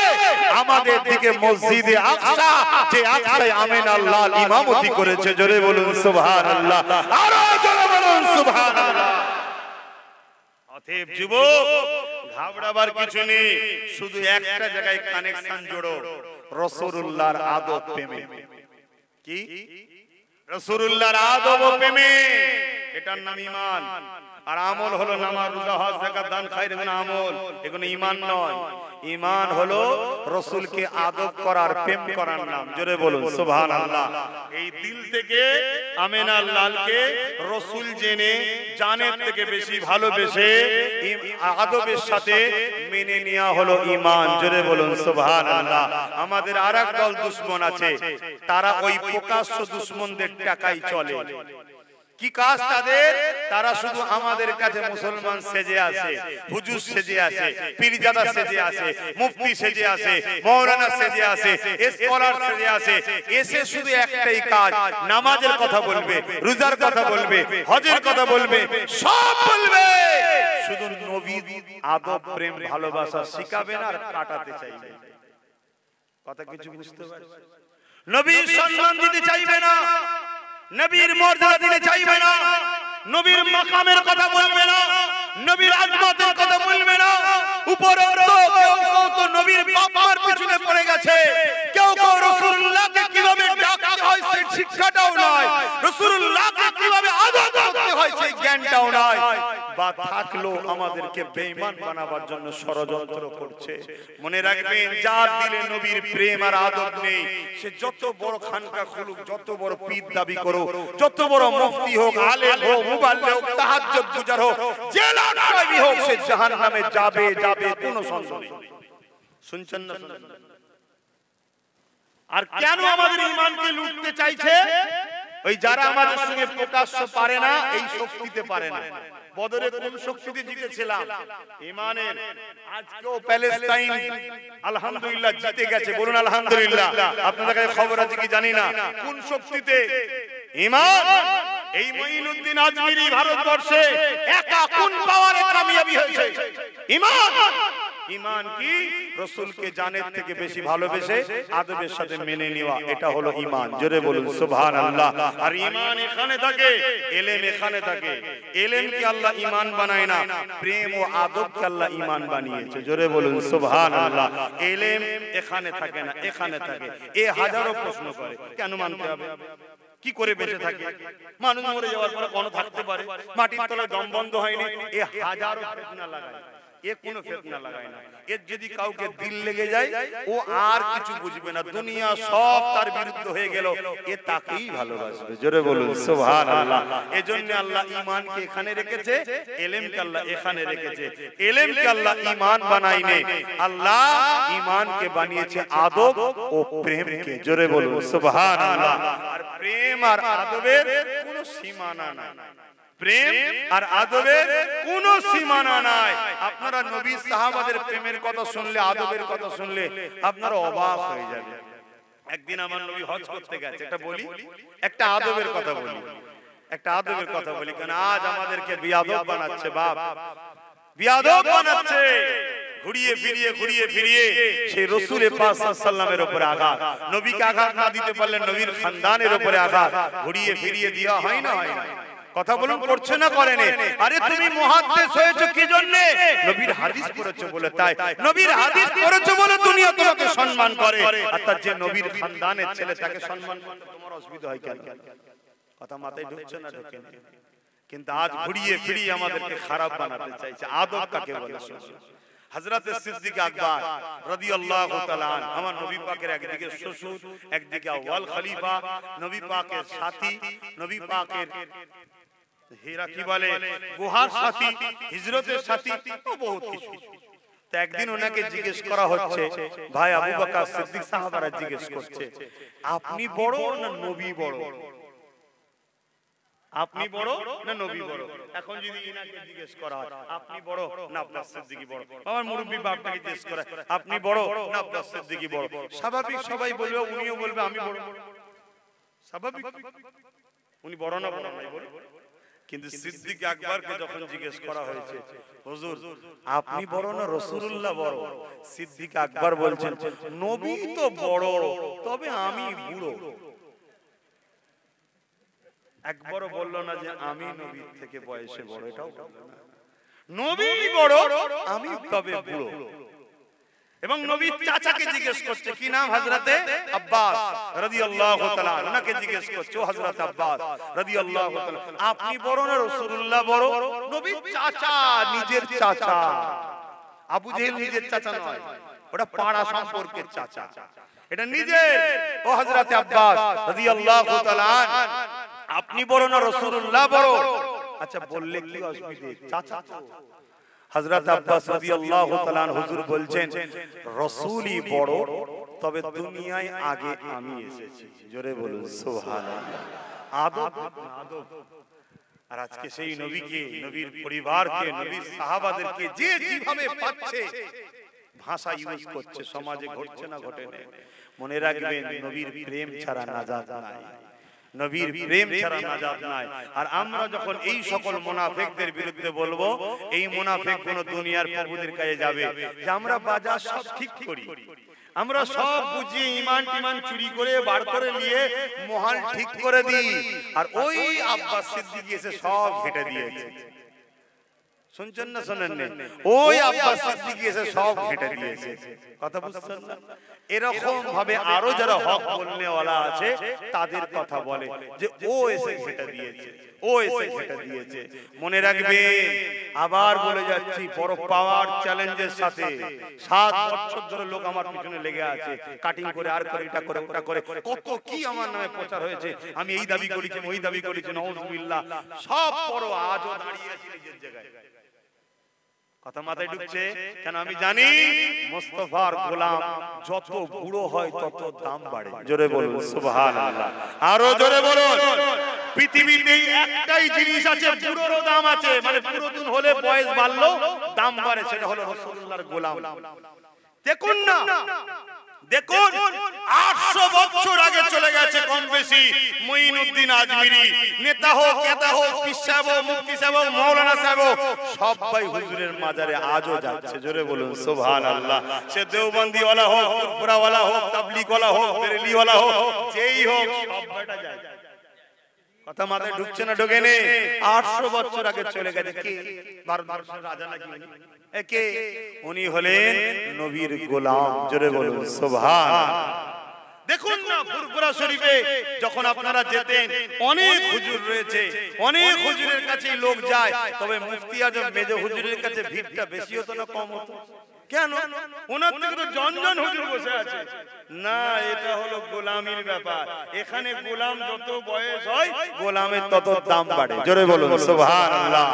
আমাদের দিকে মসজিদে আকসা, যে আকসায় আমিনা আল্লাহ ইমামতি করেছে। জোরে বলুন সুবহানাল্লাহ, আরো জোরে বলুন সুবহানাল্লাহ। অতএব যুবক, ঘাবড়াবার কিছু নেই, শুধু একটা জায়গায় কানেকশন জোড়ো, রাসূলুল্লাহর আদব প্রেমে। কি? রাসূলুল্লাহর আদব ও প্রেমে, এটার নাম ঈমান। আর আমল হলো নামাজ, রোজা, হজ, যাকাত, দান, খায়র, গুনাহ আমল, এগুলো ঈমান নয়। ঈমান হলো রাসূলকে আদব করার, প্রেম করার নাম। জোরে বলুন সুবহানাল্লাহ। এই দিল থেকে আমিনার লালকে রাসূল জেনে, জানের থেকে বেশি ভালোবেসে আদবের সাথে মেনে নেওয়া হলো ঈমান। জোরে বলুন সুবহানাল্লাহ। আমাদের আরেক দল দুশমন আছে, তারা ওই প্রকাশ্য দুশমনদের টাকাই চলে। কি কাজ তাদের? তারা শুধু আমাদের কাছে মুসলমান সেজে আসে, হুজুর সেজে আসে, পীরজাদা সেজে আসে, মুফতি সেজে আসে, মাওলানা সেজে আসে, স্কলার সেজে আসে। এসে শুধু একটাই কাজ, নামাজের কথা বলবে, রোজার কথা বলবে, হজের কথা বলবে, সব বলবে, শুধু নবীর আদব, প্রেম, ভালোবাসা শিখাবে না আর কাটাতে চাইবে। কথা কিছু বুঝতে পারছেন? নবীর সম্মান দিতে চাইবে না, নবীর মর্যাদা দিতে চাইবে না, নবীর মাকামের কথা বলবে না, নবীর আজমতের কথা বলবে না। উপরন্তু কেউ কেউ তো নবীর বাবার পিছনে পড়ে গেছে, কেউ কেউ রাসূলুল্লাহকে কিভাবে ডাকতে হয় সেই শিক্ষাটাও নয়, রাসূলুল্লাহকে কিভাবে আদব করতে হয় সেই জ্ঞানটাও নয়, বা থাকলো আমাদেরকে বেঈমান বানাবার জন্য ষড়যন্ত্র করছে। মনে রাখবেন, যার দিলে নবীর প্রেম আর আদব নেই, সে যত বড় খানকা খুলুক, যত বড় পীর দাবি করুক, যত বড় মুফতি হোক, আলেম হোক, মুবাল্লিগ হোক, তাহাজ্জুদ গুজার হোক, যে লানাবি হোক, সে জাহান্নামে যাবে যাবে, কোনো সন্দেহ নেই। শুনছেন না? আর কেন আমাদের ঈমানকে লুটতে চাইছে? ওই যারা আমাদের সঙ্গে প্রকাশ্য পারে না, এই শক্তিতে পারে না। বদরে কোন শক্তিতে জিতেছিলাম? ঈমানের। আজকেও প্যালেস্টাইন আলহামদুলিল্লাহ জিতে গেছে, বলুন আলহামদুলিল্লাহ। আপনাদের কাছে খবর আছে কি জানি না, কোন শক্তিতে? ঈমান। এই মঈনুদ্দিন আজমিরি ভারতবর্ষে একা কোন পাওয়ারে কামিয়াবি হয়েছে? ঈমান। ঈমান কি? রাসূলকে জানের থেকে বেশি ভালোবেসে আদবের সাথে মেনে নেওয়া, এটা হলো ঈমান। জোরে বলুন সুবহানাল্লাহ। আর ঈমান এখানে থাকে, ইলম এখানে থাকে। ইলমকে আল্লাহ ঈমান বানায় না, প্রেম ও আদবকে আল্লাহ ঈমান বানিয়েছে। জোরে বলুন সুবহানাল্লাহ। ইলম এখানে থাকে না, এখানে থাকে। এ হাজারো প্রশ্ন করে, কেন মানতে হবে? কি করে বেঁচে থাকে? মানুষ মরে যাওয়ার পরে কোন থাকতে পারে? মাটির তলায় দম বন্ধ হয়নি? এ হাজারো ফিতনা লাগায়, এ কোনো ফিতনা লাগায় না। এর যদি কাউকে দিল লেগে যায়, ও আর কিছু বুঝবে না, দুনিয়া সব তার বিরুদ্ধে হয়ে গেল, এ তাকেই ভালোবাসবে। জোরে বলুন সুবহানাল্লাহ। এজন্য আল্লাহ ঈমানকে এখানে রেখেছে, ইলমকে আল্লাহ এখানে রেখেছে। ইলমকে আল্লাহ ঈমান বানায়নি, আল্লাহ ঈমানকে বানিয়েছে আদব ও প্রেমকে। জোরে বলুন সুবহানাল্লাহ। আর প্রেম আর আদবের কোনো সীমানা নাই, প্রেম আর আদবের কোনো সীমানা নাই। আপনারা নবী সাহাবাদের প্রেমের কথা শুনলে, আদবের কথা শুনলে আপনারা অবাক হয়ে যাবেন। একদিন আমার নবী হজ করতে গেছে, একটা বলি, একটা আদবের কথা বলি, একটা আদবের কথা বলি, কারণ আজ আমাদেরকে বিয়াদব বানাচ্ছে, বাপ বিয়াদব বানাচ্ছে। ঘুরিয়ে ফিরিয়ে সেই রাসূল পাক সাল্লাল্লাহু উপরে আঘাত, নবীকে আঘাত না দিতে পারলে নবীর খানদানের উপরে আঘাত, ঘুরিয়ে ফিরিয়ে দেওয়া হয় না? কথা বলুন, করছে না করেন? আরে তুমি মুহাদ্দিস হয়েছো কি জন্য? নবীর হাদিস পড়েছো বলে। তাই নবীর হাদিস পড়েছো বলে দুনিয়া তোমাকে সম্মান করে, আর তার যে নবীর খানদানের ছেলে তাকে সম্মান করতে তোমার অসুবিধা হয় কেন? কথা মাথায় ঢুকছে না? ঢোকে না। কিন্তু আজ ঘুরিয়ে ফিরিয়ে আমাদেরকে খারাপ বানাতে চাইছে। আদব কাকে বলে? হযরত সিদ্দিক আকবর রাদিয়াল্লাহু তাআলা আনহু, আমার নবী পাকের একদিকে শ্বশুর, একদিকে আউয়াল খলিফা, নবী পাকের সাথী, নবী পাকের হেরা কি বলে গুহার সাথী, হিজরতের সাথী, ও বহুত কিছু। তো একদিন ওনাকে জিজ্ঞেস করা হচ্ছে, ভাই আবু বকর সিদ্দিক সাহাবারা জিজ্ঞেস করছে, আপনি বড় না নবী বড়? আপনি বড় না নবী বড়? এখন যদি ইনাকে জিজ্ঞেস করা হয় আপনি বড় না আপনার সিদ্দিকী বড়, আমার মুরব্বি বাপটাকে জিজ্ঞেস করে আপনি বড় না আপনার সিদ্দিকী বড়, স্বাভাবিক সবাই বলবে, উনিও বলবে আমি বড়। স্বাভাবিক, উনি বড় না বড় নাই বলে। কিন্তু সিদ্দিক আকবরকে যখন জিজ্ঞেস করা হয়েছে, হুজুর আপনি বড় না রাসূলুল্লাহ বড়? সিদ্দিক আকবর বলছেন, নবী তো বড়, তবে আমি বুড়ো। একবারও বলল না যে আমি নবীর থেকে বয়সে বড়, এটাও বলল না। নবী বড়, আমি তবে বুড়ো। এবং নবীর চাচাকে জিজ্ঞেস করছে, কি নাম? হযরতে আব্বাস রাদিয়াল্লাহু তাআলা, ওনাকে জিজ্ঞেস করছে, ও হযরত আব্বাস রাদিয়াল্লাহু তাআলা, আপনি বড় না রাসূলুল্লাহ বড়? নবীর চাচা, নিজের চাচা। আবু জেহেল নিজের চাচা নয়, ওটা পাড়া সম্পর্কের চাচা, এটা নিজের। ও হযরত আব্বাস রাদিয়াল্লাহু তাআলা, আপনি বড় না রাসূলুল্লাহ বড়? আচ্ছা বললে কি অসুবিধা? চাচা তো। হযরত আব্বাস রাদিয়াল্লাহু তাআলা হুজুর বলছেন, রাসূলই বড়, তবে দুনিয়ায় আগে আমি এসেছি। জোরে বলুন সুবহানাল্লাহ। আদব, আদব। আর আজকে সেই নবীকে, নবীর পরিবারকে, নবীর সাহাবাদেরকে যে যেভাবে পাচ্ছে ভাষা ইউজ করছে, সমাজে ঘটছে না ঘটে না? মনে রাখবেন, নবীর প্রেম ছাড়া নাজাত নাই, নবীর প্রেম ছাড়া নাজাত নাই। আর আমরা যখন এই সকল মুনাফিকদের বিরুদ্ধে বলবো, এই মুনাফিক কোন দুনিয়ার প্রভুদের কাছে যাবে যে আমরা বাজার সব ঠিক করি, আমরা সব বুঝিয়ে ইমান টিমান চুরি করে বার করে নিয়ে মহাল ঠিক করে দিই, আর ওই আব্বাস সিদ্দিক এসে সব ঘেটে দিয়েছে। শুনছেন না শোনেন না? ওই আব্বাস সিদ্দিক এসে সব ঘেটে দিয়েছে। কথা বুঝছেন না? এরকম ভাবে আরো যারা হক বলনে ওয়ালা আছে তাদের কথা বলে যে ও এসে ঘেটে দিয়েছে, ও এসে ঘেটে দিয়েছে। মনে রাখবেন, আবার বলে যাচ্ছি, বড় পাওয়ার চ্যালেঞ্জের সাথে 7 বছর ধরে লোক আমার পিছনে লেগে আছে, কাটিং করে আর করে এটা করে ওটা করে, কত কি আমার নামে প্রচার হয়েছে, আমি এই দাবি করেছি, ওই দাবি করেছি, নাউজুবিল্লাহ, সব বড় আজও দাঁড়িয়ে আছে নিজের জায়গায়। কথা মাথায় ঢুকছে? কেন? আমি জানি মুস্তাফার গোলাম যত বুড়ো হয় তত দাম বাড়ে। জোরে বলুন সুবহানাল্লাহ, আরো জোরে বলুন। পৃথিবীতে একটাই জিনিস আছে, বুড়োরও দাম আছে, মানে বুড়ো দিন হলে বয়স বাড়লো দাম বাড়ে, সেটা হলো রাসূলুল্লাহর গোলাম। দেখুন না, দেখুন 800 বছর আগে চলে গেছে কম বেশি মুঈনুদ্দিন আজমিরি, নেতা হোক, নেতা হোক, পীর সাহেব হোক, মুফতি সাহেব হোক, মাওলানা সাহেব হোক, সবাই হুজুরের মাজারে আজও যাচ্ছে। জোরে বলুন সুবহানাল্লাহ। সে দেওবন্দি ওয়ালা হোক, ফুরফুরা ওয়ালা হোক, তাবলীগ ওয়ালা হোক, বেরেলি ওয়ালা হোক, যেই হোক, সব বেটা যায়। কথা মাথায় ঢুকছে না? ঢোকে নে? 800 বছর আগে চলে গেছে। কে? ভারতবর্ষের রাজা নাকি উনি? কে? উনি হলেন নবীর গোলাম। জোরে বলুন সুবহানাল্লাহ। দেখুন না, ফুরফুরা শরীফে যখন আপনারা যেতেন, অনেক হুজুর রয়েছে, অনেক হুজুরের কাছেই লোক যায়, তবে মুফতি আজম মেজো হুজুরের কাছে ভিড়টা বেশি হতো না কম হতো? কেন? ওনার থেকে তো জনজন হুজুর বসে আছে। না, এটা হলো গোলামির ব্যাপার। এখানে গোলাম যত বয়স হয়, গোলামের তত দাম বাড়ে। জোরে বলুন সুবহানাল্লাহ।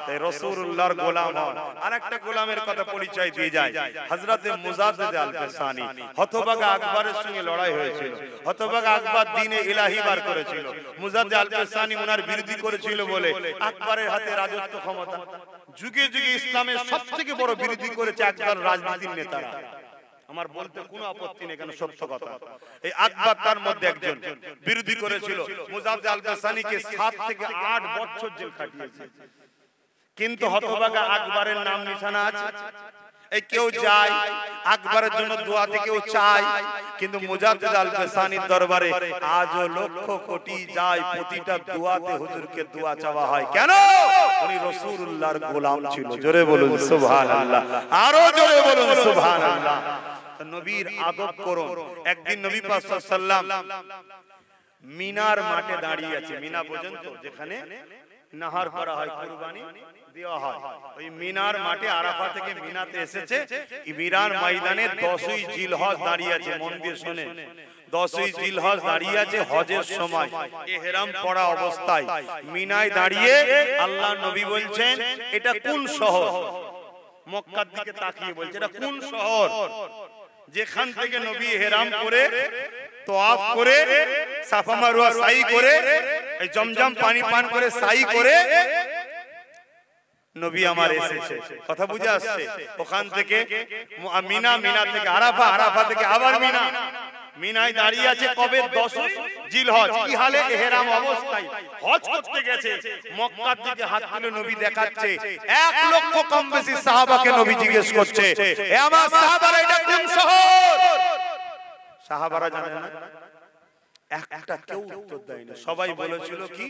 তাই রাসূলুল্লাহর গোলাম হন। আরেকটা গোলামের কথা পরিচয় দিয়ে যায়। হযরতে মুজাদ্দিদ আল-ফিসানি, হতভাগা আকবরের সঙ্গে লড়াই হয়েছিল। হতভাগা আকবর দ্বীনে ইলাহি বার করেছিল, মুজাদ্দিদ আল-ফিসানি ওনার বিরোধী করেছিল বলে আকবরের হাতে রাজত্ব ক্ষমতা। যুগে যুগে ইসলামের সবথেকে বড় বিরোধী করেছে আকবর রাজনীতির নেতারা। আমার বলতে কোনো আপত্তি নেই, কেন সত্য কথা। এই আকবর তার মধ্যে একজন বিরোধী করেছিল। মুজাদ্দিদ আল-ফিসানিকে 7 থেকে 8 বছর জেল খাটিয়েছে। কিন্তু হতভাগা আকবরের নাম নিশানা আছে। এই কেউ যায় আকবরের জন্য দোয়াতে কেউ চায়, কিন্তু মুজাদ্দিদ আল বেসানির দরবারে আজও লক্ষ কোটি যায়, প্রতিটা দোয়াতে হুজুরকে দোয়া চাওয়া হয়। কেন? উনি রাসূলুল্লাহর গোলাম ছিল। জোরে বলুন সুবহানাল্লাহ, আরো জোরে বলুন সুবহানাল্লাহ। নবীর আদব করুন। একদিন নবী পাক সাল্লাল্লাহু আলাইহি ওয়াসাল্লাম মিনার মাঠে দাঁড়িয়ে আছে। মিনা পর্যন্ত যেখানে নাহার করা হয়, কুরবানি দেওয়া হয়, ওই মিনার মাঠে আরাফা থেকে মিনাতে এসেছে। মিনার ময়দানে 10ই জিলহজ দাঁড়িয়ে আছে। মন দিয়ে শুনে, 10ই জিলহজ দাঁড়িয়ে আছে হজের সময়, ইহরাম পরা অবস্থায় মিনায় দাঁড়িয়ে আল্লাহ নবী বলছেন এটা কোন শহর? মক্কার দিকে তাকিয়ে বলছে এটা কোন শহর যেখান থেকে নবী ইহরাম করে তওয়াফ করে সাফা মারওয়া সাই করে এই জমজম পানি পান করে সাই করে নবী আমার এসেছে। কথা বুঝে আসছে? ওখান থেকে মিনা, মিনা থেকে আরাফা, আরাফা থেকে আবার মিনা। মিনায় দাঁড়িয়ে আছে কবে? 10ই জিলহজ। কি হালে? ইহরাম অবস্থায় হজ করতে গেছে। মক্কার দিকে হাত তুলে নবী দেখাচ্ছে। 1 লক্ষ কম বেশি সাহাবাকে নবী জিজ্ঞেস করছে, এ আমার সাহাবারা এটা কোন শহর? সাহাবারা জানে না, একটা কেউ উত্তর দেয় না। সবাই বলেছিল কি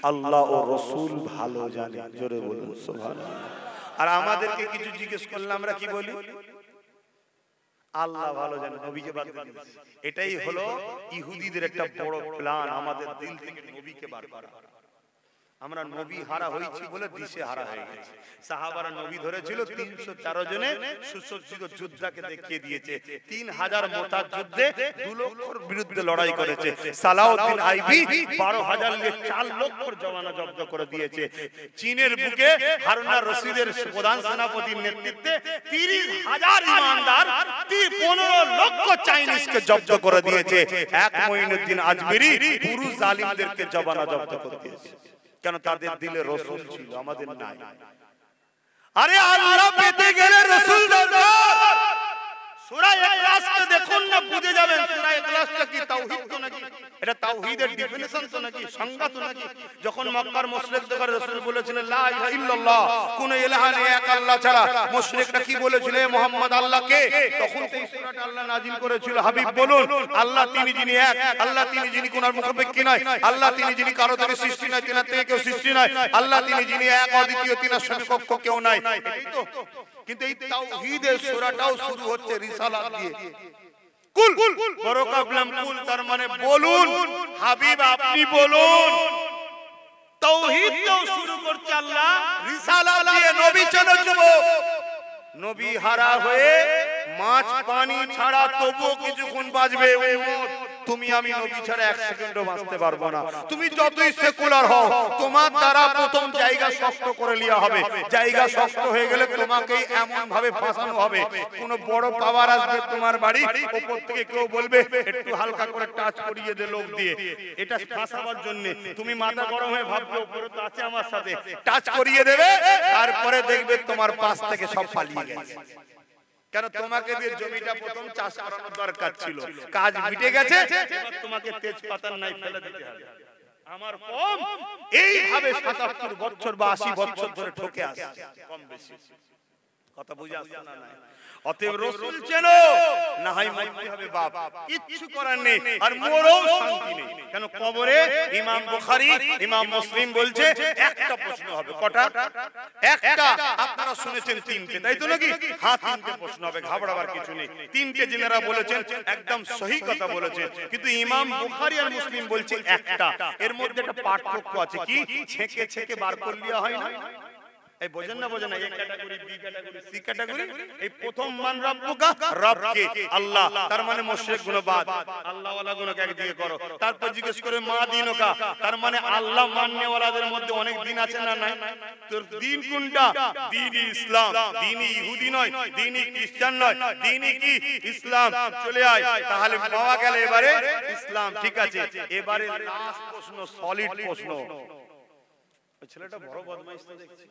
আল্লাহ ও রাসূল ভালো জানে। জোরে বলুন সুবহানাল্লাহ। আর আমাদেরকে কিছু জিজ্ঞেস করলে আমরা কি বলি? আল্লাহ ভালো জানে, নবীকে বাদ দিয়ে দিয়েছে। এটাই হলো ইহুদিদের একটা বড় প্ল্যান, আমাদের দিল থেকে নবীকে বার করা। আমরা নবী হারা হয়েছি বলে দিশে হারা হয়ে গেছে। সাহাবারা নবী ধরেছিল 304 জনে সুসজ্জিত যোদ্ধাকে দেখিয়ে দিয়েছে। 3000 মোতার যুদ্ধে 2 লক্ষর বিরুদ্ধে লড়াই করেছে। সালাউদ্দিন আইবি 12000 নিয়ে 4 লক্ষর জওয়ানা জব্দ করে দিয়েছে। চীনের বুকে হারুন আর রশিদের প্রধান সেনাপতির নেতৃত্বে 30000 ইমানদার 15 লক্ষ চাইনিজকে জব্দ করে দিয়েছে। এক মঈনুদ্দিন আজমেরি পুরো জালিমদেরকে জওয়ানা জব্দ করে দিয়েছে। কেন? তাদের দিলে রাসূল ছিল, আমাদের নাই। আরে আল্লাহ পেতে গেলে রাসূল দরকার। সূরা ইখলাসকে দেখুন না, বুঝে যাবেন সূরা ইখলাসটা কি তাওহীদ তো নাকি? এটা তাওহীদের ডেফিনিশন তো নাকি, সংজ্ঞা তো নাকি? যখন মক্কার মুশরিকদের রাসূল বলেছিলেন লা ইলাহা ইল্লাল্লাহ, কোন ইলাহ নেই এক আল্লাহ ছাড়া, মুশরিকরা কি বলেছিল? মুহাম্মদ আল্লাহ কে? তখন এই সূরাটা আল্লাহ নাযিল করেছিল, হাবিব বলুন আল্লাহ তিনি যিনি এক, আল্লাহ তিনি যিনি কোনার মুখাপেক্ষী নয়, আল্লাহ তিনি যিনি কারো থেকে সৃষ্টি নয়, তিনার থেকে কেউ সৃষ্টি নয়, আল্লাহ তিনি যিনি এক অদ্বিতীয়, তিনার সমকক্ষ কেউ নাই। এটাই তো। কিন্তু এই তাওহীদের সূরাটাও শুরু হচ্ছে রিসালাত দিয়ে। কুল বড় কাবলাম কুল, তার মানে বলুন, হাবিব আপনি বলুন। তাওহীদও শুরু করছে আল্লাহ রিসালাত দিয়ে। নবী চলো যুবক, নবী হারা হয়ে মাছ পানি ছাড়া তবুও কিছুক্ষণ বাঁচবে। তুমি আমি নবী ছাড়া 1 সেকেন্ডও বাঁচতে পারবো না। তুমি যতই সেকুলার হও, তোমার দ্বারা প্রথম জায়গা শক্ত করে লিয়া হবে। জায়গা শক্ত হয়ে গেলে তোমাকেই এমন ভাবে ফাঁসানো হবে, কোন বড় পাওয়ার আসবে তোমার বাড়ি, উপর থেকে কেউ বলবে একটু হালকা করে টাচ করিয়ে দে লোক দিয়ে, এটা ফাঁসাবার জন্য। তুমি মাথা গরম হয়ে ভাববে উপরে তো আছে আমার সাথে, টাচ করিয়ে দেবে, তারপরে দেখবে তোমার পাশ থেকে সব পালিয়ে গেছে। কেন? তোমাকে দিয়ে জমিটা প্রথম চাষ করানোর দরকার ছিল, কাজ মিটে গেছে, এবার তোমাকে তেজপাতার নাই ফেলে দিতে হবে। আমার কম এইভাবে 77 বছর বা 80 বছর ধরে ঠকে আসছে কম বেশি। কথা বুঝে আসছে না? নাই। অতএব রাসূল চেনো, না হয় মরতে হবে বাপ, কিচ্ছু করার নেই। আর মরেও শান্তি নেই। কেন? কবরে ইমাম বুখারী, ইমাম মুসলিম বলছে একটা প্রশ্ন হবে। কটা? একটা। আপনারা শুনেছেন 3টে, তাই তো নাকি? হ্যাঁ, 3টে প্রশ্ন হবে, ঘাবড়াবার কিছু নেই। 3টে যিনারা বলেছেন একদম সহি কথা বলেছেন, কিন্তু ইমাম বুখারী আর মুসলিম বলছে একটা। এর মধ্যে একটা পার্থক্য আছে। কি? ছেকে ছেকে বার করে লিয়া হয় না? এই বোঝেন না? বোঝেন না? A category, B category, C category. এই প্রথম মান রব্বুকা, রবকে আল্লাহ, তার মানে মুশরিক গুণবাদ, আল্লাহ ওয়ালা গুণকে একদিকে করো। তারপর জিজ্ঞেস করে মা দিনকা, তার মানে আল্লাহ মাননে ওয়ালাদের মধ্যে অনেক দিন আছে না নাই? তোর দিন কোনটা? দ্বীন-ই ইসলাম। দ্বীন-ই ইহুদি নয়, দ্বীন-ই খ্রিস্টান নয়, দ্বীন-ই কি? ইসলাম। চলে আয়, তাহলে পাওয়া গেল এবারে ইসলাম। ঠিক আছে, এবারে লাস্ট প্রশ্ন, সলিড প্রশ্ন। ওই ছেলেটা বড় বদমাইশ তো দেখছি,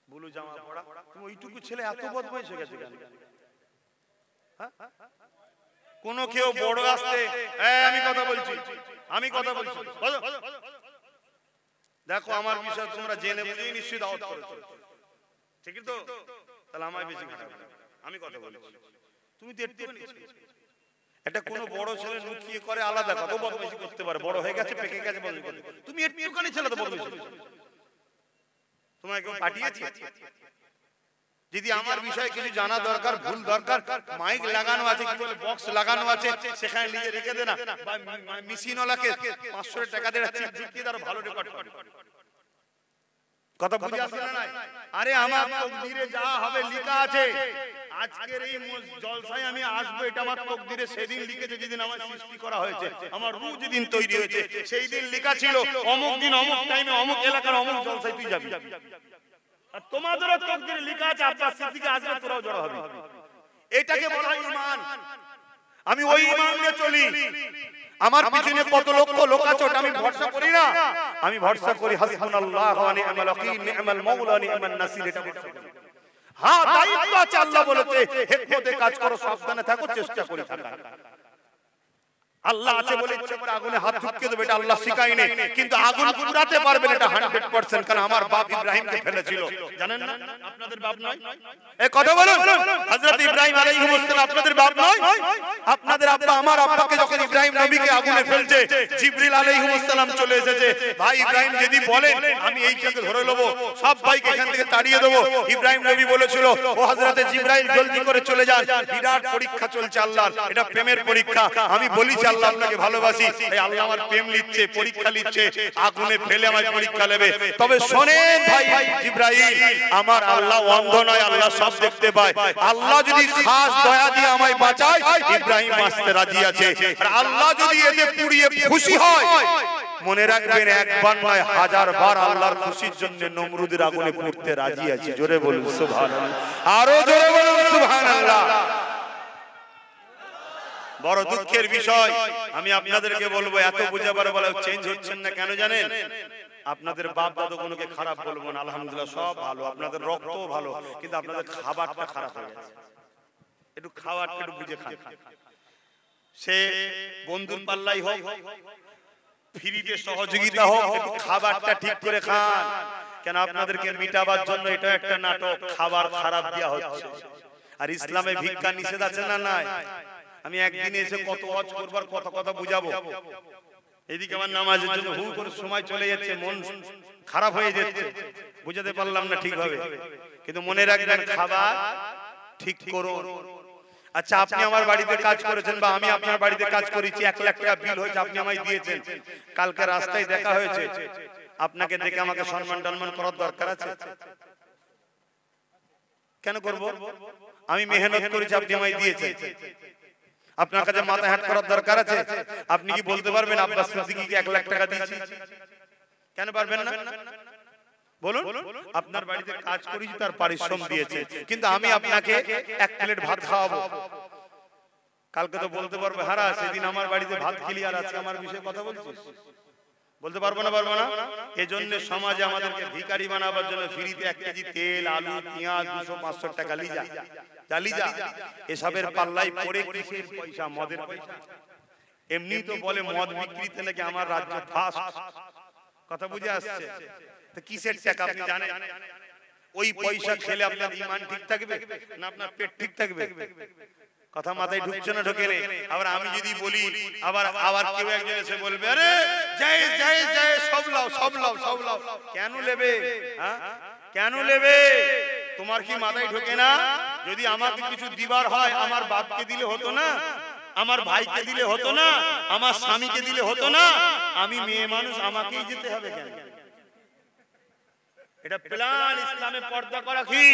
বুলু জামা পড়া। তুমি ওইটুকু ছেলে এত বদমাইশ হয়ে গেছে কেন? কোন কেউ বড় আসতে, আমি কথা বলছি, আমি কথা বলছি, দেখো আমার বিষয় তোমরা জেনে বুঝেই নিশ্চয়ই দাওয়াত করেছো, ঠিক তো? তাহলে আমায় বেশি ঘাটাবে। আমি কথা বলেছি, তুমি তো একটু এটা কোনো বড় ছেলে লুকিয়ে করে আলাদা কথা, ও বদমাইশি করতে পারে, বড় হয়ে গেছে পেকে গেছে বদমাইশি করতে। তুমি একটুখানি ছেলে তো বদমাইশি, তোমায় কেউ পাঠিয়েছে? যদি আমার বিষয়ে কিছু জানা দরকার, ভুল দরকার, মাইক লাগানো আছে, কি বলে বক্স লাগানো আছে, সেখানে লিখে রেখে দে না, বা মেশিনওয়ালাকে 500 টাকা দিয়ে চিপ ঢুকিয়ে দাও, ভালো রেকর্ড করে। কথা বুঝে আসছে না? নাই আরে আমার তকদিরে যা হবে লেখা আছে। আজকের এই জলসায় আমি আসবো, এটা আমার তকদিরে সেদিন লিখেছে, যেদিন আমার সৃষ্টি করা হয়েছে, আমার রূহ যেদিন তৈরি হয়েছে, সেই দিন লেখা ছিল অমুক দিন অমুক টাইমে অমুক এলাকার অমুক জলসায় তুই যাবি। আর তোমাদেরও তকদিরে লেখা আছে আব্বাস সিদ্দিকী আসবে, তোরাও জড়ো হবে। এটাকে বলা হয় ঈমান। আমি ওই ঈমান নিয়ে চলি। আমার পিছনে কত লক্ষ লোক আছে ওটা আমি ভরসা করি না, আমি ভরসা করি হাসবুনাল্লাহু ওয়া নি'মাল ওয়াকিল, নি'মাল মাওলা নি'মান নাসির। এটা ভরসা করি। হ্যাঁ, দায়িত্ব আছে, আল্লাহ বলেছে হিকমতে কাজ করো, সাবধানে থাকো, চেষ্টা করে থাকা। আল্লাহ আছে বলে ইচ্ছে করে আগুনে হাত ঢুকিয়ে দেবে, এটা আল্লাহ শিখায়নি, কিন্তু আগুন পুরাতে পারবেন এটা 100%। কারণ আমার বাপ ইব্রাহিমকে ফেলেছিল, জানেন না? আপনাদের বাপ নয়? এই কথা বলুন, হযরত ইব্রাহিম আলাইহিস সালাম আপনাদের বাপ নয়? আপনাদের আব্বা আমার আব্বাকে যখন ইব্রাহিম নবীকে আগুনে ফেলছে, জিবরিল আলাইহিস সালাম চলে এসেছে, ভাই ইব্রাহিম যদি বলেন আমি এইটাকে ধরে নেব, সব ভাইকে এখান থেকে তাড়িয়ে দেব। ইব্রাহিম নবী বলেছিল, ও হযরত জিবরাইল জলদি করে চলে যান, বিরাট পরীক্ষা চলছে আল্লাহর, এটা প্রেমের পরীক্ষা। আমি বলেছি আল্লাহ আপনাকে ভালোবাসি, এই আল্লাহ আমার প্রেম নিচ্ছে, পরীক্ষা নিচ্ছে, আগুনে ফেলে আমায় পরীক্ষা নেবে। তবে শোনেন ভাই জিবরাইল, আমার আল্লাহ অন্ধ নয়, আল্লাহ সব দেখতে পায়। আল্লাহ যদি খাস দয়া দিয়ে আমায় বাঁচায়, ইব্রাহিম বাঁচতে রাজি আছে। আর আল্লাহ যদি এতে পুড়িয়ে খুশি হয়, মনে রাখবেন একবার নয় 1000 বার আল্লাহর খুশির জন্য নমরুদের আগুনে পুড়তে রাজি আছে। জোরে বলুন সুবহানাল্লাহ, আরো জোরে বলুন সুবহানাল্লাহ। বড় দুঃখের বিষয়, আমি আপনাদেরকে বলবো, এত বুঝাবার বলা চেঞ্জ হচ্ছেন না কেন জানেন? আপনাদের বাপ দাদু কোনোকে খারাপ বলবো না, আলহামদুলিল্লাহ সব ভালো, আপনাদের রক্তও ভালো, কিন্তু আপনাদের খাবারটা খারাপ হয়ে গেছে। একটু খাবারটা একটু বুঝে খান। সে বন্ধুর পাল্লাই হোক, ফ্রিতে সহযোগিতা হোক, একটু খাবারটা ঠিক করে খান। কেন আপনাদেরকে মিটাবার জন্য এটা একটা নাটক, খাবার খারাপ দেওয়া হচ্ছে। আর ইসলামে ভিক্ষা নিষেধ আছে না নাই? আমি একদিনে এসে কত ওয়াজ করবার, কত কথা বুঝাবো, এদিকে আমার নামাজের জন্য হু করে সময় চলে যাচ্ছে, মন খারাপ হয়ে যাচ্ছে, বুঝাতে পারলাম না ঠিকভাবে। কিন্তু মনে রাখবেন খাবার ঠিক করুন। আচ্ছা, আপনি আমার বাড়িতে কাজ করেছেন বা আমি আপনার বাড়িতে কাজ করেছি, 1 লাখ টাকা বিল হয়েছে, আপনি আমায় দিয়েছেন, কালকে রাস্তায় দেখা হয়েছে, আপনাকে দেখে আমাকে সম্মান টম্মান করার দরকার আছে? কেন করব? আমি মেহনত করেছি, আপনি আমায় দিয়েছেন, আপনার কাছে মাথা হাত করার দরকার আছে? আপনি কি বলতে পারবেন আব্বাস সিদ্দিকীকে 1 লাখ টাকা দিয়েছি? কেন পারবেন না? বলুন। আপনার বাড়িতে কাজ করেছি, তার পারিশ্রম দিয়েছে, কিন্তু আমি আপনাকে 1 প্লেট ভাত খাওয়াবো, কালকে তো বলতে পারবে হারা সেদিন আমার বাড়িতে ভাত খেলি আর আজকে আমার বিষয়ে কথা বলছিস? বলতে পারবো না, পারবো না। এজন্য সমাজে আমাদেরকে ভিখারি বানাবার জন্য ফ্রিতে 1 কেজি তেল, আলু, পেঁয়াজ 200-500 টাকা লিজা জালিজা, এসবের পাল্লাই পড়ে কিসের পয়সা? মদের পয়সা। এমনি তো বলে মদ বিক্রিতে নাকি আমার রাজ্য ফার্স্ট, কথা বুঝে আসছে? তো কিসের টাকা আপনি জানেন? ওই পয়সা খেলে আপনার ঈমান ঠিক থাকবে না আপনার পেট ঠিক থাকবে? কথা মাথায় ঢুকছে না? ঢোকে রে। আবার আমি যদি বলি, আবার কেউ একজন এসে বলবে, আরে জয় জয় জয়, সব লাও সব লাও সব লাও। কেন নেবে? হ্যাঁ, কেন নেবে? তোমার কি মাথায় ঢোকে না? যদি আমাকে কিছু দিবার হয়, আমার বাপকে দিলে হতো না? আমার ভাইকে দিলে হতো না? আমার স্বামীকে দিলে হতো না? আমি মেয়ে মানুষ, আমাকেই যেতে হবে কেন? এটা প্ল্যান। ইসলামে পর্দা করা কি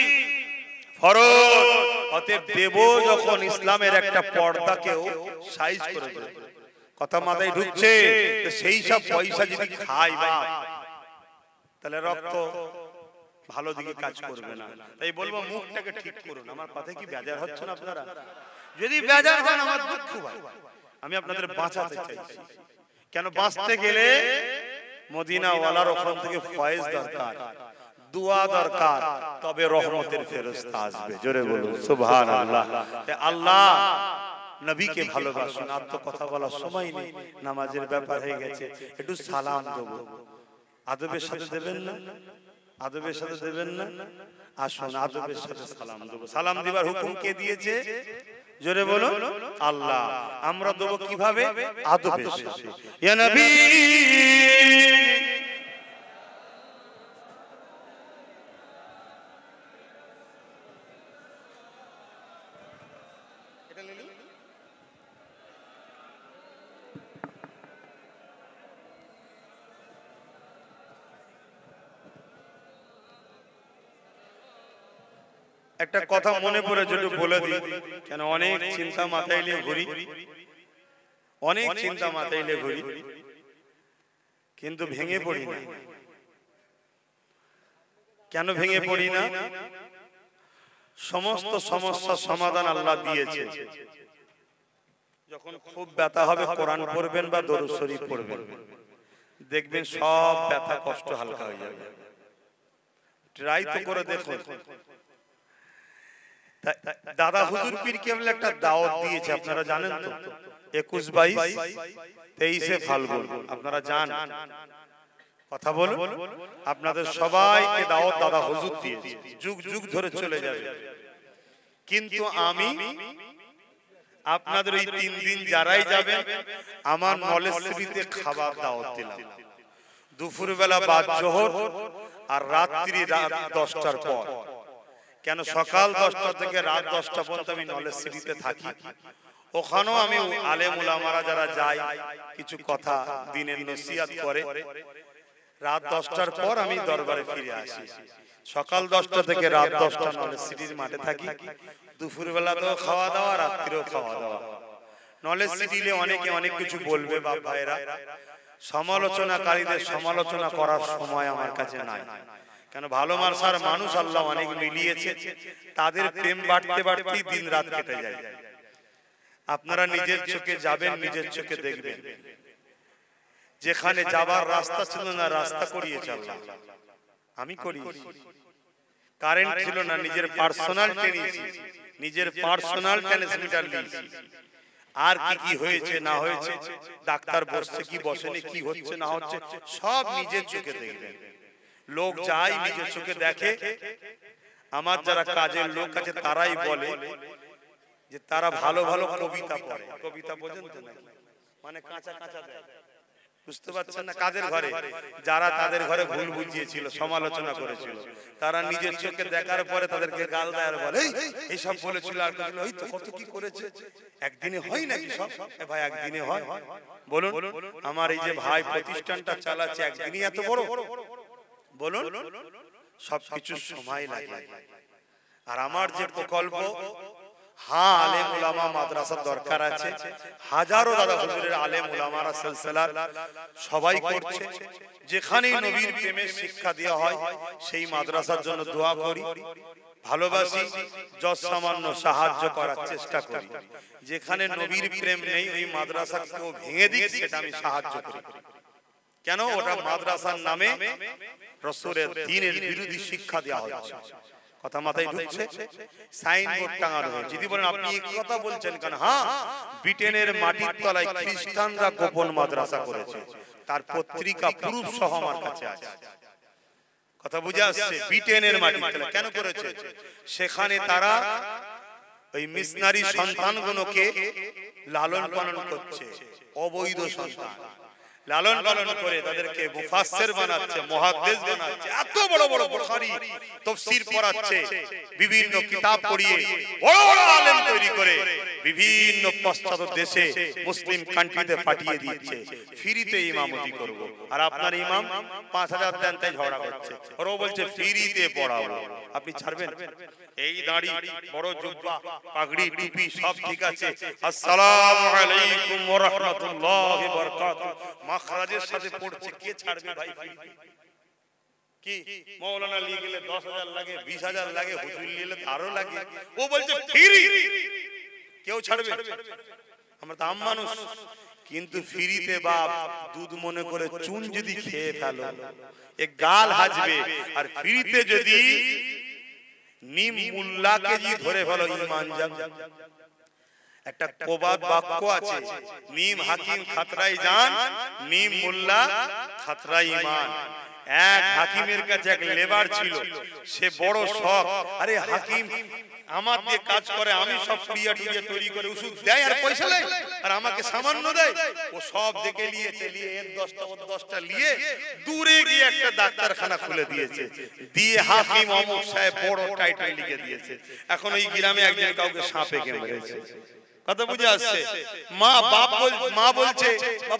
ফরজ? অতএব দেব যখন, ইসলামের একটা পর্দাকেও সাইজ করে দেব। কথা মাথায় ঢুকছে? সেই সব পয়সা যদি খাই বা, তাহলে রক্ত ভালো দিকে কাজ করবে না। তাই বলবো মুখটাকে ঠিক করুন। আমার কথায় কি বেজার হচ্ছে না আপনারা? যদি বেজার হন আমার দুঃখ হয়। আমি আপনাদের বাঁচাতে চাইছি। কেন বাঁচতে গেলে মদিনা ওয়ালার ওখান থেকে ফয়েজ দরকার, দোয়া দরকার, তবে রহমতের ফেরেশতা আসবে। জোরে বলুন সুবহানাল্লাহ। আল্লাহ নবীকে ভালোবাসুন। আর তো কথা বলার সময় নেই, নামাজের ব্যাপার হয়ে গেছে। একটু সালাম দেবো, আদবের সাথে দেবেন না? আদবের সাথে দেবেন না? আসুন আদবের সাথে সালাম দেব। সালাম দিবার হুকুম কে দিয়েছে? জোরে বলো, আল্লাহ। আমরা দেবো কিভাবে? আদবের সাথে। ইয়া নবী একটা কথা মনে পড়ে যদি বলে দিই, কেন অনেক চিন্তা মাথায় নিয়ে ঘুরি, অনেক চিন্তা মাথায় নিয়ে ঘুরি, কিন্তু ভেঙে পড়ি না। কেন ভেঙে পড়ি না? সমস্ত সমস্যার সমাধান আল্লাহ দিয়েছে। যখন খুব ব্যথা হবে কোরআন পড়বেন বা দরুদ শরীফ পড়বেন, দেখবেন সব ব্যথা কষ্ট হালকা হয়ে যাবে। ট্রাই তো করে দেখুন। দাদা হুজুর পীর কেবল একটা দাওয়াত দিয়েছে, আপনারা জানেন তো? 21, 22, 23 ফাল্গুন আপনারা জানেন। কথা বলুন, আপনাদের সবাইকে দাওয়াত দাদা হুজুর দিয়েছে, যুগ যুগ ধরে চলে যাবে। কিন্তু আমি আপনাদের এই 3 দিন যারাই যাবেন, আমার নলেজ সিটিতে খাবার দাওয়াত দিলাম। দুপুর বেলা বাদ জোহর আর রাত্রি রাত 10টার পর। কেন সকাল 10টা থেকে রাত 10টা পর্যন্ত আমি নলেজ সিটিতে থাকি। ওখানেও আমি আলেম উলামারা যারা যায় কিছু কথা দিনের নসিহত করে। রাত 10টার পর আমি দরবারে ফিরে আসি। সকাল 10টা থেকে রাত 10টা নলেজ সিটির মাঠে থাকি। দুপুর বেলা তো খাওয়া দাওয়া, রাত্রিও খাওয়া দাওয়া। নলেজ সিটিতে অনেকে অনেক কিছু বলবে বাপ ভাইরা, সমালোচনাকারীদের সমালোচনা করার সময় আমার কাছে নাই। কেন ভালো মানসার মানুষ আল্লাহ অনেক মিলিয়েছে, তাদের প্রেম বাড়তে বাড়তেই দিন রাত কেটে যায়। আপনারা নিজের চোখে যাবেন, নিজের চোখে দেখবেন। যেখানে যাবার রাস্তা ছিল না, রাস্তা করিয়েছে আল্লাহ। আমি করিয়েছি। কারেন্ট ছিল না, নিজের পার্সোনাল টেনিয়েছি, নিজের পার্সোনাল ট্রান্সমিটার নিয়েছি। আর কি কি হয়েছে না হয়েছে, ডাক্তার বসছে কি বসেনি, কি হচ্ছে না হচ্ছে, সব নিজের চোখে দেখবেন। লোক যাই নিজের চোখে দেখে। আমার যারা কাজের লোক আছে তারাই বলে যে তারা ভালো ভালো কবিতা পড়ে। কবিতা বোঝেন তো নাকি? মানে কাঁচা কাঁচা দেয়, বুঝতে পারছেন না? কাদের ঘরে যারা তাদের ঘরে ভুল বুঝিয়েছিল, সমালোচনা করেছিল, তারা নিজের চোখে দেখার পরে তাদেরকে গাল দেয় আর বলে এইসব বলেছিল আর ওই তো কত কি করেছে। একদিনে হয় নাকি সব? ভাই একদিনে হয়? বলুন, আমার এই যে ভাই প্রতিষ্ঠানটা চালাচ্ছে একদিনই এত বড়? বলুন, সবকিছু সময় লাগে। আর আমার যে প্রকল্প, হ্যাঁ আলেম উলামা মাদ্রাসার দরকার আছে। হাজারো দাদা হুজুরের আলেম উলামারা সিলসিলা সবাই করছে। যেখানেই নবীর প্রেমের শিক্ষা দেওয়া হয় সেই মাদ্রাসার জন্য দোয়া করি, ভালোবাসি, যত সামান্য সাহায্য করার চেষ্টা করি। যেখানে নবীর প্রেম নেই ওই মাদ্রাসা কেউ ভেঙে দিক, সেটা আমি সাহায্য করি। কেন? ওটা মাদ্রাসার নামে রাসূলের দ্বীনের বিরোধী শিক্ষা দেওয়া হচ্ছে। কথা মাথায় ঢুকছে? সাইনবোর্ড টাঙানো হয়েছে। যদি বলেন আপনি এই কথা বলছেন কেন? হ্যাঁ, ব্রিটেনের মাটির তলায় খ্রিস্টানরা গোপন মাদ্রাসা করেছে, তার পত্রিকা প্রুফ সহ আমার কাছে আছে। কথা বুঝে আসছে? ব্রিটেনের মাটির তলায় কেন করেছে? সেখানে তারা ওই মিশনারি সন্তানগুলোকে লালন পালন করছে, অবৈধ সন্তান লালন পালন করে তাদেরকে মুফাসসির বানাচ্ছে, মুহাদ্দিস বানাচ্ছে, এত বড় বড় বুখারী তাফসীর পড়াচ্ছে, বিভিন্ন কিতাব পড়িয়ে বড় বড় আলেম তৈরি করে বিভিন্ন পশ্চাৎ দেশে মুসলিম কান্ট্রিতে পাঠিয়ে দিচ্ছে। ফ্রিতে ইমামতি করব, আর আপনার ইমাম 5000 দেন তাই ঝগড়া করছে। আর ও বলছে ফ্রিতে পড়াবো। আপনি ছাড়বেন? এই দাড়ি, বড় জুব্বা, পাগড়ি, টুপি সব ঠিক আছে, আসসালামু আলাইকুম ওয়া রাহমাতুল্লাহি ওয়া বারাকাতুহু মাখরাজের সাথে পড়ছে, কে ছাড়বে ভাই? কি মাওলানা নিয়ে গেলে 10,000 লাগে, 20,000 লাগে, হুজুর নিলে আরো লাগে। ও বলছে ফ্রি, কেউ ছাড়বে? আমরা তো আম মানুষ। কিন্তু ফ্রিতে বাপ দুধ মনে করে চুন যদি খেয়ে ফেলো এ গাল হাজবে, আর ফ্রিতে যদি নিম মুল্লাকে জি ধরে ফেলো ঈমান যাবে। একটা প্রবাদ বাক্য আছে, নিম হাকিম খাতরাই জান, নিম মুল্লা খাতরাই ঈমান। এক হাকিমের কাছে এক লেবার ছিল, সে বড় শখ, আরে হাকিম আমার দিয়ে কাজ করে, আমি সব পুড়িয়া টুড়িয়া তৈরি করে ওষুধ দেয় আর পয়সা নেয়, আর আমাকে সামান্য দেয়। ও সব দেখে নিয়েছে, নিয়ে এর 10টা ওর 10টা নিয়ে দূরে গিয়ে একটা ডাক্তারখানা খুলে দিয়েছে, দিয়ে হাকিম অমুক সাহেব বড় টাইটেল লিখে দিয়েছে। এখন ওই গ্রামে একজন কাউকে সাপে মেরেছে। কথা বুঝে আসছে? মা বলছে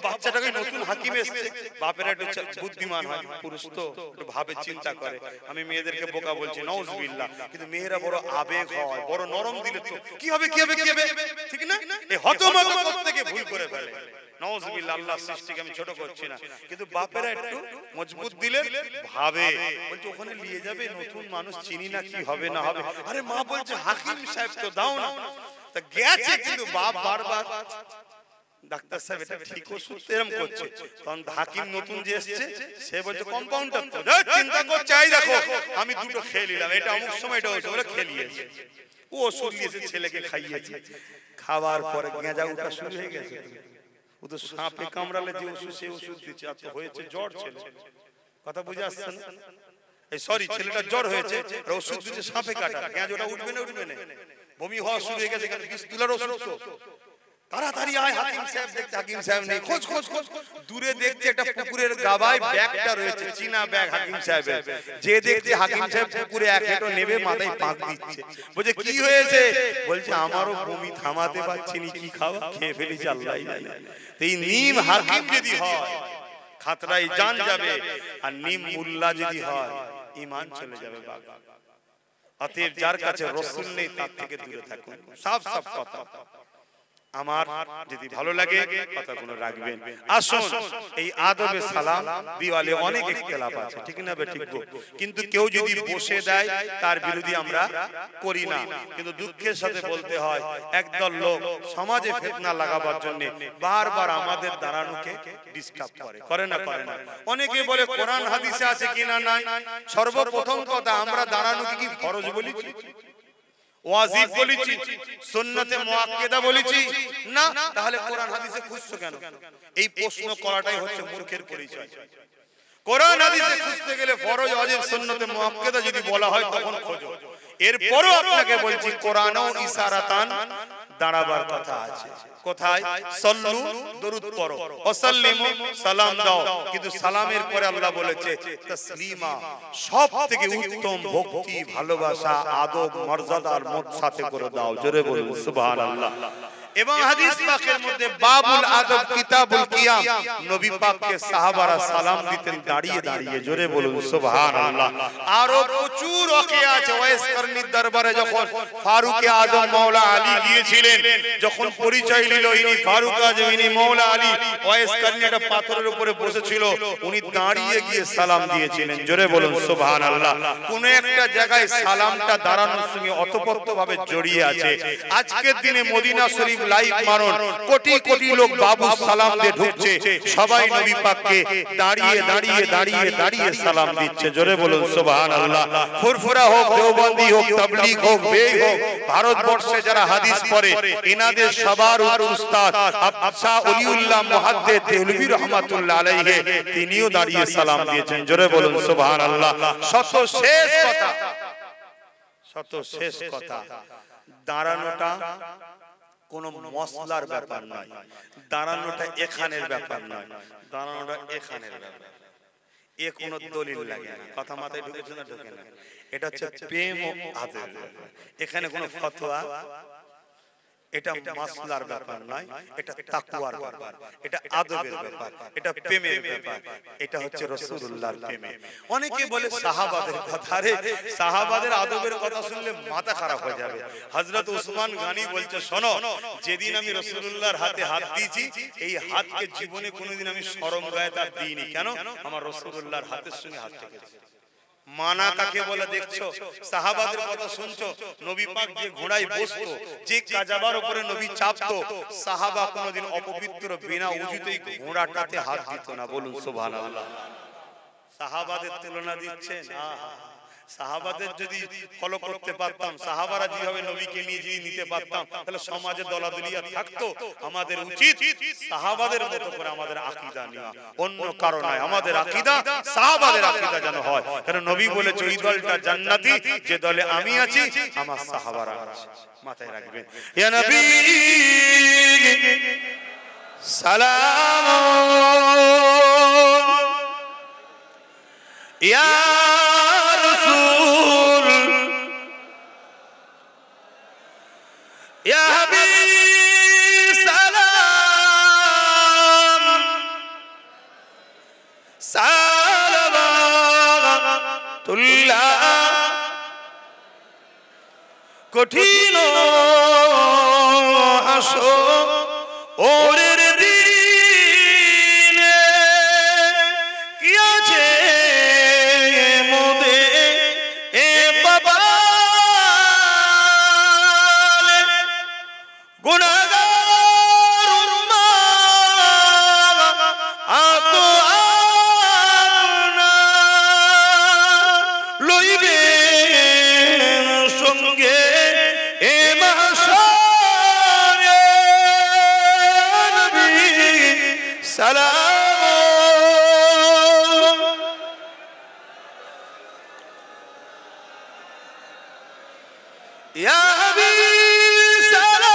বাচ্চাটাকে নতুন হাকিম এসেছে, বাপের একটু বুদ্ধিমান হয়, পুরুষ তো একটু ভাবে চিন্তা করে, আমি মেয়েদেরকে বোকা বলছি নাউজুবিল্লাহ, কিন্তু মেয়েরা বড় আবেগ হয়, বড় নরম দিলে তো কি হবে কি হবে কি হবে, ঠিক না? এই হতমত প্রত্যেকে ভুল করে ফেলে, নাউজুবিল্লাহ। আল্লাহ সৃষ্টিকে আমি ছোট করছি না, কিন্তু বাপেরা একটু মজবুত দিলে ভাবে, বলছে ওখানে নিয়ে যাবে নতুন মানুষ, চিনি না কি হবে না হবে। আরে মা বলছে হাকিম সাহেব তো দাও না, তা গেছে, কিন্তু বাপ বারবার ডাক্তার সাহেব এটা ঠিক ওষুধ এরকম করছে। তখন হাকিম নতুন যে এসেছে সে বলছে কম্পাউন্ডার তো চিন্তা করছে, এই দেখো আমি দুটো খেয়ে নিলাম, এটা অমুক সময় এটা ওষুধ খেয়ে নিয়েছে, ও ওষুধ নিয়েছে ছেলেকে খাইয়েছে। খাওয়ার পরে গেঁজা উঠা শুরু হয়ে গেছে, ও তো সাপে কামড়ালে যে ওষুধ সে ওষুধ দিচ্ছে, আর তো হয়েছে জ্বর ছেলে। কথা বুঝে আসছে না? এই সরি, ছেলেটা জ্বর হয়েছে, ওষুধ দিচ্ছে সাপে কাটা, গেঁজোটা উঠবে না উঠবে না, বমি হওয়া শুরু হয়ে গেছে, কেন বিষ তুলার ওষুধ তো। তাড়াতাড়ি আয় হাকিম সাহেব, দেখতে হাকিম সাহেব নেই, খোঁজ খোঁজ খোঁজ, দূরে দেখছে একটা পুকুরের গাবায় ব্যাগটা রয়েছে, চীনা ব্যাগ হাকিম সাহেবের। যে দেখছে হাকিম সাহেব পুকুরে এক হেঁটো নেবে, মাথায় পাক দিচ্ছে, বলছে কি হয়েছে? বলছে আমারও বমি থামাতে পারছি না, কি খাওয়া খেয়ে ফেলেছি আল্লাহই জানে। এই নিম হাকিম যদি হয় খাতরায় জান যাবে, আর নিম মুল্লা যদি হয় ঈমান চলে যাবে বাবা। অতএব যার কাছে রাসূল নেই তার থেকে দূরে থাকুন, সাফ সাফ কথা। আমার যদি ভালো লাগে কথাগুলো রাখবেন। আসুন, এই আদবে সালাম দিওয়ালে অনেক ইখতিলাফ আছে, ঠিক না বে ঠিক? কিন্তু কেউ যদি বসে দেয় তার বিরোধী আমরা করি না, কিন্তু দুঃখের সাথে বলতে হয় একদল লোক সমাজে ফিতনা লাগাবার জন্য বারবার আমাদের দাঁড়ানোকে ডিস্টার্ব করে না করে না। অনেকে বলে কোরআন হাদিসে আছে কিনা নাই। সর্বপ্রথম কথা, আমরা দাঁড়ানোকে কি ফরজ বলেছি, ওয়াজিব বলেছি, সুন্নতে মুআক্কাদা বলেছি? না, তাহলে কোরআন হাদিসে খুঁজছো কেন? এই প্রশ্ন করাটাই হচ্ছে মূর্খের পরিচয়। কোরআন হাদিসে খুঁজতে গেলে ফরজ, ওয়াজিব, সুন্নতে মুআক্কাদা যদি বলা হয় তখন খোঁজো। এরপরও আপনাকে বলছি কোরআনেও ইশারাতান দাঁড়াবার কথা আছে। কোথায়? সল্লু, দরুদ পড়ো, ওয়াসাল্লিমু, সালাম দাও, কিন্তু সালামের পরে আল্লাহ বলেছে তাসলিমা, সবথেকে উত্তম ভক্তি, ভালোবাসা, আদব, মর্যাদার সাথে করে দাও। জোরে বলুন সুবহানাল্লাহ। এবং হাদিস পাকের মধ্যে বাবুল আদব কিতাবুল কিয়াম, নবী পাককে সাহাবারা সালাম দিতেন দাঁড়িয়ে দাঁড়িয়ে। জোরে বলুন সুবহানাল্লাহ। আরো প্রচুর ওয়াকিয়া আছে। ওয়াইস করনির দরবারে যখন ফারুক আজম মাওলা আলী গিয়েছিলেন, যখন পরিচয় নিল ইনি ফারুক আজম, ইনি মাওলা আলী, ওয়াইস করনি একটা পাথরের উপরে বসেছিল, উনি দাঁড়িয়ে গিয়ে সালাম দিয়েছিলেন। জোরে বলুন সুবহানাল্লাহ। কোন একটা জায়গায় সালামটা দাঁড়ানোর সঙ্গে অতপ্রত্যভাবে জড়িয়ে আছে। আজকের দিনে মদিনা শরীফ লাইভ মারণ, কোটি কোটি লোক বাবু সালাম দিয়ে ঢুকছে, সবাই নবী পাককে দাঁড়িয়ে দাঁড়িয়ে দাঁড়িয়ে দাঁড়িয়ে সালাম দিচ্ছে। জোরে বলুন সুবহানাল্লাহ। ফুরফুরা হোক, দেওবন্দি হোক, তাবলীগ হোক, বেই হোক, ভারতবর্ষে যারা হাদিস পড়ে এনাদের সবার উস্তাদ শাহ ওলিউল্লাহ মুহাদ্দিস দেহলভী রাহমাতুল্লাহ আলাইহি, তিনিও দাঁড়িয়ে সালাম দিয়েছেন। জোরে বলুন সুবহানাল্লাহ। শত শেষ কথা, দাঁড়ানোটা কোন মশলার ব্যাপার নয়, দাঁড়ানোটা এখানের ব্যাপার নয়, দাঁড়ানোটা এখানের ব্যাপার। এ কোন দলিল লাগে না, কথা মাথায় ঢুকেছে না ঢুকে না, এটা হচ্ছে প্রেম ও আদব। এখানে কোনো ফতোয়া, এটা মাসলার ব্যাপার নয়, এটা তাকওয়ার ব্যাপার, এটা আদবের ব্যাপার, এটা প্রেমের ব্যাপার, এটা হচ্ছে রাসূলুল্লাহর প্রেম। অনেকে বলে সাহাবাদের কথা, রে সাহাবাদের আদবের কথা শুনলে মাথা খারাপ হয়ে যাবে। হযরত ওসমান গনি বলছে, শোনো, যেদিন আমি রাসূলুল্লাহর হাতে হাত দিয়েছি, এই হাতকে জীবনে কোনোদিন আমি শরম গায়ে তার দিইনি। কেন? আমার রাসূলুল্লাহর হাতের সঙ্গে হাত লেগেছে। মানা কাকে বলে দেখছো? সাহাবাদের কথা শুনছো, নবী পাক যে ঘোড়ায় বসতো, যে কাজাবার উপরে নবী চাপতো, সাহাবা কোনোদিন অপবিত্র বিনা উজুতেই ঘোড়াটাতে হাত দিত না। বলুন সুবহানাল্লাহ। সাহাবাদের তুলনা দিচ্ছেন? সাহাবাদের যদি ফলো করতে পারতাম, সাহাবারা যেভাবে নবীকে নিয়ে যদি নিতে পারতাম, তাহলে সমাজে দলাদলিয়া থাকতো। আমাদের উচিত সাহাবাদের মতো করে আমাদের আকীদা নেওয়া, অন্য কারো নয়। আমাদের আকীদা সাহাবাদের আকীদা যেন হয়, কারণ নবী বলেছে ওই দলটা জান্নাতি যে দলে আমি আছি, আমার সাহাবারা আছে। মাথায় রাখবেন। ইয়া নবী সালাম, ইয়া রাসূল, ইয়া হাবিব সালাম, সালাওয়াতুল্লাহ। কঠিন হাসরের দিনে কি আছে মোদের এ কপালে, গুনাহগার উম্মাহ আতো আপনা লইবেন সঙ্গে এ মাহশরে। নবী সালাম, ইয়া হাবিব সালাম।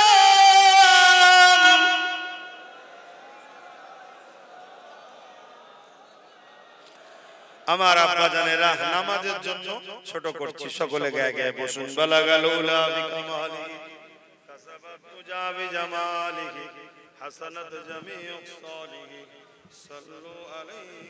আমার আব্বা জানেরা, নামাজের জন্য ছোট করছি, সকলে গায়ে গায়ে বসুন। বালাগাল উলা বিকামালি কাসাবাত তুজাবি জামালিহি হাসানাত জামিউ সালিহি সাল্লু আলাইহি